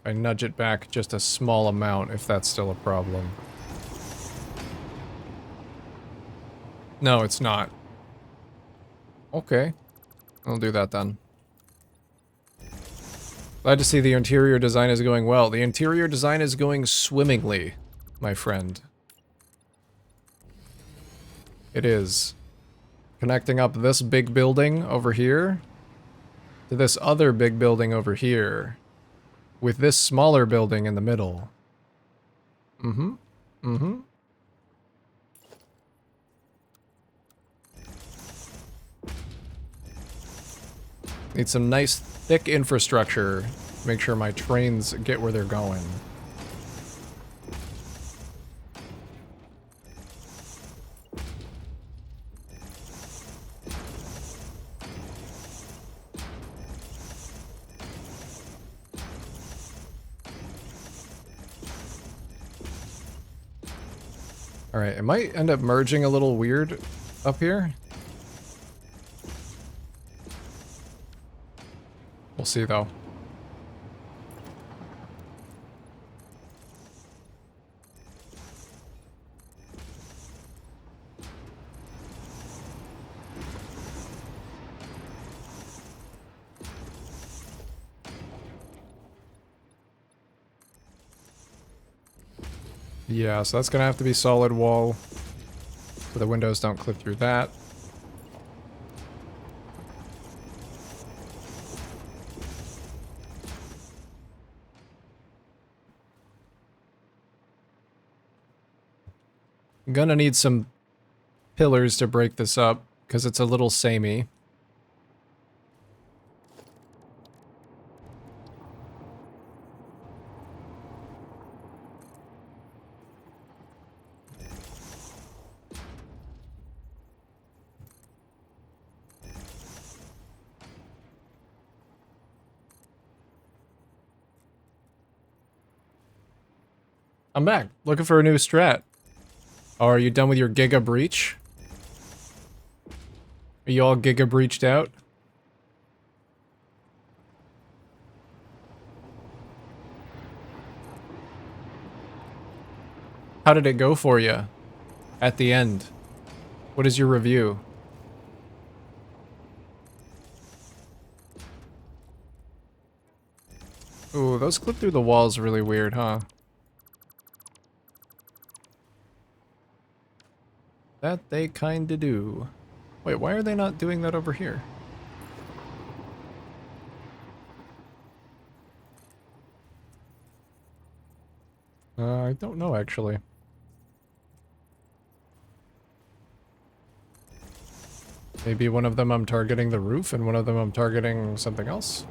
I nudge it back just a small amount if that's still a problem. No, it's not. Okay. I'll do that then. Glad to see the interior design is going well. The interior design is going swimmingly, my friend. It is. Connecting up this big building over here to this other big building over here with this smaller building in the middle. Need some nice thick infrastructure Make sure my trains get where they're going. Alright, it might end up merging a little weird up here. We'll see, though. Yeah, so that's gonna have to be solid wall, so the windows don't clip through that. I'm gonna need some pillars to break this up, because it's a little samey. I'm back, looking for a new strat. Oh, are you done with your Giga Breach? Are you all Giga Breached out? How did it go for you at the end? What is your review? Ooh, those clip through the walls really weird, huh? That they kinda do. Wait, why are they not doing that over here? I don't know, actually. Maybe one of them I'm targeting the roof and one of them I'm targeting something else?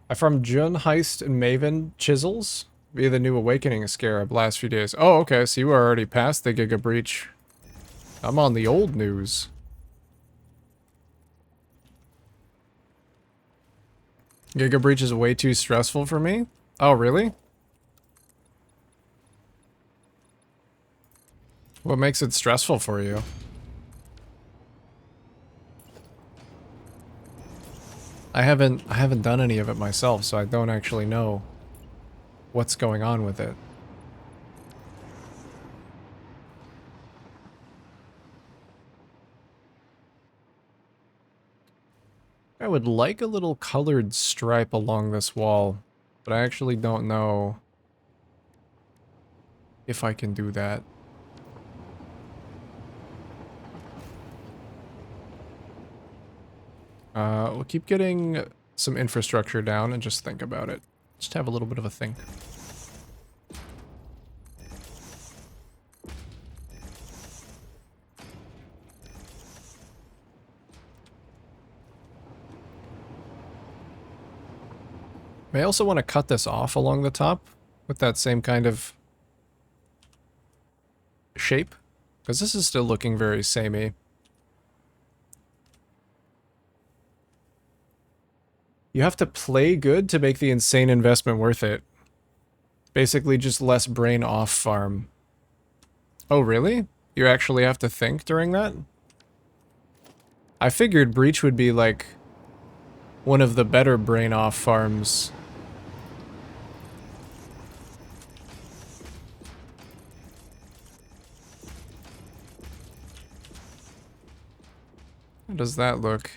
I farmed Jun, Heist, and Maven chisels via the new Awakening Scarab last few days. Oh, okay, so you were already past the Giga Breach. I'm on the old news. Giga Breach is way too stressful for me? Oh, really? What makes it stressful for you? I haven't done any of it myself, so I don't actually know what's going on with it. I would like a little colored stripe along this wall, but I actually don't know if I can do that. We'll keep getting some infrastructure down and just think about it. Just have a little bit of a think. May also want to cut this off along the top with that same kind of shape, because this is still looking very samey. You have to play good to make the insane investment worth it. Basically just less brain off farm. Oh, really? You actually have to think during that? I figured Breach would be like one of the better brain off farms. How does that look?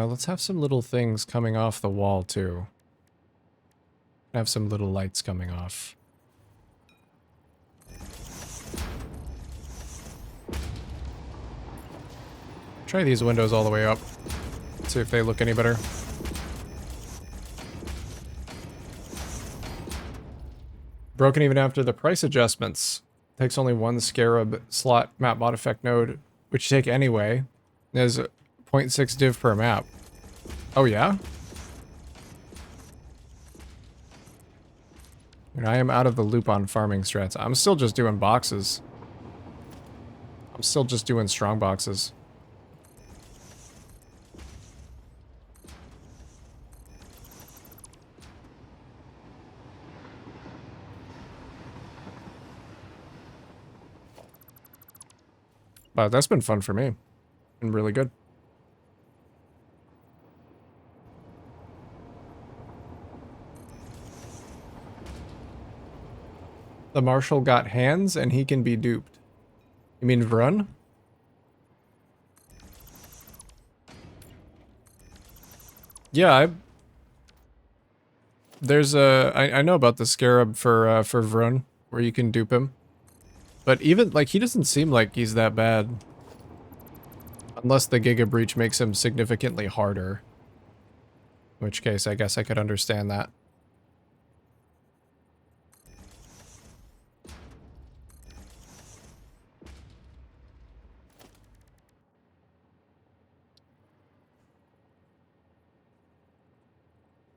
Let's have some little things coming off the wall, too. Have some little lights coming off. Try these windows all the way up. See if they look any better. Broken even after the price adjustments. Takes only one Scarab slot map mod effect node, which you take anyway. There's 0.6 div per map. Oh yeah? And I am out of the loop on farming strats. I'm still just doing boxes. I'm still just doing strong boxes. But that's been fun for me. Been really good. The Marshal got hands and he can be duped. You mean Vrun? Yeah, I know about the Scarab for Vrun, where you can dupe him. But even, like, he doesn't seem like he's that bad. Unless the Giga Breach makes him significantly harder. In which case, I guess I could understand that.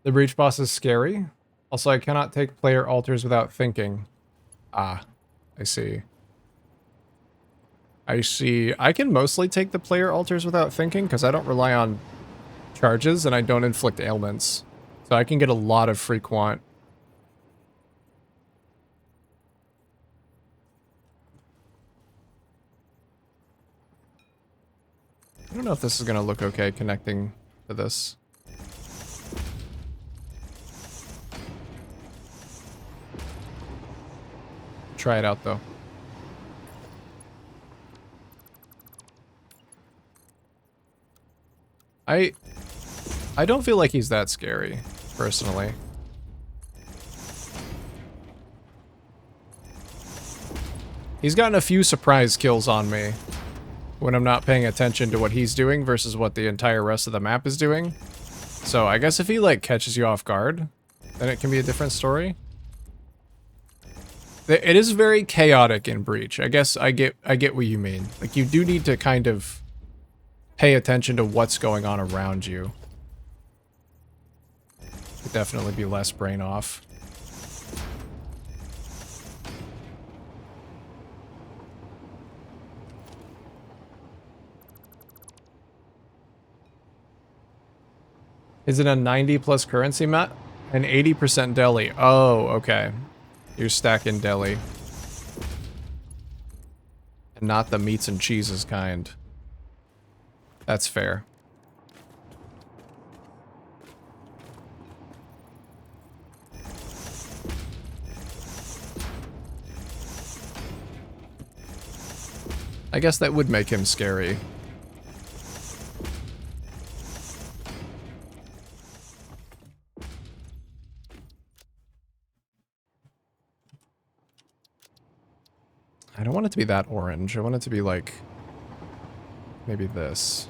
The Breach boss is scary. Also, I cannot take player altars without thinking. Ah, I see. I see. I can mostly take the player altars without thinking because I don't rely on charges and I don't inflict ailments. So I can get a lot of free quant. I don't know if this is going to look okay connecting to this. Try it out though. I don't feel like he's that scary, personally. He's gotten a few surprise kills on me when I'm not paying attention to what he's doing versus what the entire rest of the map is doing. So I guess if he like catches you off guard, then it can be a different story. It is very chaotic in Breach. I guess I get what you mean. Like, you do need to kind of pay attention to what's going on around you. Could definitely be less brain off. Is it a 90 plus currency mat? An 80% deli. Oh, okay. You're stacking deli. And not the meats and cheeses kind. That's fair. I guess that would make him scary. I don't want it to be that orange. I want it to be like maybe this.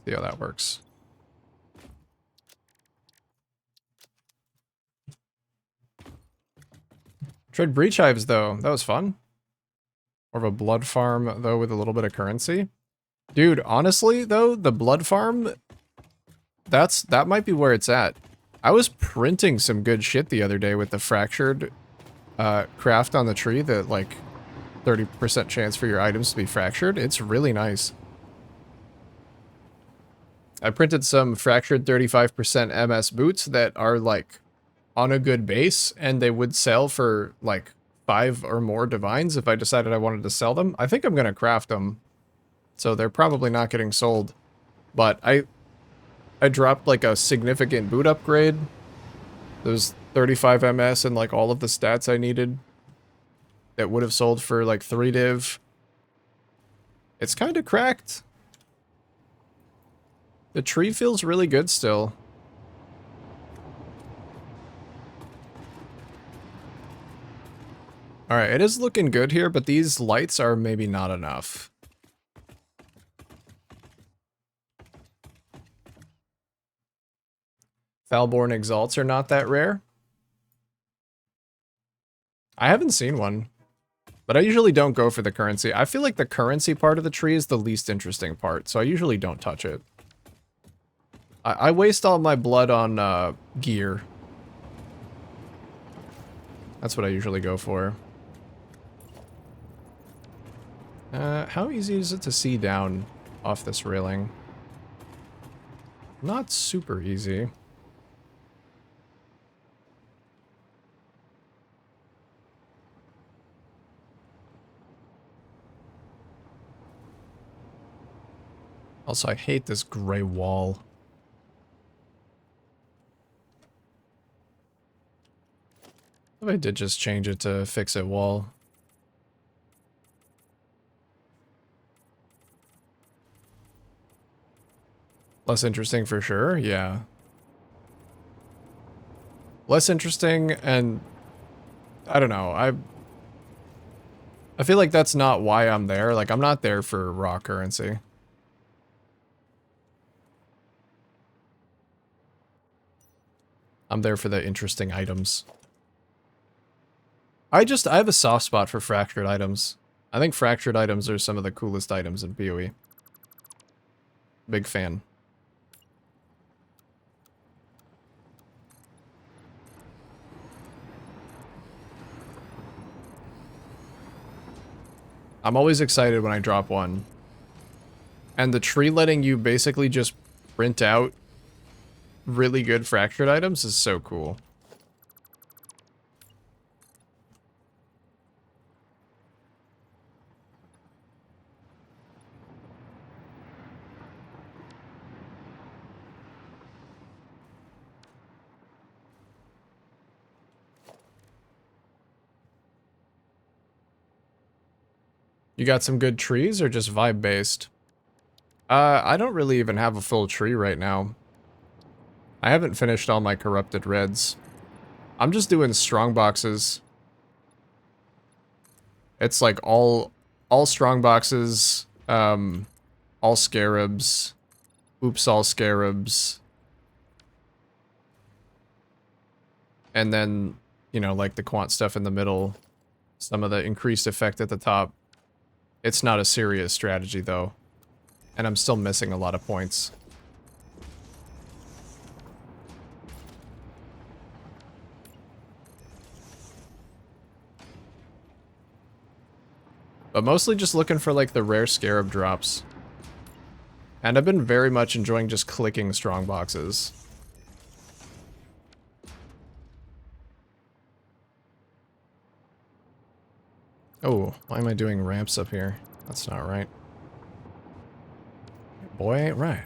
See how that works. Trade breach hives though. That was fun. More of a blood farm though with a little bit of currency. Dude, honestly though, the blood farm, that might be where it's at. I was printing some good shit the other day with the fractured craft on the tree that like 30% chance for your items to be fractured. It's really nice. I printed some fractured 35% MS boots that are like on a good base and they would sell for like 5 or more divines if I decided I wanted to sell them. I think I'm going to craft them. So they're probably not getting sold. But I dropped like a significant boot upgrade. Those 35 MS and like all of the stats I needed that would have sold for like 3 div. It's kind of cracked. The tree feels really good still. Alright, it is looking good here, but these lights are maybe not enough. Falborn Exalts are not that rare. I haven't seen one, but I usually don't go for the currency. I feel like the currency part of the tree is the least interesting part, so I usually don't touch it. I waste all my blood on gear. That's what I usually go for. How easy is it to see down off this railing? Not super easy. Also, I hate this gray wall. If I did just change it to fix it wall. Less interesting for sure, yeah. Less interesting, and I don't know, I feel like that's not why I'm there. Like, I'm not there for raw currency. I'm there for the interesting items. I have a soft spot for fractured items. I think fractured items are some of the coolest items in PoE. Big fan. I'm always excited when I drop one. And the tree letting you basically just print out really good fractured items is so cool. You got some good trees or just vibe based? I don't really even have a full tree right now. I haven't finished all my corrupted reds. I'm just doing strong boxes. It's like all strong boxes, all scarabs, oops, all scarabs. And then, you know, like the quant stuff in the middle, some of the increased effect at the top. It's not a serious strategy though, and I'm still missing a lot of points. But mostly just looking for like the rare scarab drops. And I've been very much enjoying just clicking strong boxes. Oh, why am I doing ramps up here? That's not right. Boy ain't right.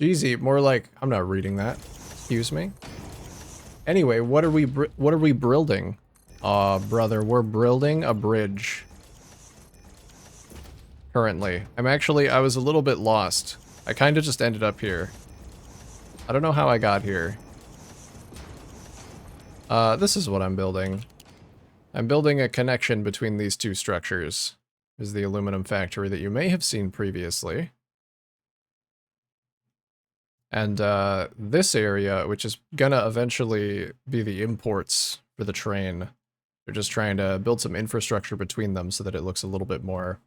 Jeezy, more like, I'm not reading that. Excuse me. Anyway, what are we building? Brother, we're building a bridge. Currently. I was a little bit lost. I kind of just ended up here. I don't know how I got here. This is what I'm building. I'm building a connection between these two structures. This is the aluminum factory that you may have seen previously. And this area, which is gonna eventually be the imports for the train, they're just trying to build some infrastructure between them so that it looks a little bit more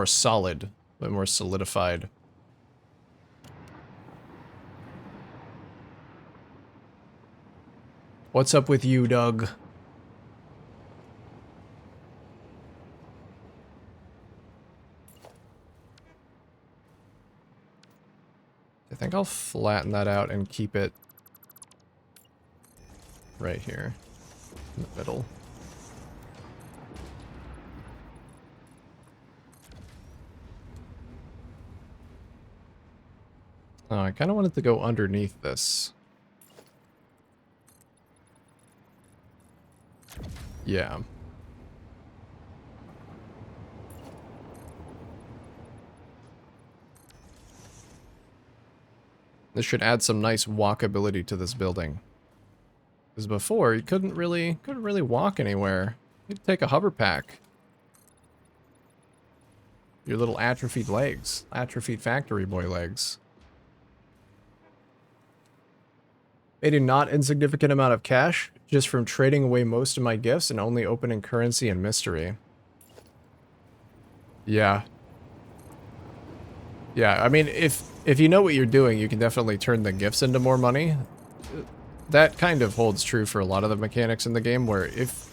solid, a bit more solidified. What's up with you, Doug? I think I'll flatten that out and keep it right here in the middle. Oh, I kind of wanted to go underneath this. Yeah. This should add some nice walkability to this building. Because before, you couldn't really walk anywhere. You'd take a hover pack. Your little atrophied legs. Atrophied factory boy legs. Made a not insignificant amount of cash just from trading away most of my gifts and only opening currency and mystery. Yeah. Yeah, I mean, if you know what you're doing, you can definitely turn the gifts into more money. That kind of holds true for a lot of the mechanics in the game, where if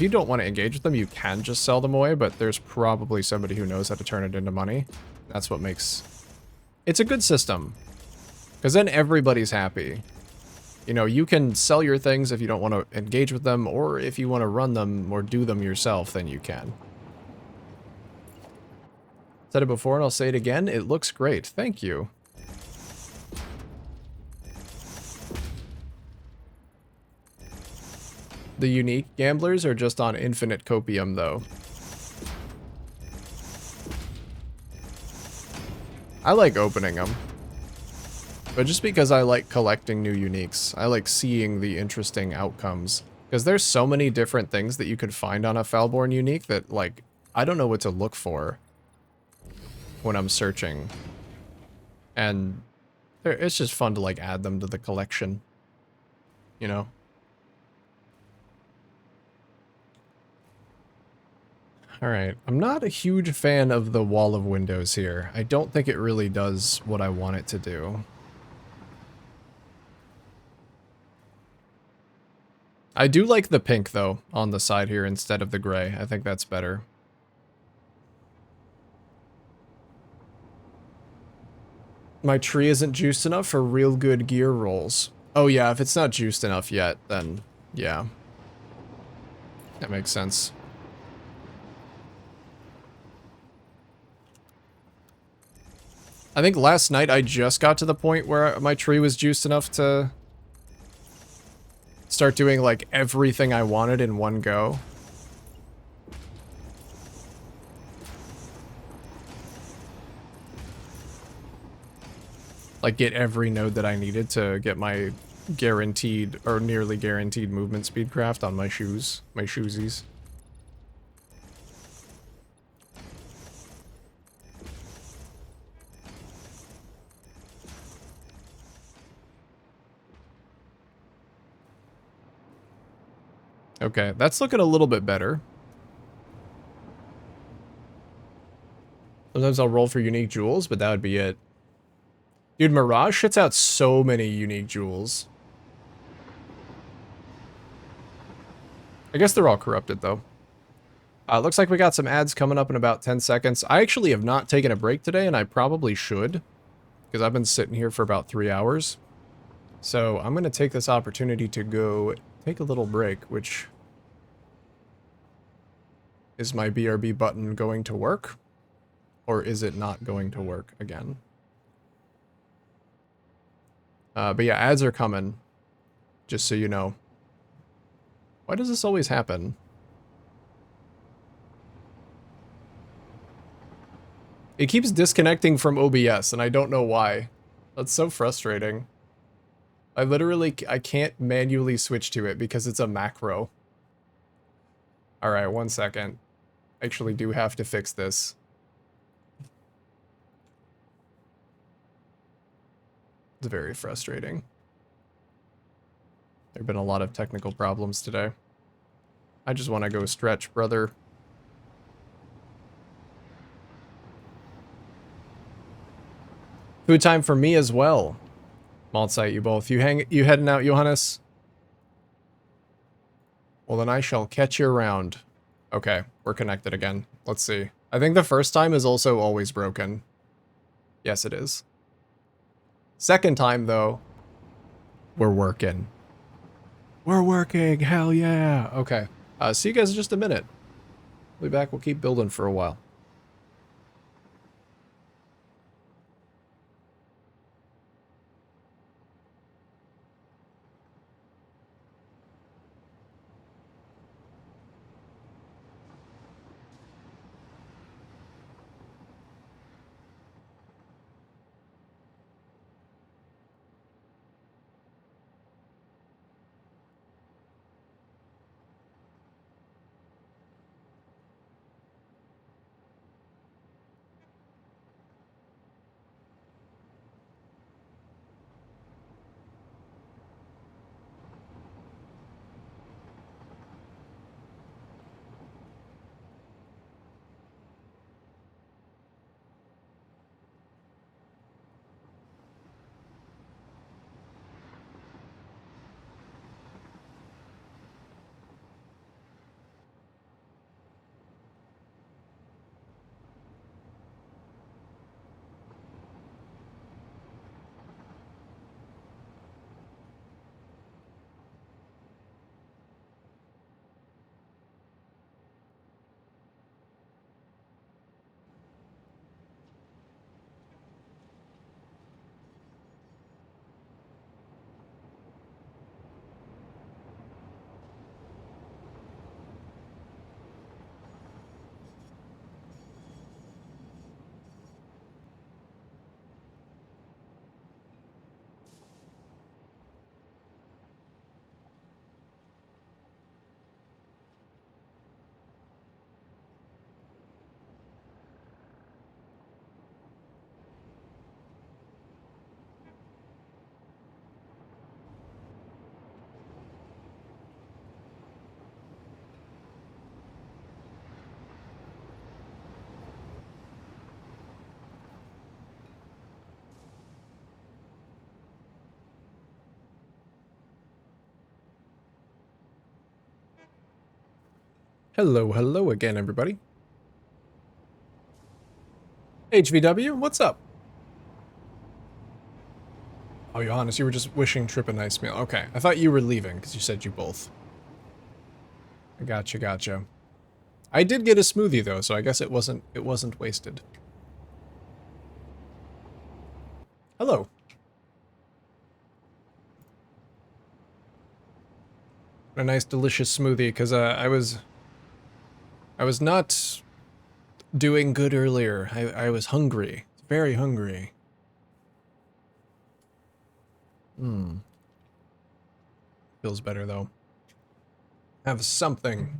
you don't want to engage with them, you can just sell them away, but there's probably somebody who knows how to turn it into money. That's what makes... It's a good system. Because then everybody's happy. You know, you can sell your things if you don't want to engage with them, or if you want to run them or do them yourself, then you can. Said it before and I'll say it again, it looks great. Thank you. The unique gamblers are just on infinite copium, though. I like opening them. But just because I like collecting new uniques, I like seeing the interesting outcomes. Because there's so many different things that you could find on a Falborn unique that, like, I don't know what to look for when I'm searching. And it's just fun to, like, add them to the collection. You know? Alright, I'm not a huge fan of the wall of windows here. I don't think it really does what I want it to do. I do like the pink, though, on the side here instead of the gray. I think that's better. My tree isn't juiced enough for real good gear rolls. Oh yeah, if it's not juiced enough yet, then yeah. That makes sense. I think last night I just got to the point where my tree was juiced enough to start doing, like, everything I wanted in one go. Like, get every node that I needed to get my guaranteed, or nearly guaranteed movement speed craft on my shoes. My shoesies. Okay, that's looking a little bit better. Sometimes I'll roll for unique jewels, but that would be it. Dude, Mirage shits out so many unique jewels. I guess they're all corrupted, though. Looks like we got some ads coming up in about 10 seconds. I actually have not taken a break today, and I probably should, because I've been sitting here for about 3 hours. So I'm going to take this opportunity to go take a little break, which... Is my BRB button going to work? Or is it not going to work again? But yeah, ads are coming. Just so you know. Why does this always happen? It keeps disconnecting from OBS, and I don't know why. That's so frustrating. I can't manually switch to it because it's a macro. Alright, 1 second. I actually do have to fix this. It's very frustrating. There have been a lot of technical problems today. I just want to go stretch, brother. Food time for me as well. Bauxite, you both. You heading out, Johannes? Well, then I shall catch you around. Okay, we're connected again. Let's see. I think the first time is also always broken. Yes, it is. Second time, though, we're working. We're working, hell yeah. Okay, see you guys in just a minute. We'll be back, we'll keep building for a while. Hello, hello again, everybody. HVW, what's up? Oh, Johannes, you were just wishing Trip a nice meal. Okay, I thought you were leaving because you said you both. I gotcha, gotcha. I did get a smoothie though, so I guess it wasn't wasted. Hello. A nice delicious smoothie because I was not doing good earlier. I was hungry. Very hungry. Hmm. Feels better though. Have something.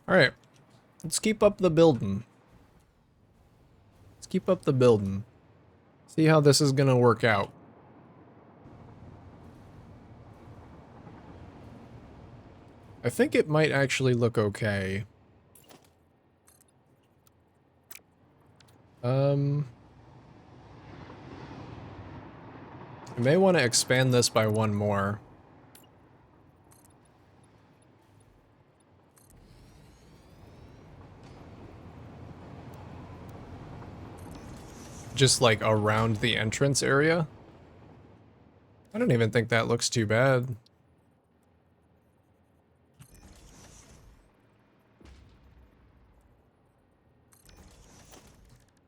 Alright. Let's keep up the building. Let's keep up the building. See how this is gonna work out. I think it might actually look okay. I may want to expand this by one more. Just like around the entrance area. I don't even think that looks too bad.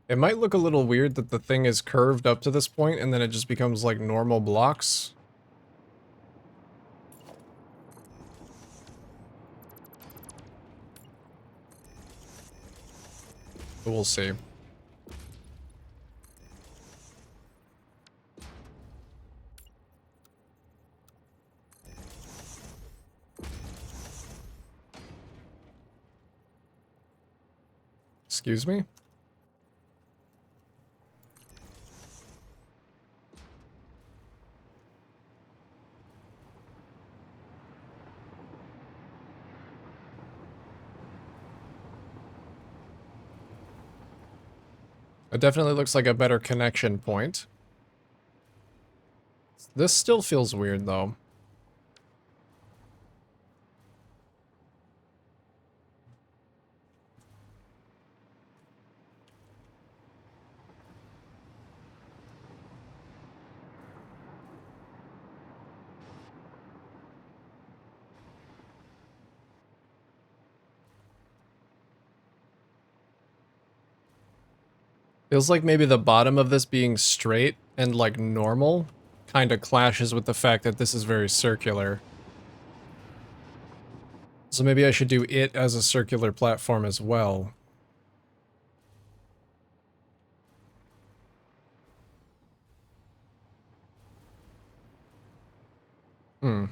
It might look a little weird that the thing is curved up to this point and then it just becomes like normal blocks. But we'll see. Excuse me? It definitely looks like a better connection point. This still feels weird though. Feels like maybe the bottom of this being straight and like normal kind of clashes with the fact that this is very circular. So maybe I should do it as a circular platform as well. Hmm.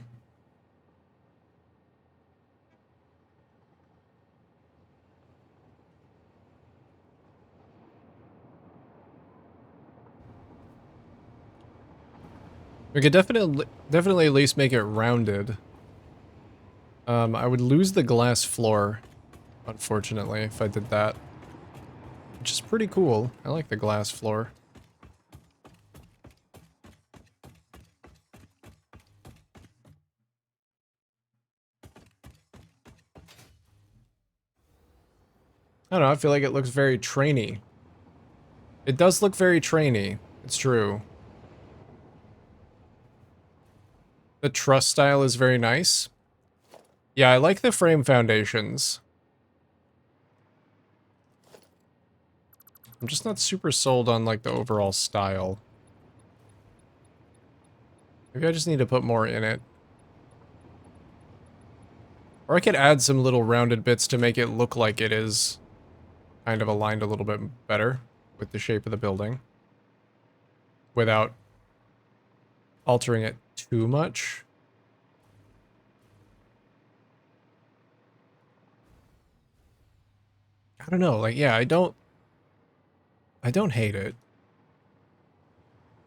We could definitely at least make it rounded. I would lose the glass floor, unfortunately, if I did that. Which is pretty cool. I like the glass floor. I don't know, I feel like it looks very trainy. It does look very trainy. It's true. The truss style is very nice. Yeah, I like the frame foundations. I'm just not super sold on, like, the overall style. Maybe I just need to put more in it. Or I could add some little rounded bits to make it look like it is kind of aligned a little bit better with the shape of the building. Without altering it too much. I don't know, like, yeah, I don't hate it.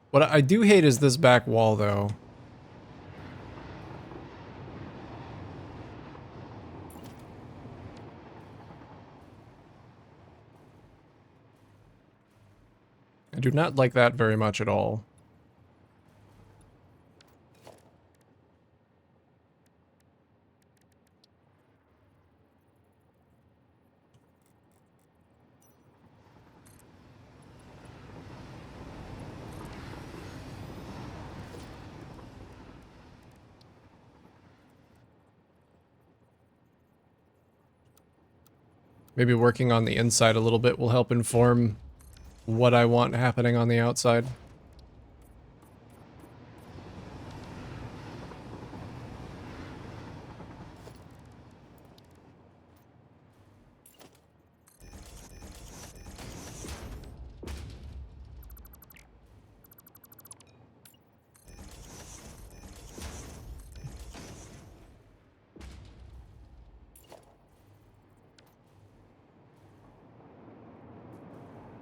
What I do hate is this back wall, though. I do not like that very much at all. Maybe working on the inside a little bit will help inform what I want happening on the outside.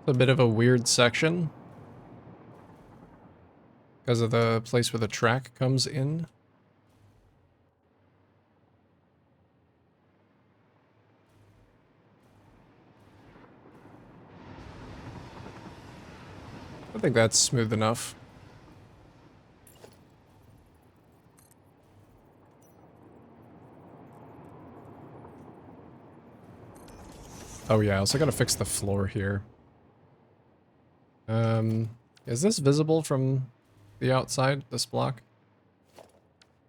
A bit of a weird section because of the place where the track comes in. I think that's smooth enough. Oh yeah, I also gotta fix the floor here. Is this visible from the outside, this block?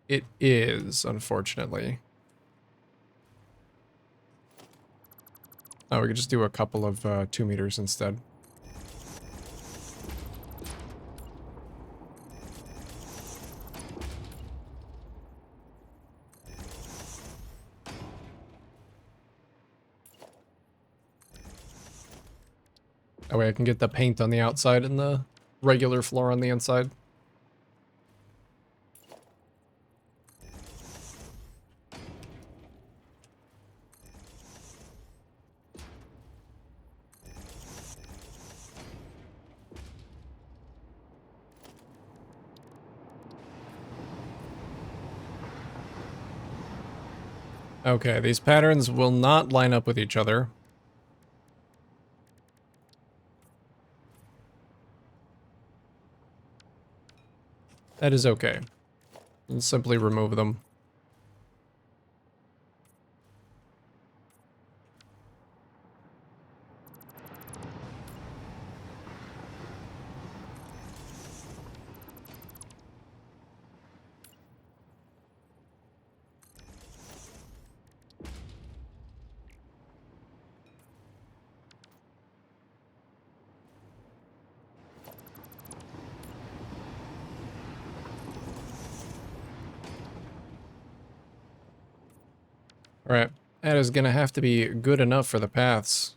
It is, unfortunately. Oh, we could just do a couple of 2 meters instead. That way I can get the paint on the outside and the regular floor on the inside. Okay, these patterns will not line up with each other. That is okay. We'll simply remove them. Alright, that is gonna have to be good enough for the paths.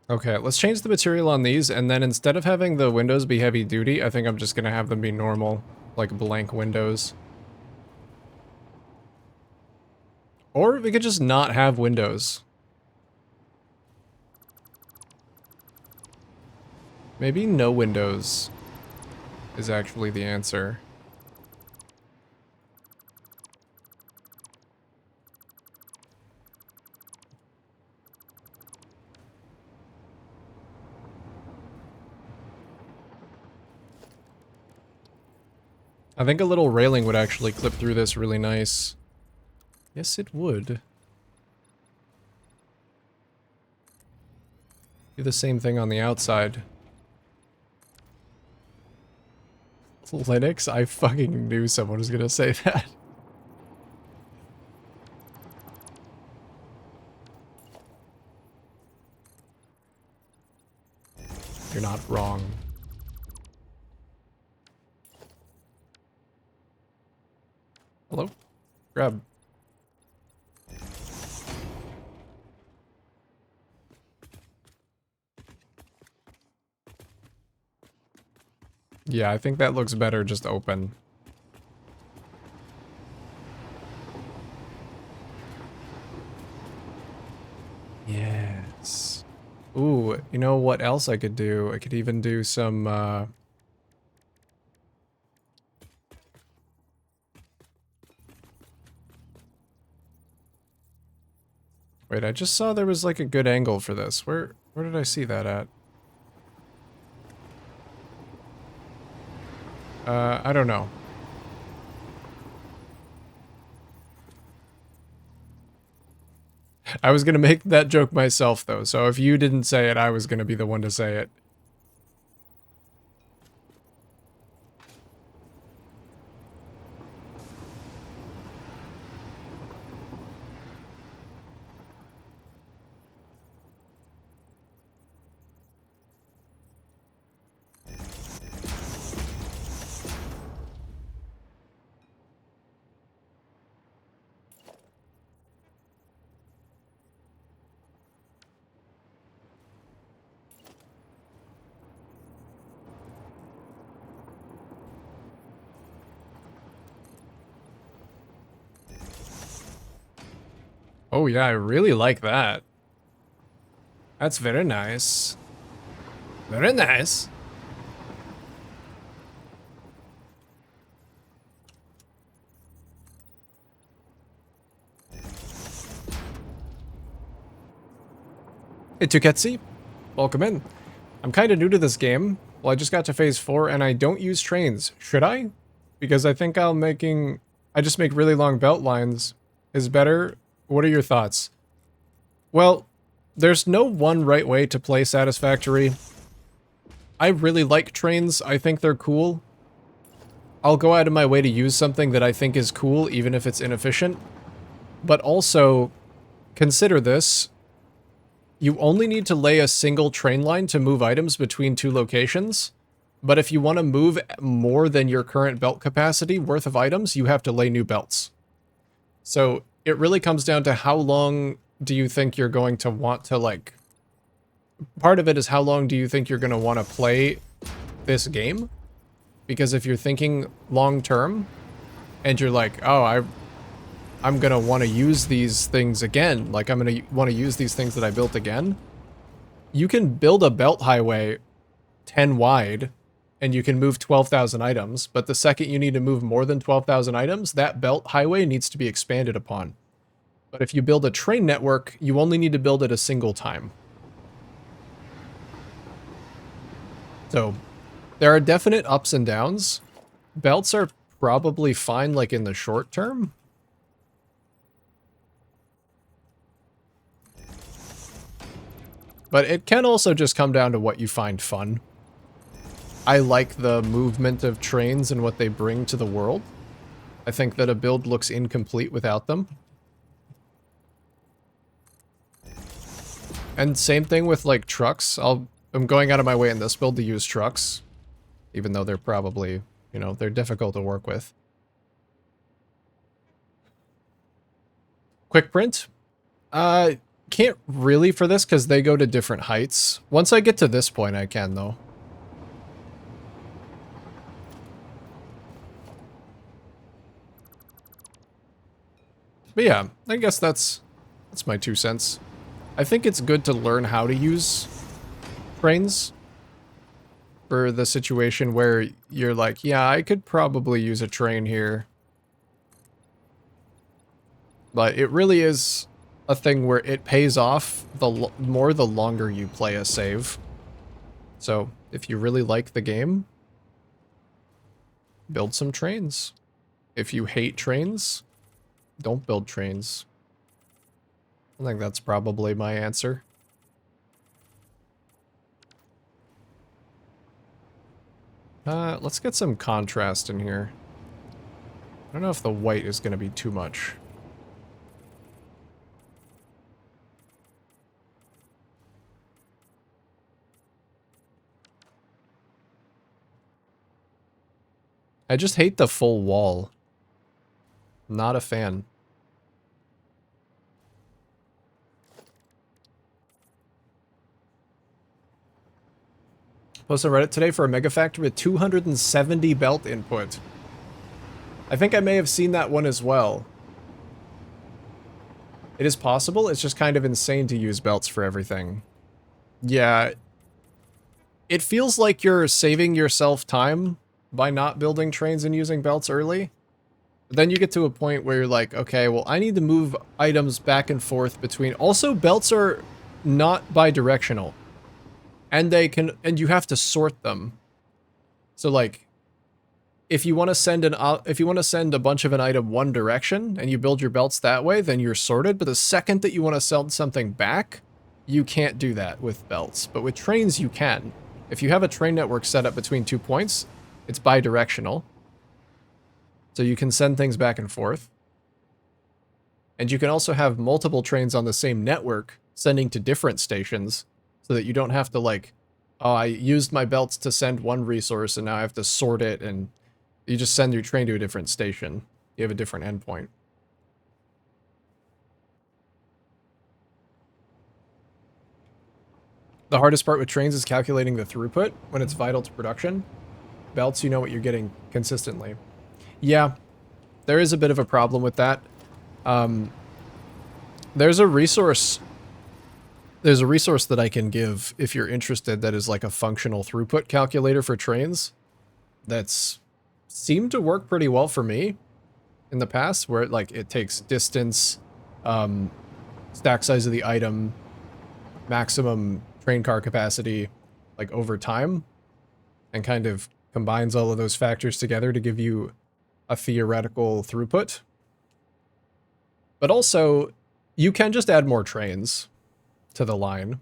Okay, let's change the material on these, and then instead of having the windows be heavy duty, I think I'm just gonna have them be normal, like blank windows. Or we could just not have windows. Maybe no windows is actually the answer. I think a little railing would actually clip through this really nice. Yes, it would. Do the same thing on the outside. Linux? I fucking knew someone was gonna say that. You're not wrong. Hello? Grab. Yeah, I think that looks better just open. Yes. Ooh, you know what else I could do? I could even do some, Wait, I just saw there was like a good angle for this. Where did I see that at? I don't know. I was gonna make that joke myself though, so if you didn't say it, I was gonna be the one to say it. Oh yeah, I really like that. That's very nice. Very nice. Hey Tuketsi, welcome in. I'm kind of new to this game. Well, I just got to phase 4 and I don't use trains. Should I? Because I think I just make really long belt lines is better. What are your thoughts? Well, there's no one right way to play Satisfactory. I really like trains. I think they're cool. I'll go out of my way to use something that I think is cool, even if it's inefficient. But also, consider this. You only need to lay a single train line to move items between two locations. But if you want to move more than your current belt capacity worth of items, you have to lay new belts. So it really comes down to how long do you think you're going to want to, like... Part of it is how long do you think you're going to want to play this game? Because if you're thinking long term, and you're like, oh, I'm going to want to use these things again, like I'm going to want to use these things that I built again, you can build a belt highway 10 wide, and you can move 12,000 items, but the second you need to move more than 12,000 items, that belt highway needs to be expanded upon. But if you build a train network, you only need to build it a single time. So, there are definite ups and downs. Belts are probably fine, like, in the short term. But it can also just come down to what you find fun. I like the movement of trains and what they bring to the world. I think that a build looks incomplete without them. And same thing with, like, trucks. I'm going out of my way in this build to use trucks. Even though they're probably, you know, they're difficult to work with. Quick print? Can't really for this because they go to different heights. Once I get to this point, I can, though. But yeah, I guess that's my 2 cents. I think it's good to learn how to use trains for the situation where you're like, yeah, I could probably use a train here. But it really is a thing where it pays off the more the longer you play a save. So, if you really like the game, build some trains. If you hate trains, don't build trains. I think that's probably my answer. Let's get some contrast in here. I don't know if the white is going to be too much. I just hate the full wall. Not a fan. Posted on Reddit today for a mega factory with 270 belt input. I think I may have seen that one as well. It is possible, it's just kind of insane to use belts for everything. Yeah. It feels like you're saving yourself time by not building trains and using belts early. But then you get to a point where you're like, okay, well, I need to move items back and forth between... Also, belts are not bi-directional. And and you have to sort them. So like, if you want to send a bunch of an item one direction and you build your belts that way, then you're sorted. But the second that you want to send something back, you can't do that with belts. But with trains, you can. If you have a train network set up between 2 points, it's bi-directional. So you can send things back and forth. And you can also have multiple trains on the same network sending to different stations, so that you don't have to, like, oh, I used my belts to send one resource and now I have to sort it, and you just send your train to a different station. You have a different endpoint. The hardest part with trains is calculating the throughput when it's vital to production. Belts, you know what you're getting consistently. Yeah, there is a bit of a problem with that. There's a resource. There's a resource that I can give if you're interested that is like a functional throughput calculator for trains. That's seemed to work pretty well for me in the past, where it takes distance, stack size of the item, maximum train car capacity, like over time, and kind of combines all of those factors together to give you a theoretical throughput. But also, you can just add more trains to the line,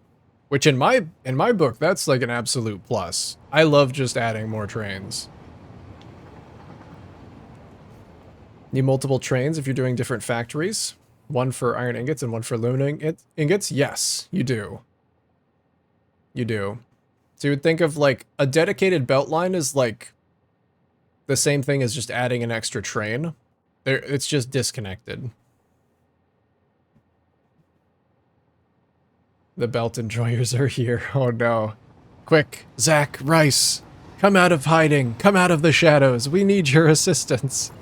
which in my book, that's like an absolute plus. I love just adding more trains. Need multiple trains if you're doing different factories. One for iron ingots and one for aluminum ingots? Yes, you do. You do. So you would think of like a dedicated belt line is like the same thing as just adding an extra train. It's just disconnected. The belt enjoyers are here. Oh no. Quick, Zach, Rice, come out of hiding. Come out of the shadows. We need your assistance.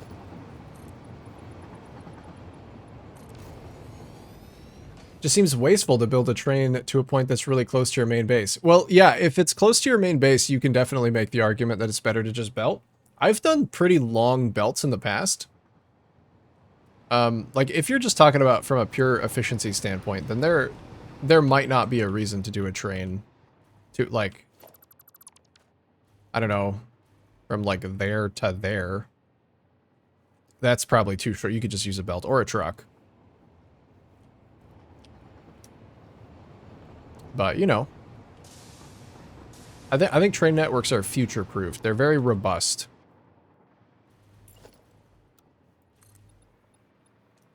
Just seems wasteful to build a train to a point that's really close to your main base. Well, yeah, if it's close to your main base, you can definitely make the argument that it's better to just belt. I've done pretty long belts in the past. Like if you're just talking about from a pure efficiency standpoint, then there might not be a reason to do a train to like, I don't know, from like there to there. That's probably too short. You could just use a belt or a truck. But, you know, I think train networks are future-proofed. They're very robust.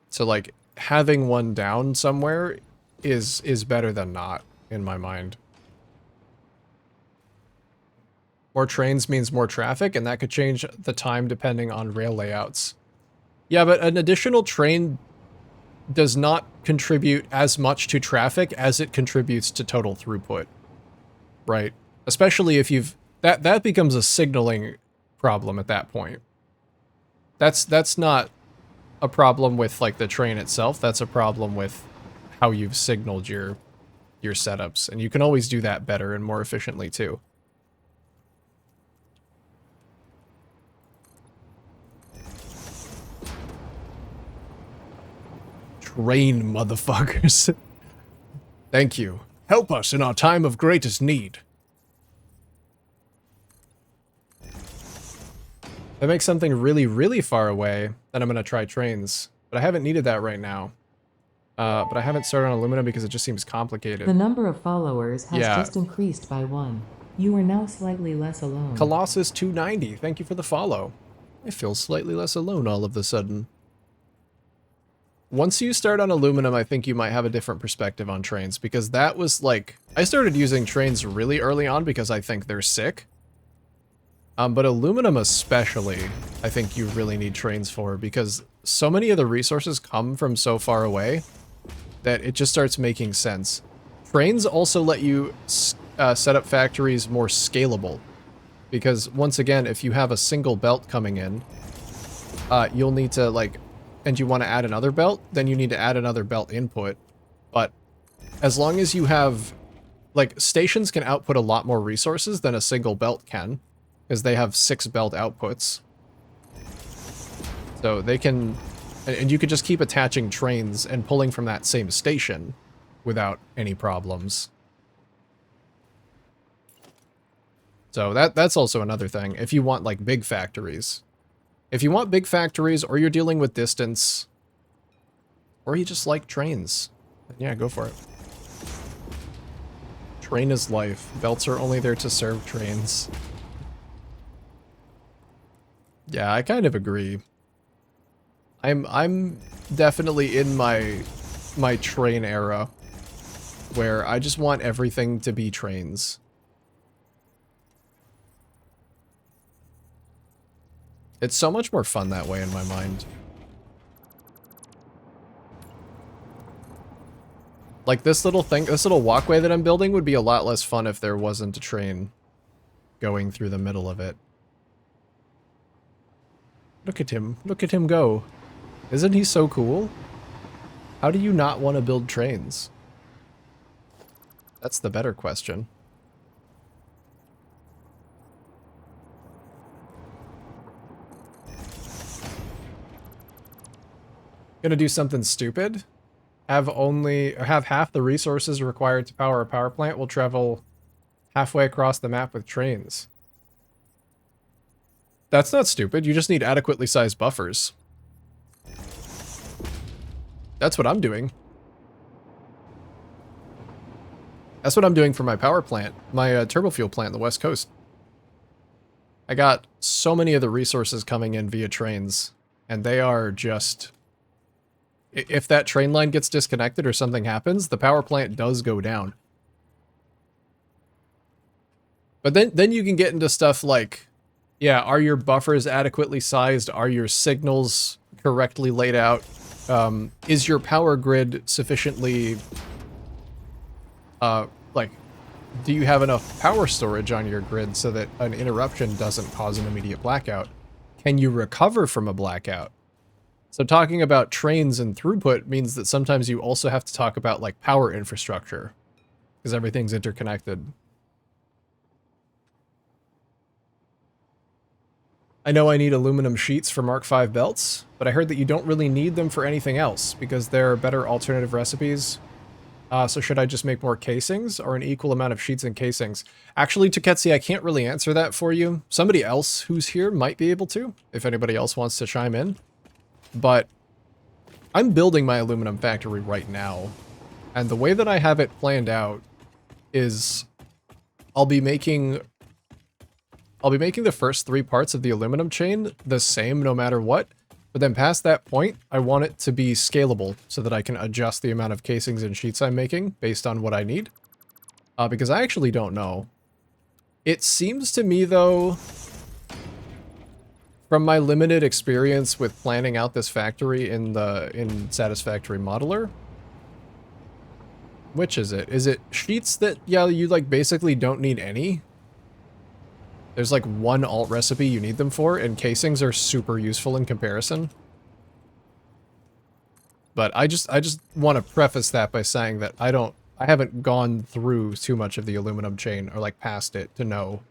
So, like, having one down somewhere is better than not, in my mind. More trains means more traffic, and that could change the time depending on rail layouts. Yeah, but an additional train does not contribute as much to traffic as it contributes to total throughput, right? Especially if you've that becomes a signaling problem at that point. That's not a problem with like the train itself. That's a problem with how you've signaled your setups, and you can always do that better and more efficiently too. Train, motherfuckers. Thank you. Help us in our time of greatest need. If I make something really, really far away, then I'm going to try trains. But I haven't needed that right now. But I haven't started on aluminum because it just seems complicated. The number of followers has just increased by 1. You are now slightly less alone. Colossus 290, thank you for the follow. I feel slightly less alone all of a sudden. Once you start on aluminum, I think you might have a different perspective on trains, because that was like, I started using trains really early on because I think they're sick. But aluminum especially, I think you really need trains for, because so many of the resources come from so far away that it just starts making sense. Trains also let you set up factories more scalable, because once again, if you have a single belt coming in, you'll need to like, and you want to add another belt, then you need to add another belt input. But as long as you have, like, stations can output a lot more resources than a single belt can, because they have 6 belt outputs. So they can, and you could just keep attaching trains and pulling from that same station without any problems. So that's also another thing, if you want, like, big factories. If you want big factories, or you're dealing with distance, or you just like trains, then yeah, go for it. Train is life. Belts are only there to serve trains. Yeah, I kind of agree. I'm definitely in my train era, where I just want everything to be trains. It's so much more fun that way in my mind. Like this little thing, this little walkway that I'm building would be a lot less fun if there wasn't a train going through the middle of it. Look at him go. Isn't he so cool? How do you not want to build trains? That's the better question. Gonna do something stupid? Have half the resources required to power a power plant will travel halfway across the map with trains. That's not stupid, you just need adequately sized buffers. That's what I'm doing. That's what I'm doing for my power plant, my turbo fuel plant in the West Coast. I got so many of the resources coming in via trains, and they are just... If that train line gets disconnected or something happens, the power plant does go down. But then you can get into stuff like, yeah, are your buffers adequately sized? Are your signals correctly laid out? Is your power grid sufficiently, like, do you have enough power storage on your grid so that an interruption doesn't cause an immediate blackout? Can you recover from a blackout? So talking about trains and throughput means that sometimes you also have to talk about, like, power infrastructure, because everything's interconnected. I know I need aluminum sheets for Mark V belts, but I heard that you don't really need them for anything else, because there are better alternative recipes. So should I just make more casings, or an equal amount of sheets and casings? Actually, Tuketsi, I can't really answer that for you. Somebody else who's here might be able to, if anybody else wants to chime in. But I'm building my aluminum factory right now, and the way that I have it planned out is I'll be making the first 3 parts of the aluminum chain the same no matter what, but then past that point, I want it to be scalable so that I can adjust the amount of casings and sheets I'm making based on what I need. Because I actually don't know. It seems to me, though, from my limited experience with planning out this factory in Satisfactory Modeler, which is it? Is it sheets that, yeah, you, like, basically don't need any? There's like one alt recipe you need them for, and casings are super useful in comparison. But I just want to preface that by saying that I haven't gone through too much of the aluminum chain, or like past it, to know.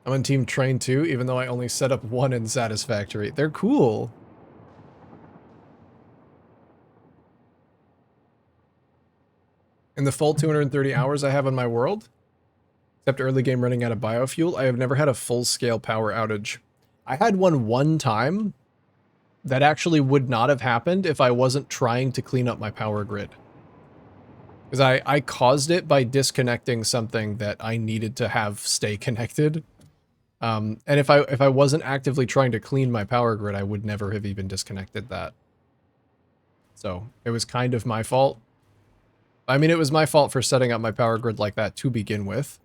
I'm on Team Train 2, even though I only set up 1 in Satisfactory. They're cool. In the full 230 hours I have on my world, except early game running out of biofuel, I have never had a full-scale power outage. I had one time that actually would not have happened if I wasn't trying to clean up my power grid. Because I caused it by disconnecting something that I needed to have stay connected. And if I wasn't actively trying to clean my power grid, I would never have even disconnected that. So it was kind of my fault. I mean, it was my fault for setting up my power grid like that to begin with.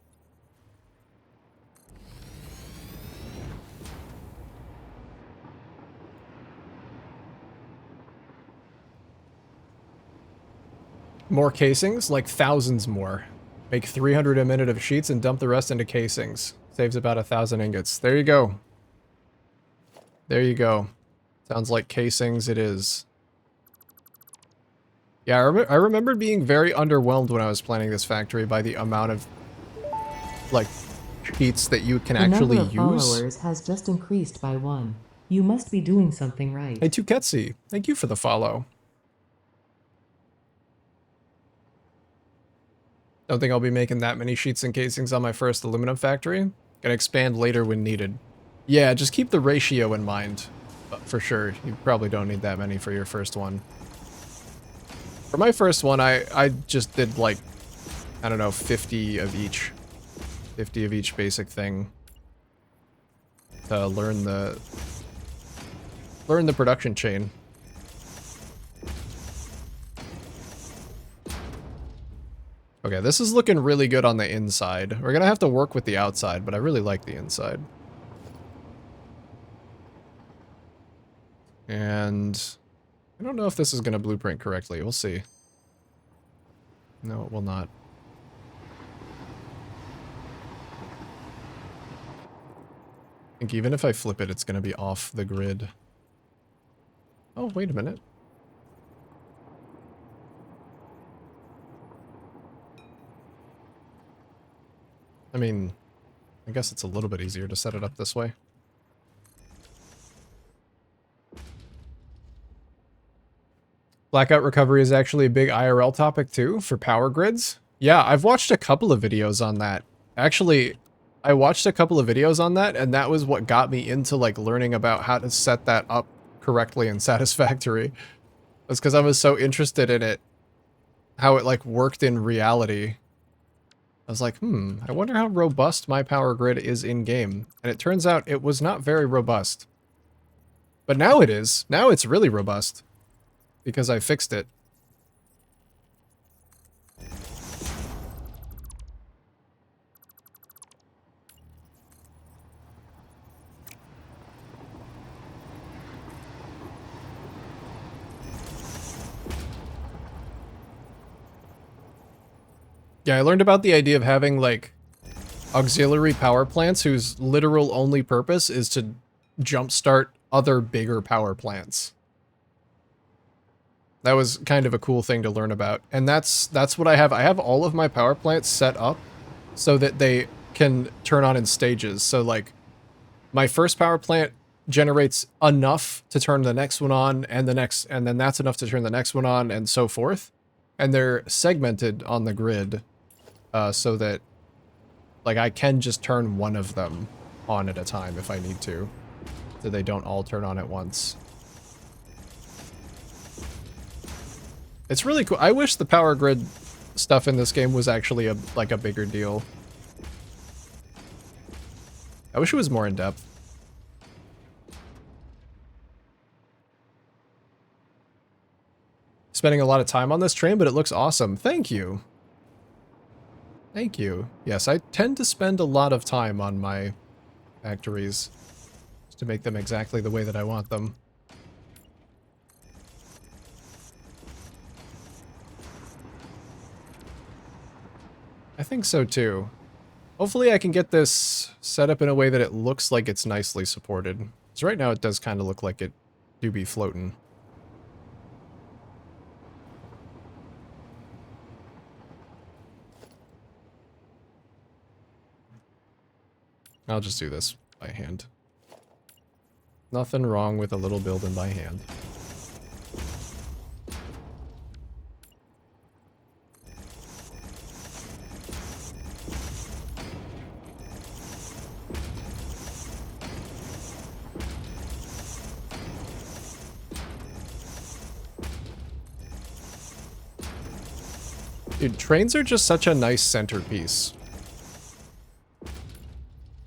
More casings? Like thousands more. Make 300 a minute of sheets and dump the rest into casings. Saves about 1,000 ingots. There you go. There you go. Sounds like casings it is. Yeah, I remember being very underwhelmed when I was planning this factory by the amount of, like, sheets that you can actually use. The number of followers has just increased by 1. You must be doing something right. Hey, Tuketsi, thank you for the follow. Don't think I'll be making that many sheets and casings on my first aluminum factory. Gonna expand later when needed. Yeah, just keep the ratio in mind. But for sure, you probably don't need that many for your first one. For my first one, I just did, like, I don't know, 50 of each. 50 of each basic thing. To learn the production chain. Okay, this is looking really good on the inside. We're gonna have to work with the outside, but I really like the inside. And I don't know if this is gonna blueprint correctly. We'll see. No, it will not. think even if I flip it, it's going to be off the grid. Oh, wait a minute. I mean, I guess it's a little bit easier to set it up this way. Blackout recovery is actually a big IRL topic too, for power grids. Yeah, I've watched a couple of videos on that. Actually, I watched a couple of videos on that, and that was what got me into, like, learning about how to set that up correctly and satisfactory. That's because I was so interested in it, how it, like, worked in reality. I was like, I wonder how robust my power grid is in-game. And it turns out it was not very robust. But now it is. Now it's really robust. Because I fixed it. Yeah, I learned about the idea of having, like, auxiliary power plants whose literal only purpose is to jumpstart other bigger power plants. That was kind of a cool thing to learn about. And that's what I have. I have all of my power plants set up so that they can turn on in stages. So, like, my first power plant generates enough to turn the next one on, and the next, and then that's enough to turn the next one on, and so forth. And they're segmented on the grid, so that, like, I can just turn one of them on at a time if I need to, so they don't all turn on at once. It's really cool. I wish the power grid stuff in this game was actually a bigger deal. I wish it was more in depth. Spending a lot of time on this train, but it looks awesome. Thank you. Thank you. Yes, I tend to spend a lot of time on my factories to make them exactly the way that I want them. I think so too. Hopefully I can get this set up in a way that it looks like it's nicely supported. Because right now it does kind of look like it do be floating. I'll just do this by hand. Nothing wrong with a little building by hand. Dude, trains are just such a nice centerpiece.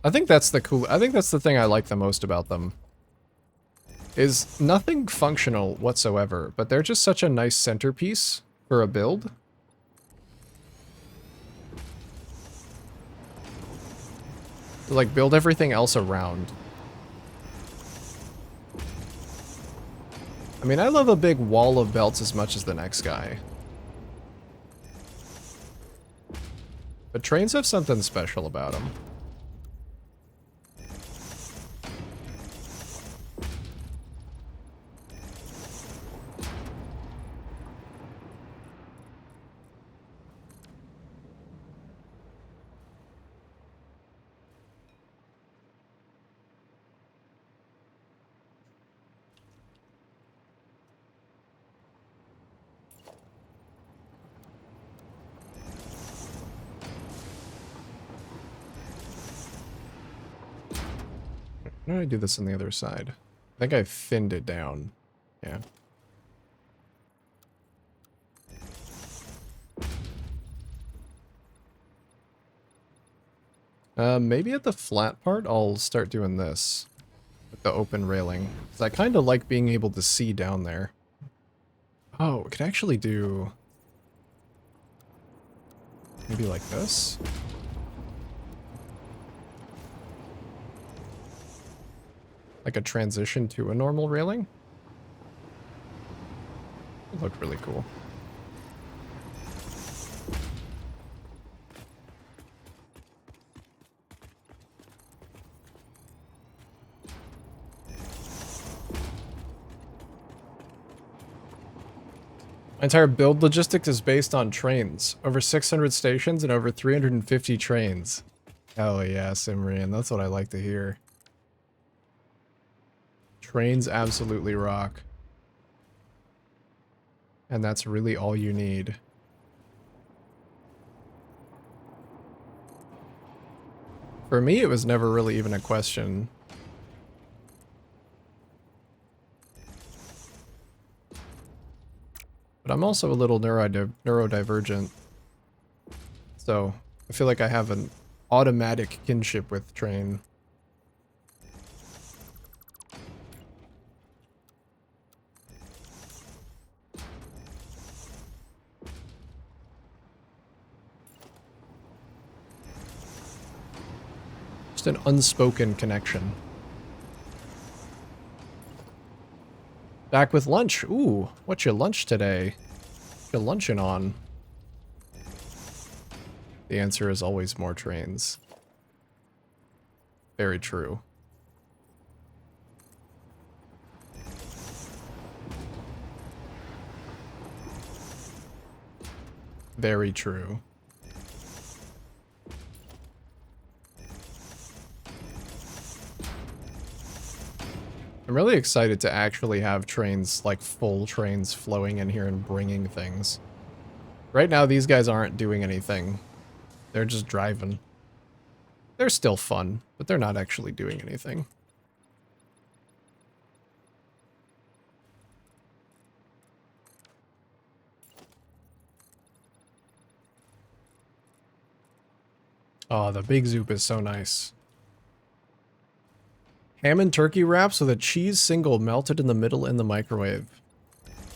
I think that's the thing I like the most about them. Is nothing functional whatsoever, but they're just such a nice centerpiece for a build. To, like, build everything else around. I mean, I love a big wall of belts as much as the next guy. But trains have something special about them. How do I do this on the other side? I think I thinned it down. Yeah. Maybe at the flat part, I'll start doing this. With the open railing. Because I kind of like being able to see down there. Oh, it could actually do... maybe like this? Like a transition to a normal railing? It looked really cool. My entire build logistics is based on trains. Over 600 stations and over 350 trains. Hell yeah, Simrian. That's what I like to hear. Trains absolutely rock. And that's really all you need. For me, it was never really even a question. But I'm also a little neurodivergent. So, I feel like I have an automatic kinship with train. Just an unspoken connection. Back with lunch. Ooh, what's your lunch today? What you lunching on? The answer is always more trains. Very true. Very true. I'm really excited to actually have trains, like full trains flowing in here and bringing things. Right now, these guys aren't doing anything. They're just driving. They're still fun, but they're not actually doing anything. Oh, the big zoop is so nice. Ham and turkey wraps with a cheese single melted in the middle in the microwave.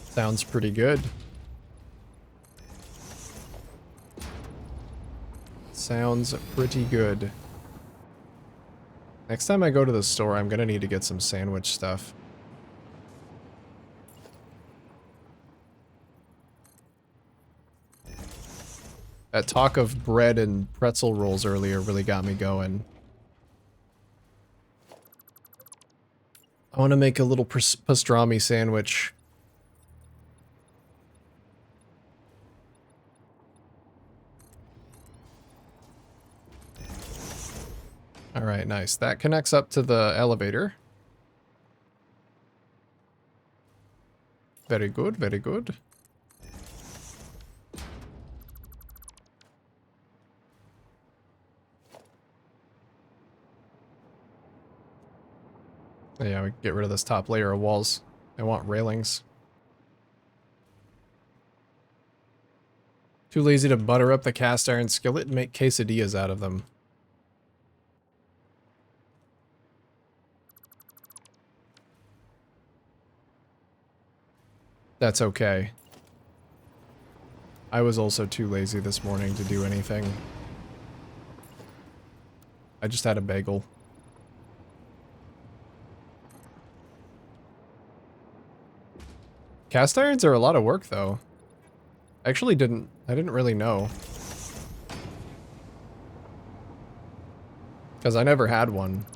Sounds pretty good. Sounds pretty good. Next time I go to the store, I'm gonna need to get some sandwich stuff. That talk of bread and pretzel rolls earlier really got me going. I want to make a little pastrami sandwich. Alright, nice. That connects up to the elevator. Very good, very good. Yeah, we can get rid of this top layer of walls. I want railings. Too lazy to butter up the cast iron skillet and make quesadillas out of them. That's okay. I was also too lazy this morning to do anything. I just had a bagel. Cast irons are a lot of work, though. I didn't really know. Because I never had one.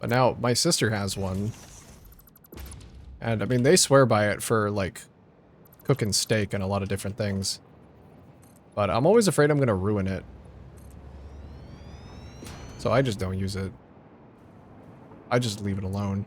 But now my sister has one. And I mean, they swear by it for, like, cooking steak and a lot of different things. But I'm always afraid I'm gonna ruin it. So I just don't use it. I just leave it alone.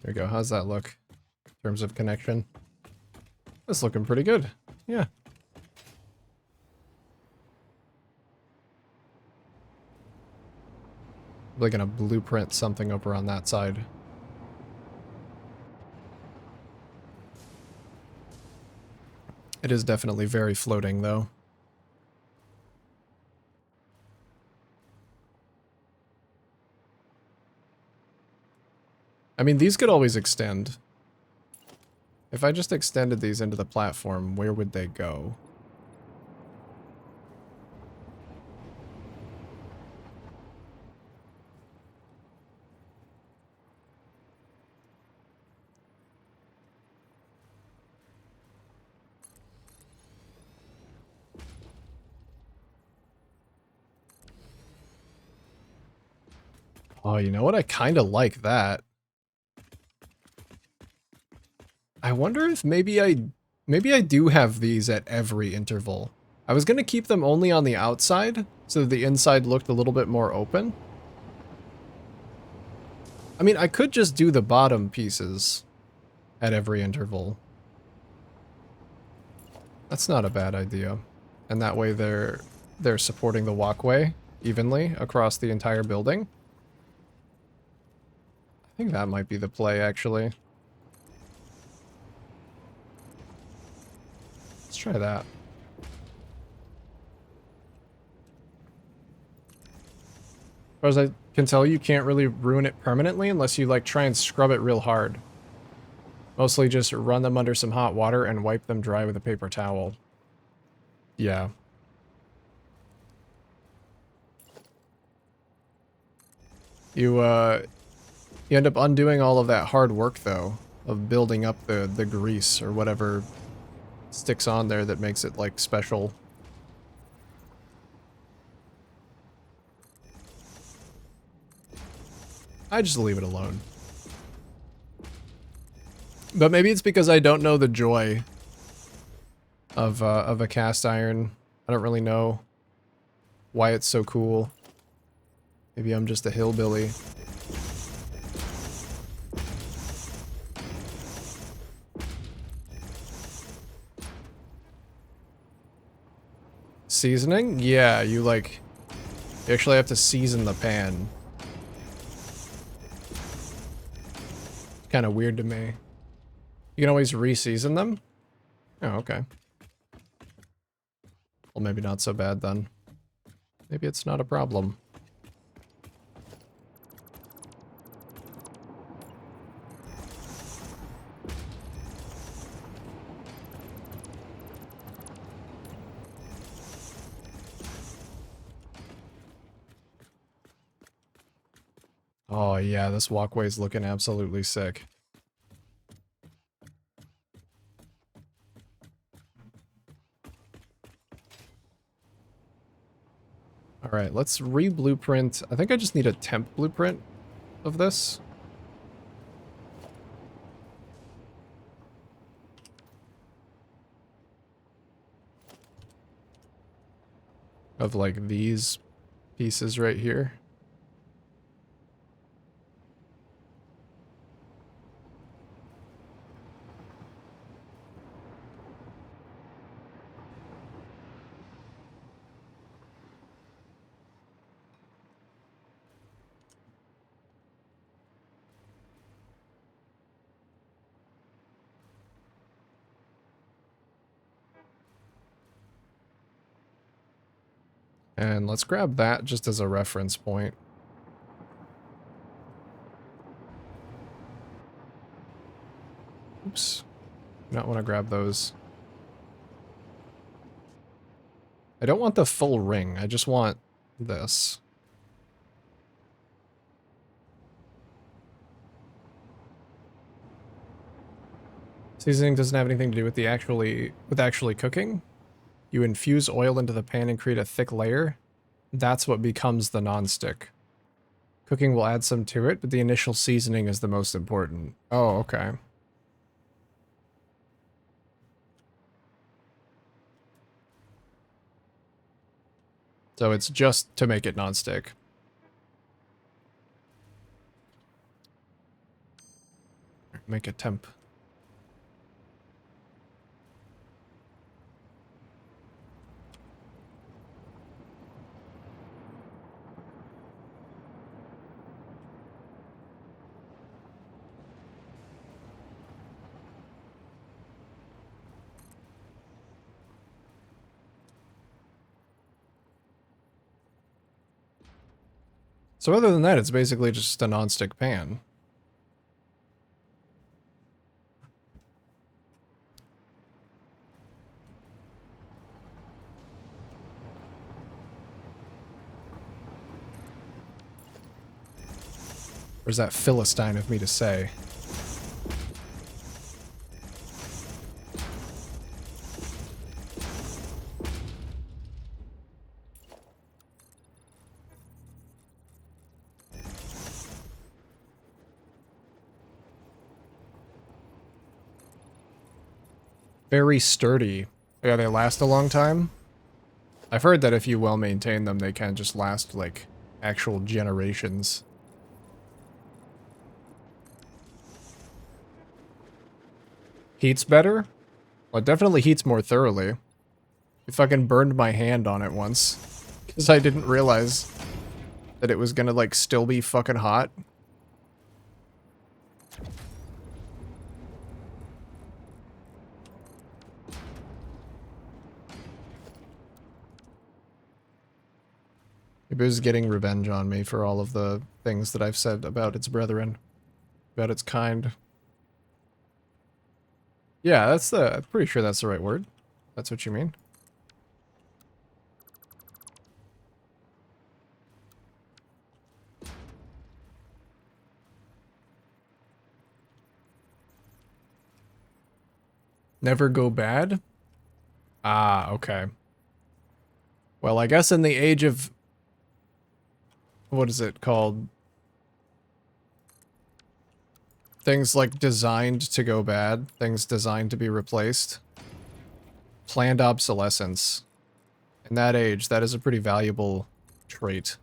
There we go. How's that look in terms of connection? That's looking pretty good. Yeah. We're gonna blueprint something over on that side. It is definitely very floating, though. I mean, these could always extend. If I just extended these into the platform, where would they go? Oh, you know what? I kind of like that. I wonder if maybe I do have these at every interval. I was gonna keep them only on the outside, so that the inside looked a little bit more open. I mean, I could just do the bottom pieces at every interval. That's not a bad idea. And that way they're supporting the walkway evenly across the entire building. I think that might be the play, actually. Let's try that. As far as I can tell, you can't really ruin it permanently unless you, like, try and scrub it real hard. Mostly just run them under some hot water and wipe them dry with a paper towel. Yeah. You end up undoing all of that hard work, though, of building up the grease or whatever sticks on there that makes it, like, special. I just leave it alone. But maybe it's because I don't know the joy of a cast iron. I don't really know why it's so cool. Maybe I'm just a hillbilly. Seasoning? Yeah, you actually have to season the pan. Kind of weird to me. You can always re-season them? Oh, okay. Well, maybe not so bad then. Maybe it's not a problem. Oh yeah, this walkway's looking absolutely sick. Alright, let's re-blueprint. I think I just need a temp blueprint of this. Of, like, these pieces right here. And let's grab that just as a reference point. Oops. Not want to grab those. I don't want the full ring. I just want this. Seasoning doesn't have anything to do with actually cooking. You infuse oil into the pan and create a thick layer. That's what becomes the nonstick. Cooking will add some to it, but the initial seasoning is the most important. Oh, okay. So it's just to make it nonstick. Make a temp. So other than that, it's basically just a nonstick pan. Or is that Philistine of me to say? Very sturdy. Yeah, they last a long time. I've heard that if you well maintain them, they can just last, like, actual generations. Heats better? Well, it definitely heats more thoroughly. I fucking burned my hand on it once. Because I didn't realize that it was gonna, like, still be fucking hot. It was getting revenge on me for all of the things that I've said about its brethren. About its kind. Yeah, I'm pretty sure that's the right word. That's what you mean. Never go bad? Ah, okay. Well, I guess in the age of... What is it called? Things like designed to go bad. Things designed to be replaced. Planned obsolescence. In that age, that is a pretty valuable trait.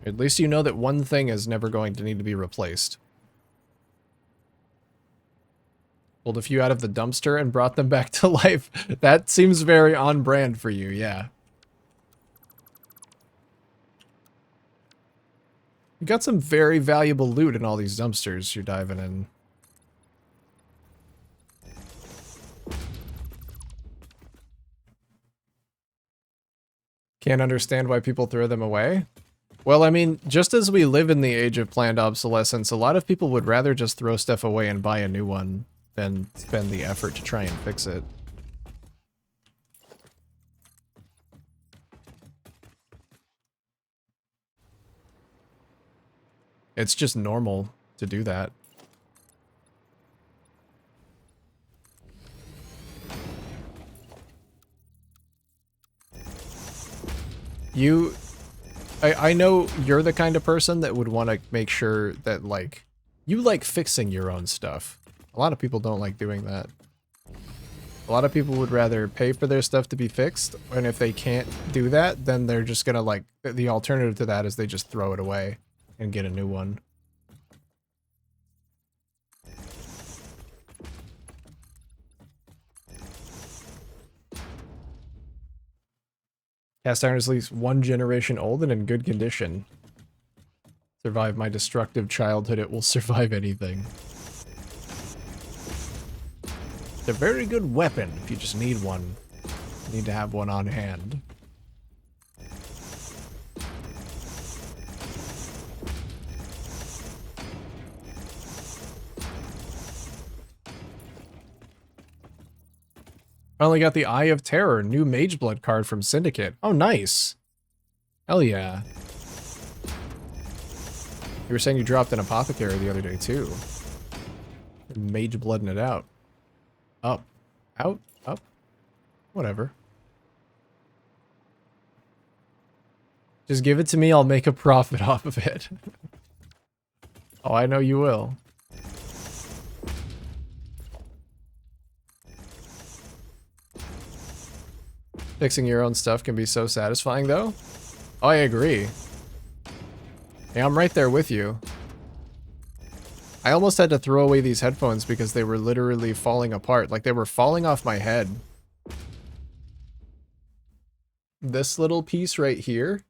At least you know that one thing is never going to need to be replaced. Pulled a few out of the dumpster and brought them back to life. That seems very on brand for you, yeah. You got some very valuable loot in all these dumpsters you're diving in. Can't understand why people throw them away? Well, I mean, just as we live in the age of planned obsolescence, a lot of people would rather just throw stuff away and buy a new one than spend the effort to try and fix it. It's just normal to do that. I know you're the kind of person that would want to make sure that, like, you like fixing your own stuff. A lot of people don't like doing that. A lot of people would rather pay for their stuff to be fixed, and if they can't do that, then they're just gonna, like, the alternative to that is they just throw it away and get a new one. Cast iron is at least one generation old and in good condition. Survive my destructive childhood, it will survive anything. It's a very good weapon if you just need one. You need to have one on hand. Finally got the Eye of Terror, new Mageblood card from Syndicate. Oh, nice. Hell yeah. You were saying you dropped an Apothecary the other day, too. Mageblooding it out. Up. Out. Up. Whatever. Just give it to me, I'll make a profit off of it. Oh, I know you will. Fixing your own stuff can be so satisfying, though. Oh, I agree. Yeah, I'm right there with you. I almost had to throw away these headphones because they were literally falling apart. Like, they were falling off my head. This little piece right here.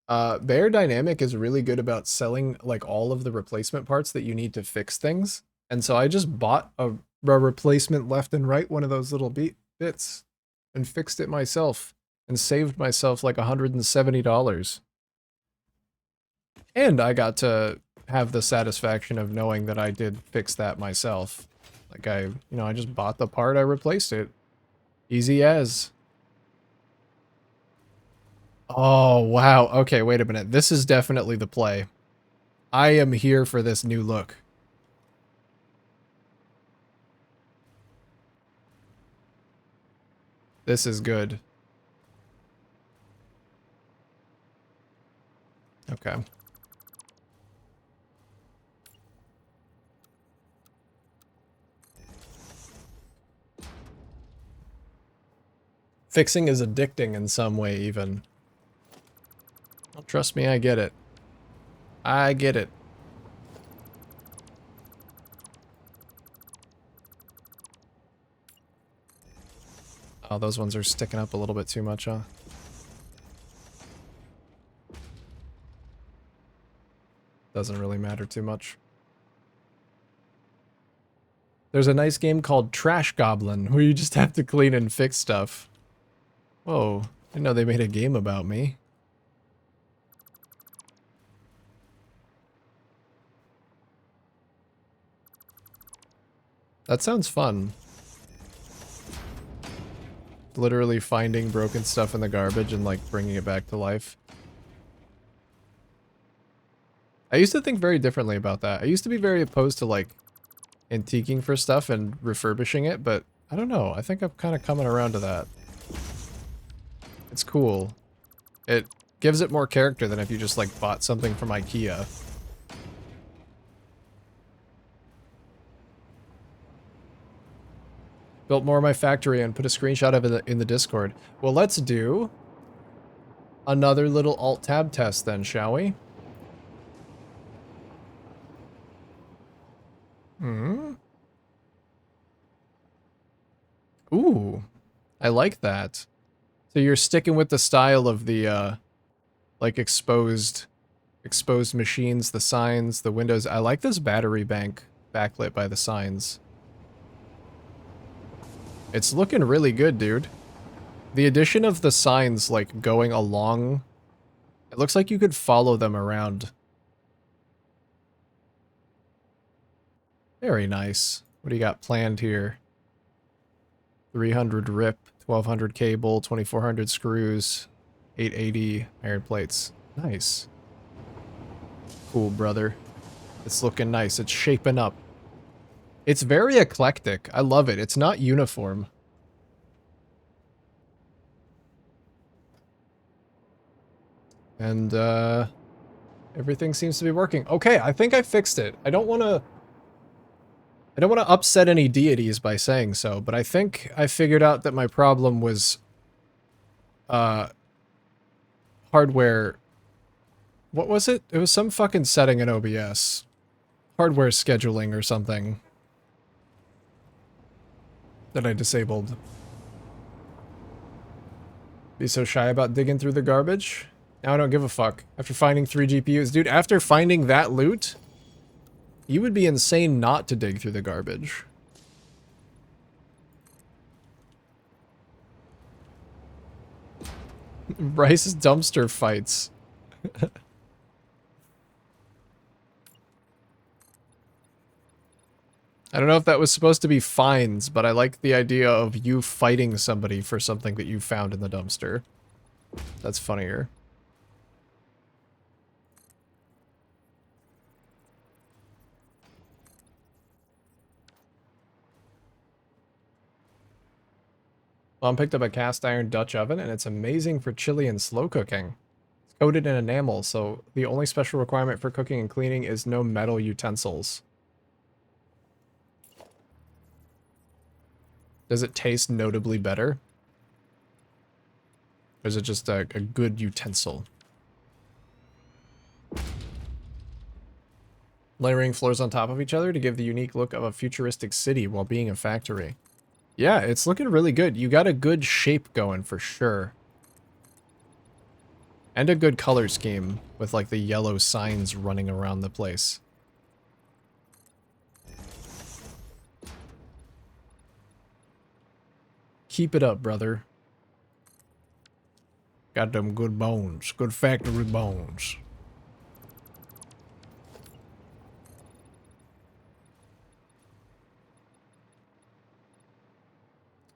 Bear Dynamic is really good about selling, like, all of the replacement parts that you need to fix things. And so I just bought a replacement left and right, one of those little bits. And fixed it myself and saved myself like $170. And I got to have the satisfaction of knowing that I did fix that myself. Like I just bought the part, I replaced it. Easy as. Oh, wow. Okay, wait a minute. This is definitely the play. I am here for this new look. This is good. Okay. Fixing is addicting in some way, even. Well, trust me, I get it. I get it. Oh, those ones are sticking up a little bit too much, huh? Doesn't really matter too much. There's a nice game called Trash Goblin, where you just have to clean and fix stuff. Whoa, I didn't know they made a game about me. That sounds fun. Literally finding broken stuff in the garbage and, like, bringing it back to life. I used to think very differently about that. I used to be very opposed to, like, antiquing for stuff and refurbishing it, but I don't know. I think I'm kind of coming around to that. It's cool. It gives it more character than if you just, like, bought something from IKEA. Built more of my factory and put a screenshot of it in the Discord. Well, let's do another little Alt-Tab test then, shall we? Hmm. Ooh, I like that. So you're sticking with the style of the, like, exposed machines, the signs, the windows. I like this battery bank backlit by the signs. It's looking really good, dude. The addition of the signs, like, going along, it looks like you could follow them around. Very nice. What do you got planned here? 300 rip, 1200 cable, 2400 screws, 880 iron plates. Nice. Cool, brother. It's looking nice. It's shaping up. It's very eclectic. I love it. It's not uniform. And, everything seems to be working. Okay, I think I fixed it. I don't want to upset any deities by saying so, but I think I figured out that my problem was, hardware. What was it? It was some fucking setting in OBS. Hardware scheduling or something that I disabled. Be so shy about digging through the garbage? Now I don't give a fuck. After finding 3 GPUs. Dude, after finding that loot, you would be insane not to dig through the garbage. Bryce's dumpster fights. I don't know if that was supposed to be fines, but I like the idea of you fighting somebody for something that you found in the dumpster. That's funnier. Mom picked up a cast iron Dutch oven, and it's amazing for chili and slow cooking. It's coated in enamel, so the only special requirement for cooking and cleaning is no metal utensils. Does it taste notably better? Or is it just a good utensil? Layering floors on top of each other to give the unique look of a futuristic city while being a factory. Yeah, it's looking really good. You got a good shape going for sure. And a good color scheme with, like, the yellow signs running around the place. Keep it up, brother. Got them good bones. Good factory bones.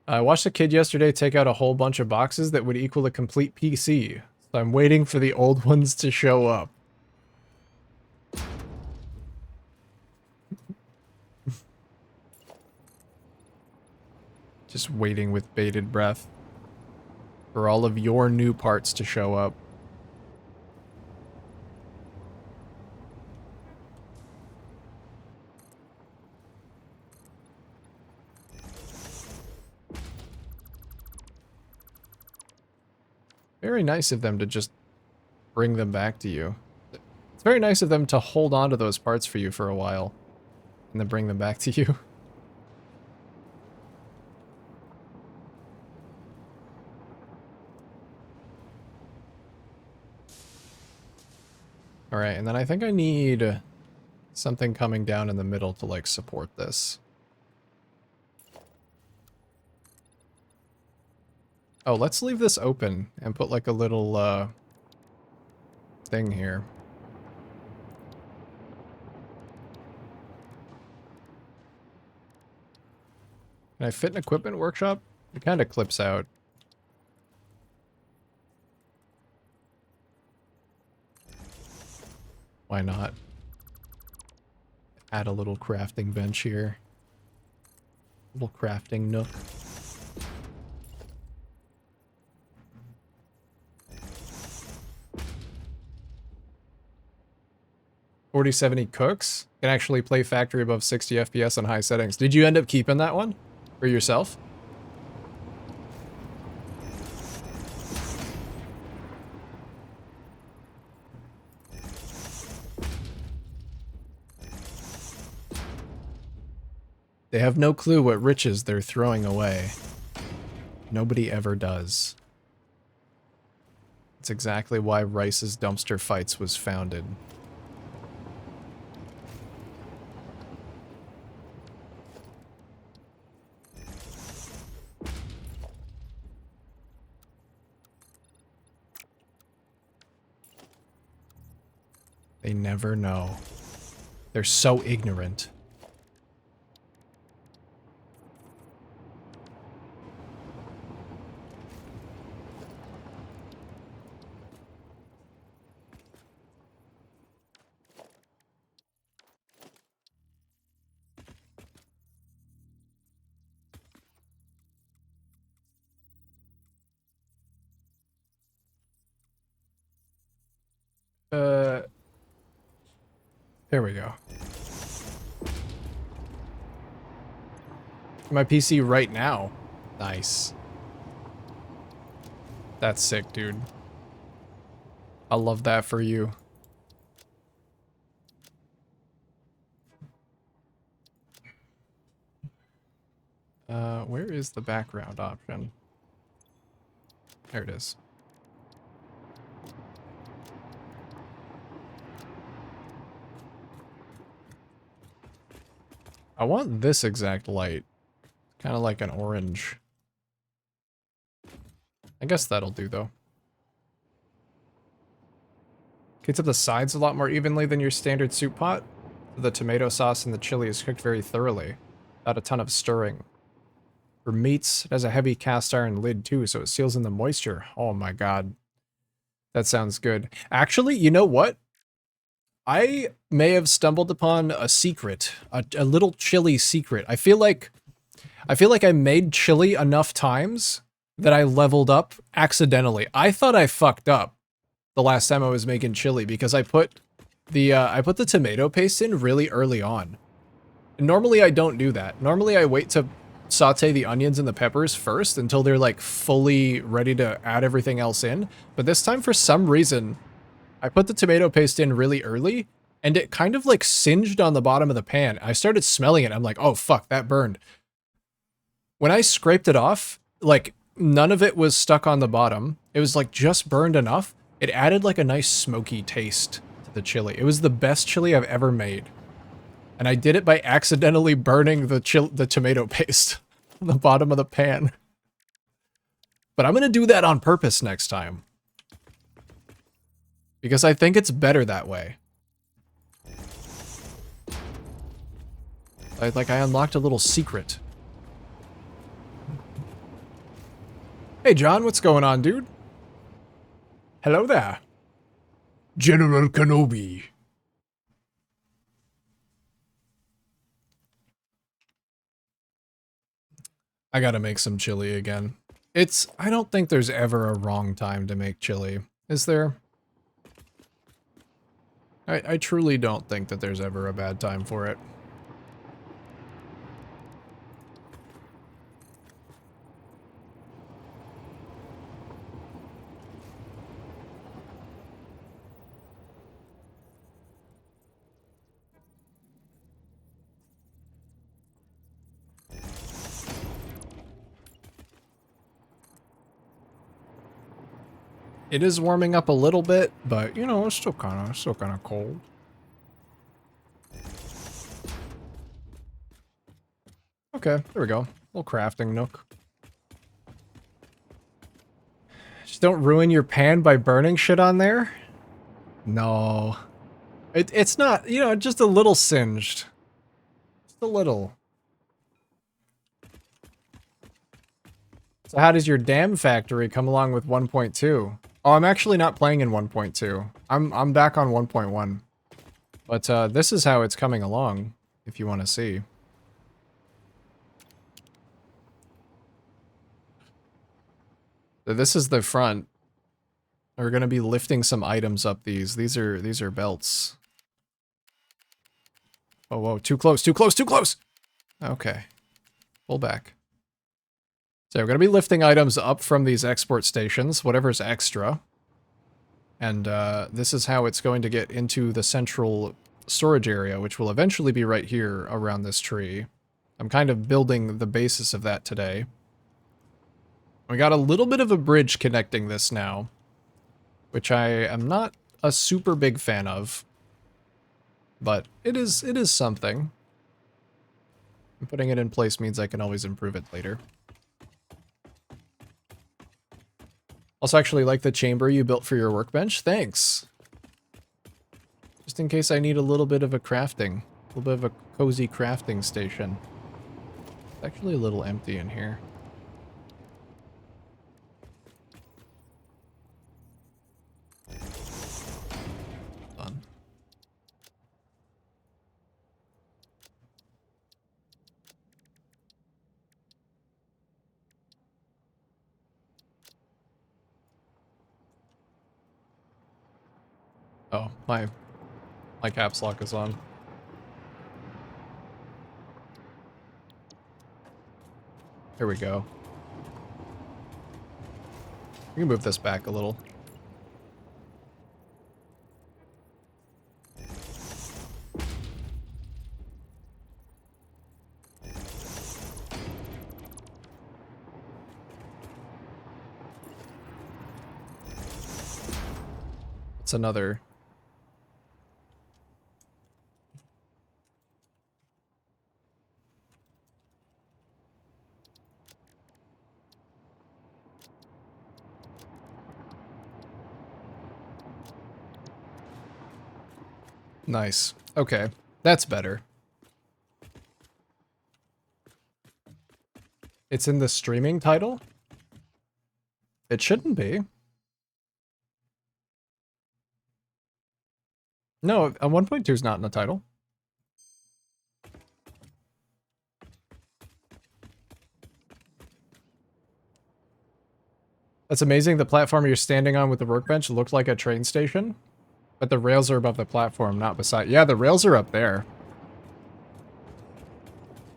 I watched a kid yesterday take out a whole bunch of boxes that would equal a complete PC. So I'm waiting for the old ones to show up. Just waiting with bated breath for all of your new parts to show up. Very nice of them to just bring them back to you. It's very nice of them to hold on to those parts for you for a while and then bring them back to you. Alright, and then I think I need something coming down in the middle to, like, support this. Oh, let's leave this open and put, like, a little, thing here. Can I fit an equipment workshop? It kind of clips out. Why not? Add a little crafting bench here. Little crafting nook. $4070 cooks can actually play factory above 60 FPS on high settings. Did you end up keeping that one for yourself? They have no clue what riches they're throwing away. Nobody ever does. It's exactly why Rice's Dumpster Fights was founded. They never know. They're so ignorant. There we go. My PC right now. Nice. That's sick, dude. I love that for you. Where is the background option? There it is. I want this exact light. Kind of like an orange. I guess that'll do, though. Gets up the sides a lot more evenly than your standard soup pot. The tomato sauce and the chili is cooked very thoroughly, without a ton of stirring. For meats, it has a heavy cast iron lid too, so it seals in the moisture. Oh my god. That sounds good. Actually, you know what? I may have stumbled upon a secret, a little chili secret. I feel like I made chili enough times that I leveled up accidentally. I thought I fucked up the last time I was making chili because I put the tomato paste in really early on. And normally I don't do that. Normally I wait to saute the onions and the peppers first until they're like fully ready to add everything else in. But this time for some reason, I put the tomato paste in really early and it kind of like singed on the bottom of the pan. I started smelling it. I'm like, oh fuck, that burned. When I scraped it off, like none of it was stuck on the bottom. It was like just burned enough. It added like a nice smoky taste to the chili. It was the best chili I've ever made. And I did it by accidentally burning the tomato paste on the bottom of the pan. But I'm going to do that on purpose next time. Because I think it's better that way. I unlocked a little secret. Hey John, what's going on, dude? Hello there. General Kenobi. I gotta make some chili again. I don't think there's ever a wrong time to make chili, is there? I truly don't think that there's ever a bad time for it. It is warming up a little bit, but you know, it's still kind of cold. Okay, there we go. Little crafting nook. Just don't ruin your pan by burning shit on there. No. It's not, you know, just a little singed. Just a little. So how does your dam factory come along with 1.2? Oh, I'm actually not playing in 1.2. I'm back on 1.1. But this is how it's coming along, if you want to see. So this is the front. We're gonna be lifting some items up these. These are belts. Oh, whoa, too close, too close, too close! Okay. Pull back. So we're gonna be lifting items up from these export stations, whatever's extra. And this is how it's going to get into the central storage area, which will eventually be right here around this tree. I'm kind of building the basis of that today. We got a little bit of a bridge connecting this now, which I am not a super big fan of. But it is something. And putting it in place means I can always improve it later. Also actually like the chamber you built for your workbench. Thanks. Just in case I need a little bit of a crafting. A little bit of a cozy crafting station. It's actually a little empty in here. Done. Oh, my caps lock is on. There we go. We can move this back a little. It's another. Nice. Okay. That's better. It's in the streaming title? It shouldn't be. No, 1.2 is not in the title. That's amazing. The platform you're standing on with the workbench looked like a train station. But the rails are above the platform, not beside. Yeah, the rails are up there.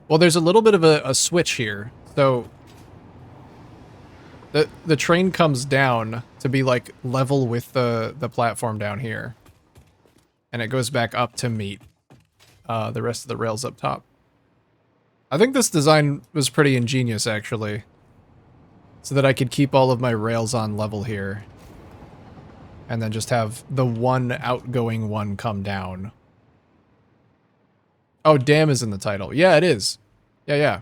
Well, there's a little bit of a switch here. So the train comes down to be like level with the platform down here. And it goes back up to meet the rest of the rails up top. I think this design was pretty ingenious, actually. So that I could keep all of my rails on level here. And then just have the one outgoing one come down. Oh, dam is in the title. Yeah, it is. Yeah.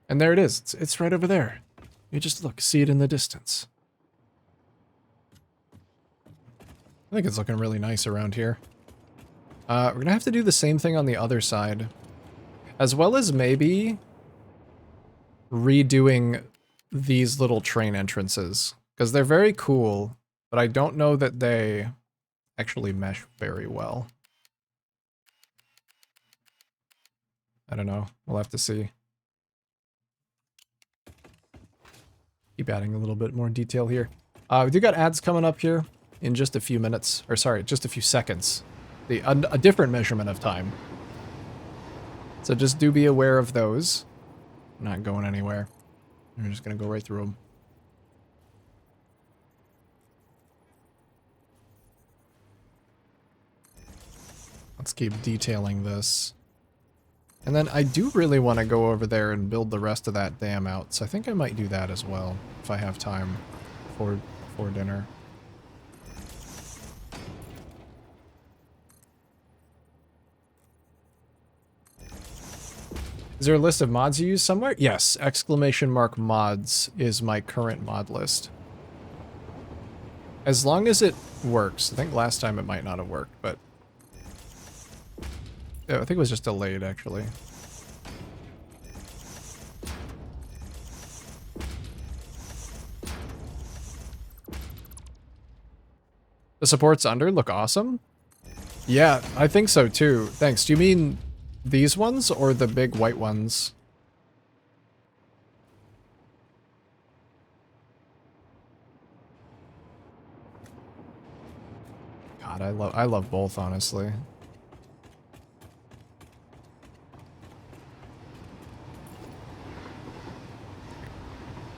And there it is. It's right over there. You just look, see it in the distance. I think it's looking really nice around here. We're gonna have to do the same thing on the other side. As well as maybe redoing these little train entrances. Because they're very cool, but I don't know that they actually mesh very well. I don't know. We'll have to see. Keep adding a little bit more detail here. We do got ads coming up here in just a few minutes. Or sorry, just a few seconds. A different measurement of time. So just do be aware of those. I'm not going anywhere. I'm just going to go right through them. Let's keep detailing this. And then I do really want to go over there and build the rest of that dam out, so I think I might do that as well, if I have time before before dinner. Is there a list of mods you use somewhere? Yes, !mods is my current mod list. As long as it works. I think last time it might not have worked, but... yeah, I think it was just delayed, actually. The supports under look awesome? Yeah, I think so too. Thanks. Do you mean these ones or the big white ones? God, I love both, honestly.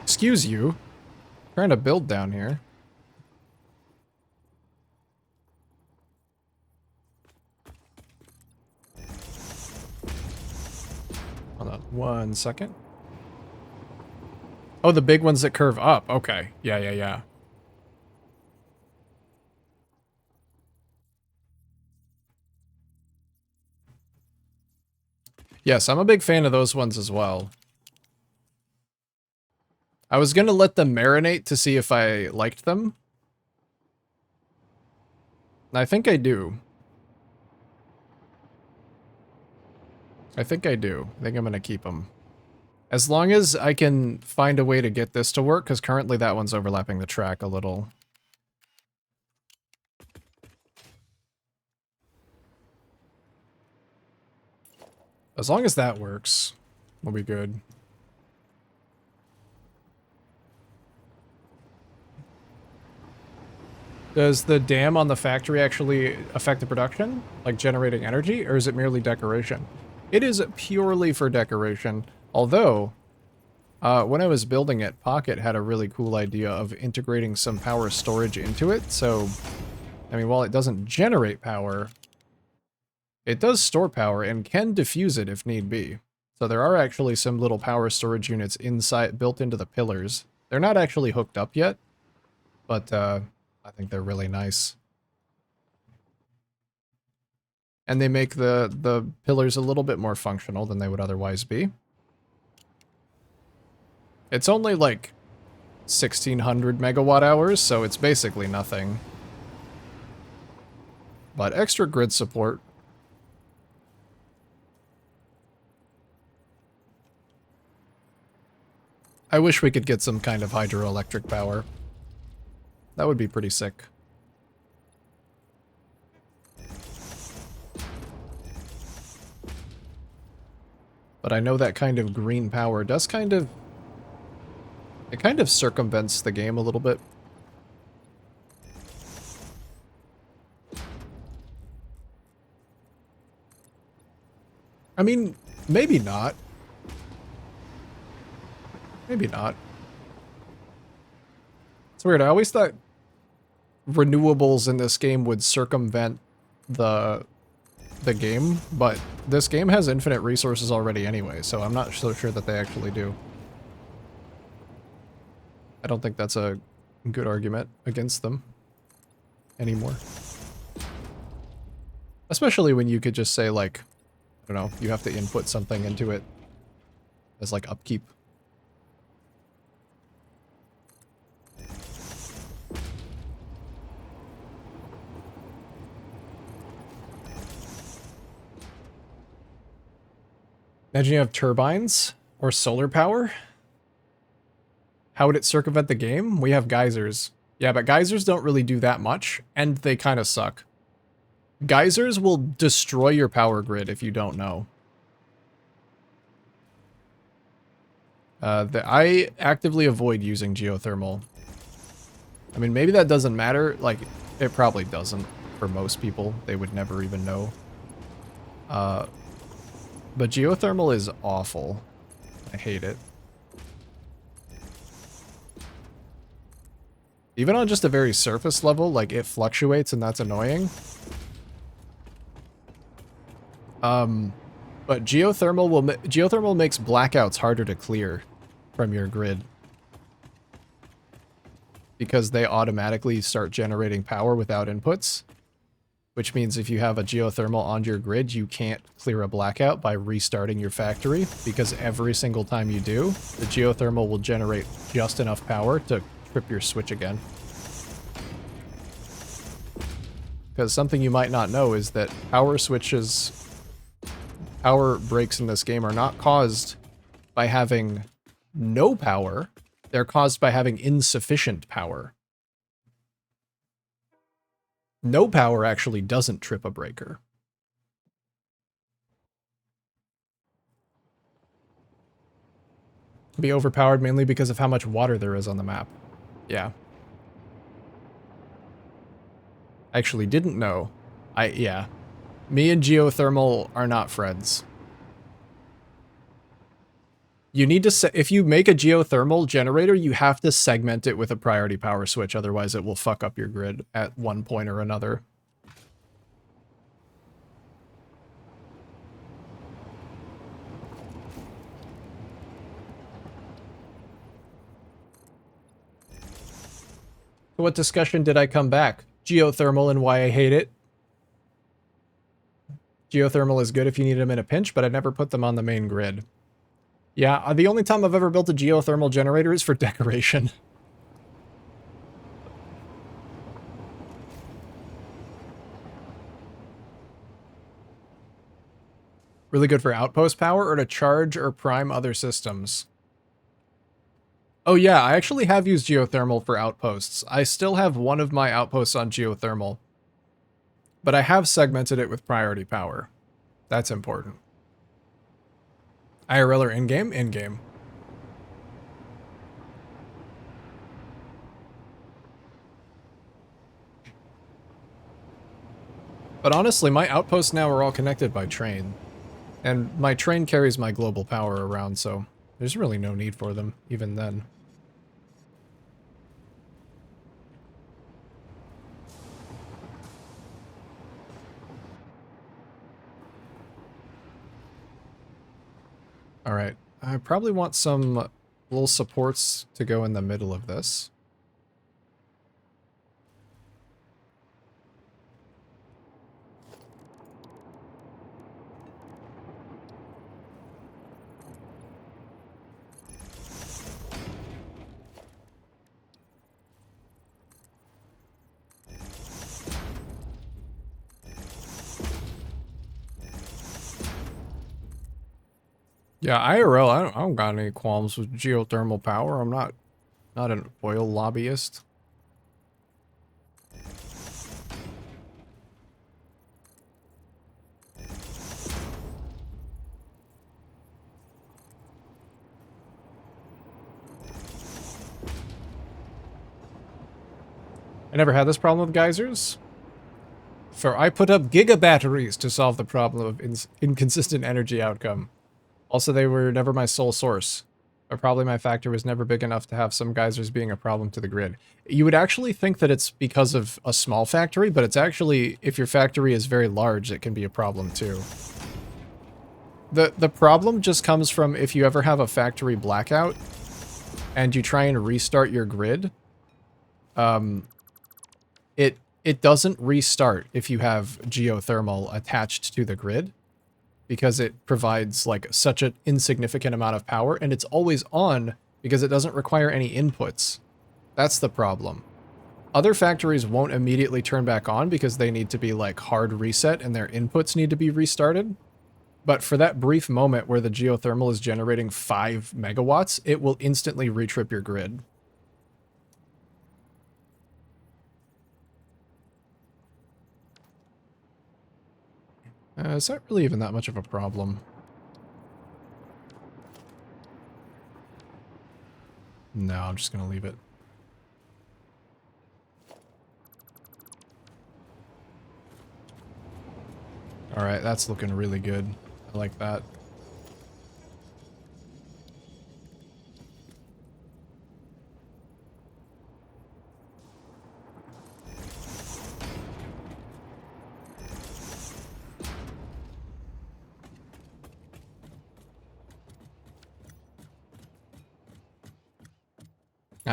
Excuse you. Trying to build down here. Hold on 1 second. Oh, the big ones that curve up. Okay. Yeah. Yes, I'm a big fan of those ones as well. I was gonna let them marinate to see if I liked them. I think I do. I think I do. I think I'm gonna keep them. As long as I can find a way to get this to work, because currently that one's overlapping the track a little. As long as that works, we'll be good. Does the dam on the factory actually affect the production? Like generating energy? Or is it merely decoration? It is purely for decoration. Although, when I was building it, Pocket had a really cool idea of integrating some power storage into it. So, I mean, while it doesn't generate power, it does store power and can diffuse it if need be. So there are actually some little power storage units inside, built into the pillars. They're not actually hooked up yet, but I think they're really nice. And they make the pillars a little bit more functional than they would otherwise be. It's only like 1600 megawatt hours, so it's basically nothing. But extra grid support. I wish we could get some kind of hydroelectric power. That would be pretty sick. But I know that kind of green power does kind of... it kind of circumvents the game a little bit. I mean, maybe not. Maybe not. It's weird. I always thought renewables in this game would circumvent the game, but this game has infinite resources already anyway, so I'm not so sure that they actually do. I don't think that's a good argument against them anymore. Especially when you could just say, like, I don't know, you have to input something into it as, like, upkeep. Imagine you have turbines or solar power. How would it circumvent the game? We have geysers. Yeah, but geysers don't really do that much, and they kind of suck. Geysers will destroy your power grid if you don't know. I actively avoid using geothermal. I mean, maybe that doesn't matter. Like, it probably doesn't for most people. They would never even know. But geothermal is awful. I hate it. Even on just a very surface level, like, it fluctuates and that's annoying. But geothermal makes blackouts harder to clear from your grid. because they automatically start generating power without inputs. Which means if you have a geothermal on your grid, you can't clear a blackout by restarting your factory, because every single time you do, the geothermal will generate just enough power to trip your switch again. Because something you might not know is that power breaks in this game are not caused by having no power, they're caused by having insufficient power. No power actually doesn't trip a breaker. Be overpowered mainly because of how much water there is on the map. Yeah. I actually didn't know. Yeah. Me and geothermal are not friends. You need to if you make a geothermal generator, you have to segment it with a priority power switch, otherwise it will fuck up your grid at one point or another. What discussion did I come back? Geothermal and why I hate it. Geothermal is good if you need them in a pinch, but I never put them on the main grid. Yeah, the only time I've ever built a geothermal generator is for decoration. Really good for outpost power or to charge or prime other systems. Oh yeah, I actually have used geothermal for outposts. I still have one of my outposts on geothermal. But I have segmented it with priority power. That's important. IRL or in-game? In-game. But honestly, my outposts now are all connected by train. And my train carries my global power around, so there's really no need for them, even then. Alright, I probably want some little supports to go in the middle of this. Yeah, IRL, I don't got any qualms with geothermal power. I'm not an oil lobbyist. I never had this problem with geysers. For I put up giga batteries to solve the problem of inconsistent energy outcome. Also, they were never my sole source. But probably my factor was never big enough to have some geysers being a problem to the grid. You would actually think that it's because of a small factory, but it's actually, if your factory is very large, it can be a problem too. The problem just comes from if you ever have a factory blackout and you try and restart your grid, it doesn't restart if you have geothermal attached to the grid, because it provides like such an insignificant amount of power, and it's always on because it doesn't require any inputs. That's the problem. Other factories won't immediately turn back on because they need to be like hard reset and their inputs need to be restarted. But for that brief moment where the geothermal is generating 5 megawatts, it will instantly retrip your grid. Is that really even that much of a problem? No, I'm just gonna leave it. Alright, that's looking really good. I like that.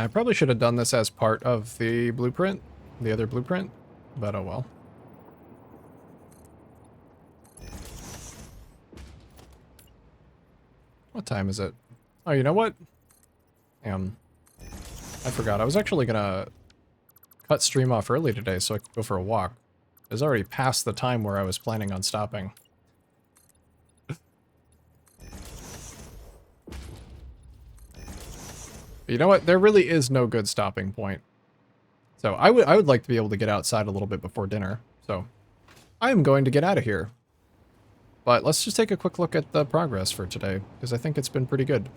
I probably should have done this as part of the blueprint, the other blueprint, but oh well. What time is it? Oh, you know what? I forgot. I was actually gonna cut stream off early today so I could go for a walk. It was already past the time where I was planning on stopping. But you know what? There really is no good stopping point. So I would like to be able to get outside a little bit before dinner. So I am going to get out of here. But let's just take a quick look at the progress for today, because I think it's been pretty good.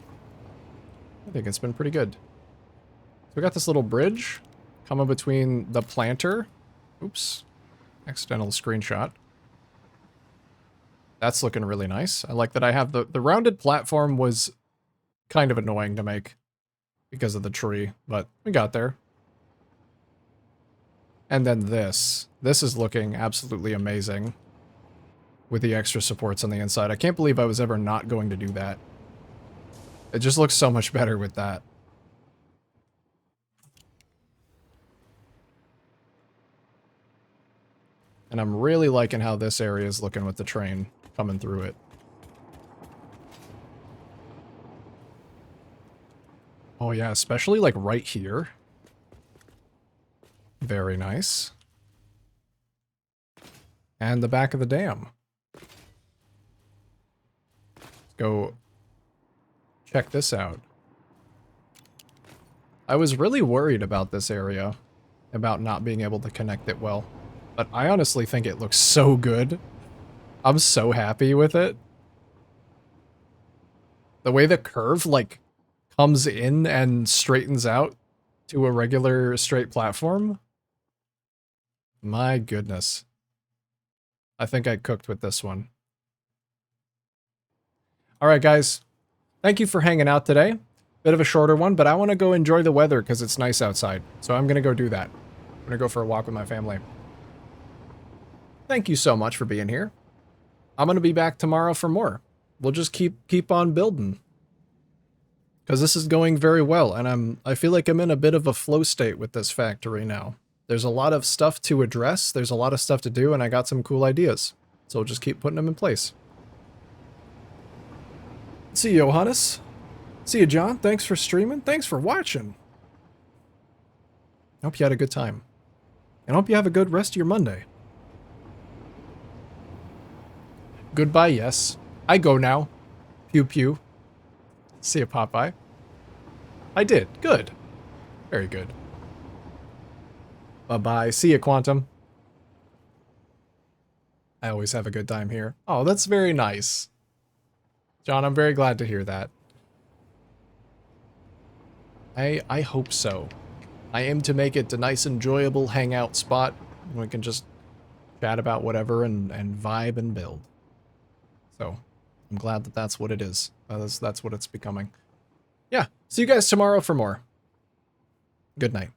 I think it's been pretty good. So we got this little bridge coming between the planter. Oops. Accidental screenshot. That's looking really nice. I like that I have the rounded platform was kind of annoying to make because of the tree, but we got there. And then this. This is looking absolutely amazing with the extra supports on the inside. I can't believe I was ever not going to do that. It just looks so much better with that. And I'm really liking how this area is looking with the train coming through it. Oh yeah, especially like right here. Very nice. And the back of the dam. Let's go check this out. I was really worried about this area, about not being able to connect it well. But I honestly think it looks so good. I'm so happy with it. The way the curve, like, comes in and straightens out to a regular straight platform. My goodness. I think I cooked with this one. Alright, guys. Thank you for hanging out today. Bit of a shorter one, but I want to go enjoy the weather because it's nice outside. So I'm going to go do that. I'm going to go for a walk with my family. Thank you so much for being here. I'm going to be back tomorrow for more. We'll just keep on building. Because this is going very well, and I feel like I'm in a bit of a flow state with this factory now. There's a lot of stuff to address, there's a lot of stuff to do, and I got some cool ideas. So we'll just keep putting them in place. See you, Johannes. See you, John. Thanks for streaming. Thanks for watching. Hope you had a good time. And hope you have a good rest of your Monday. Goodbye, yes. I go now. Pew pew. See you, Popeye. I did. Good. Very good. Bye-bye. See you, Quantum. I always have a good time here. Oh, that's very nice. John, I'm very glad to hear that. I hope so. I aim to make it a nice, enjoyable hangout spot. We can just chat about whatever and vibe and build. So, I'm glad that that's what it is. That's what it's becoming. Yeah, see you guys tomorrow for more. Good night.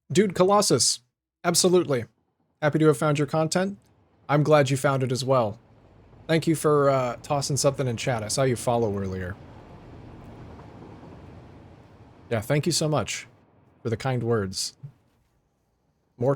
Dude, Colossus. Absolutely. Happy to have found your content. I'm glad you found it as well. Thank you for tossing something in chat. I saw you follow earlier. Yeah, thank you so much for the kind words.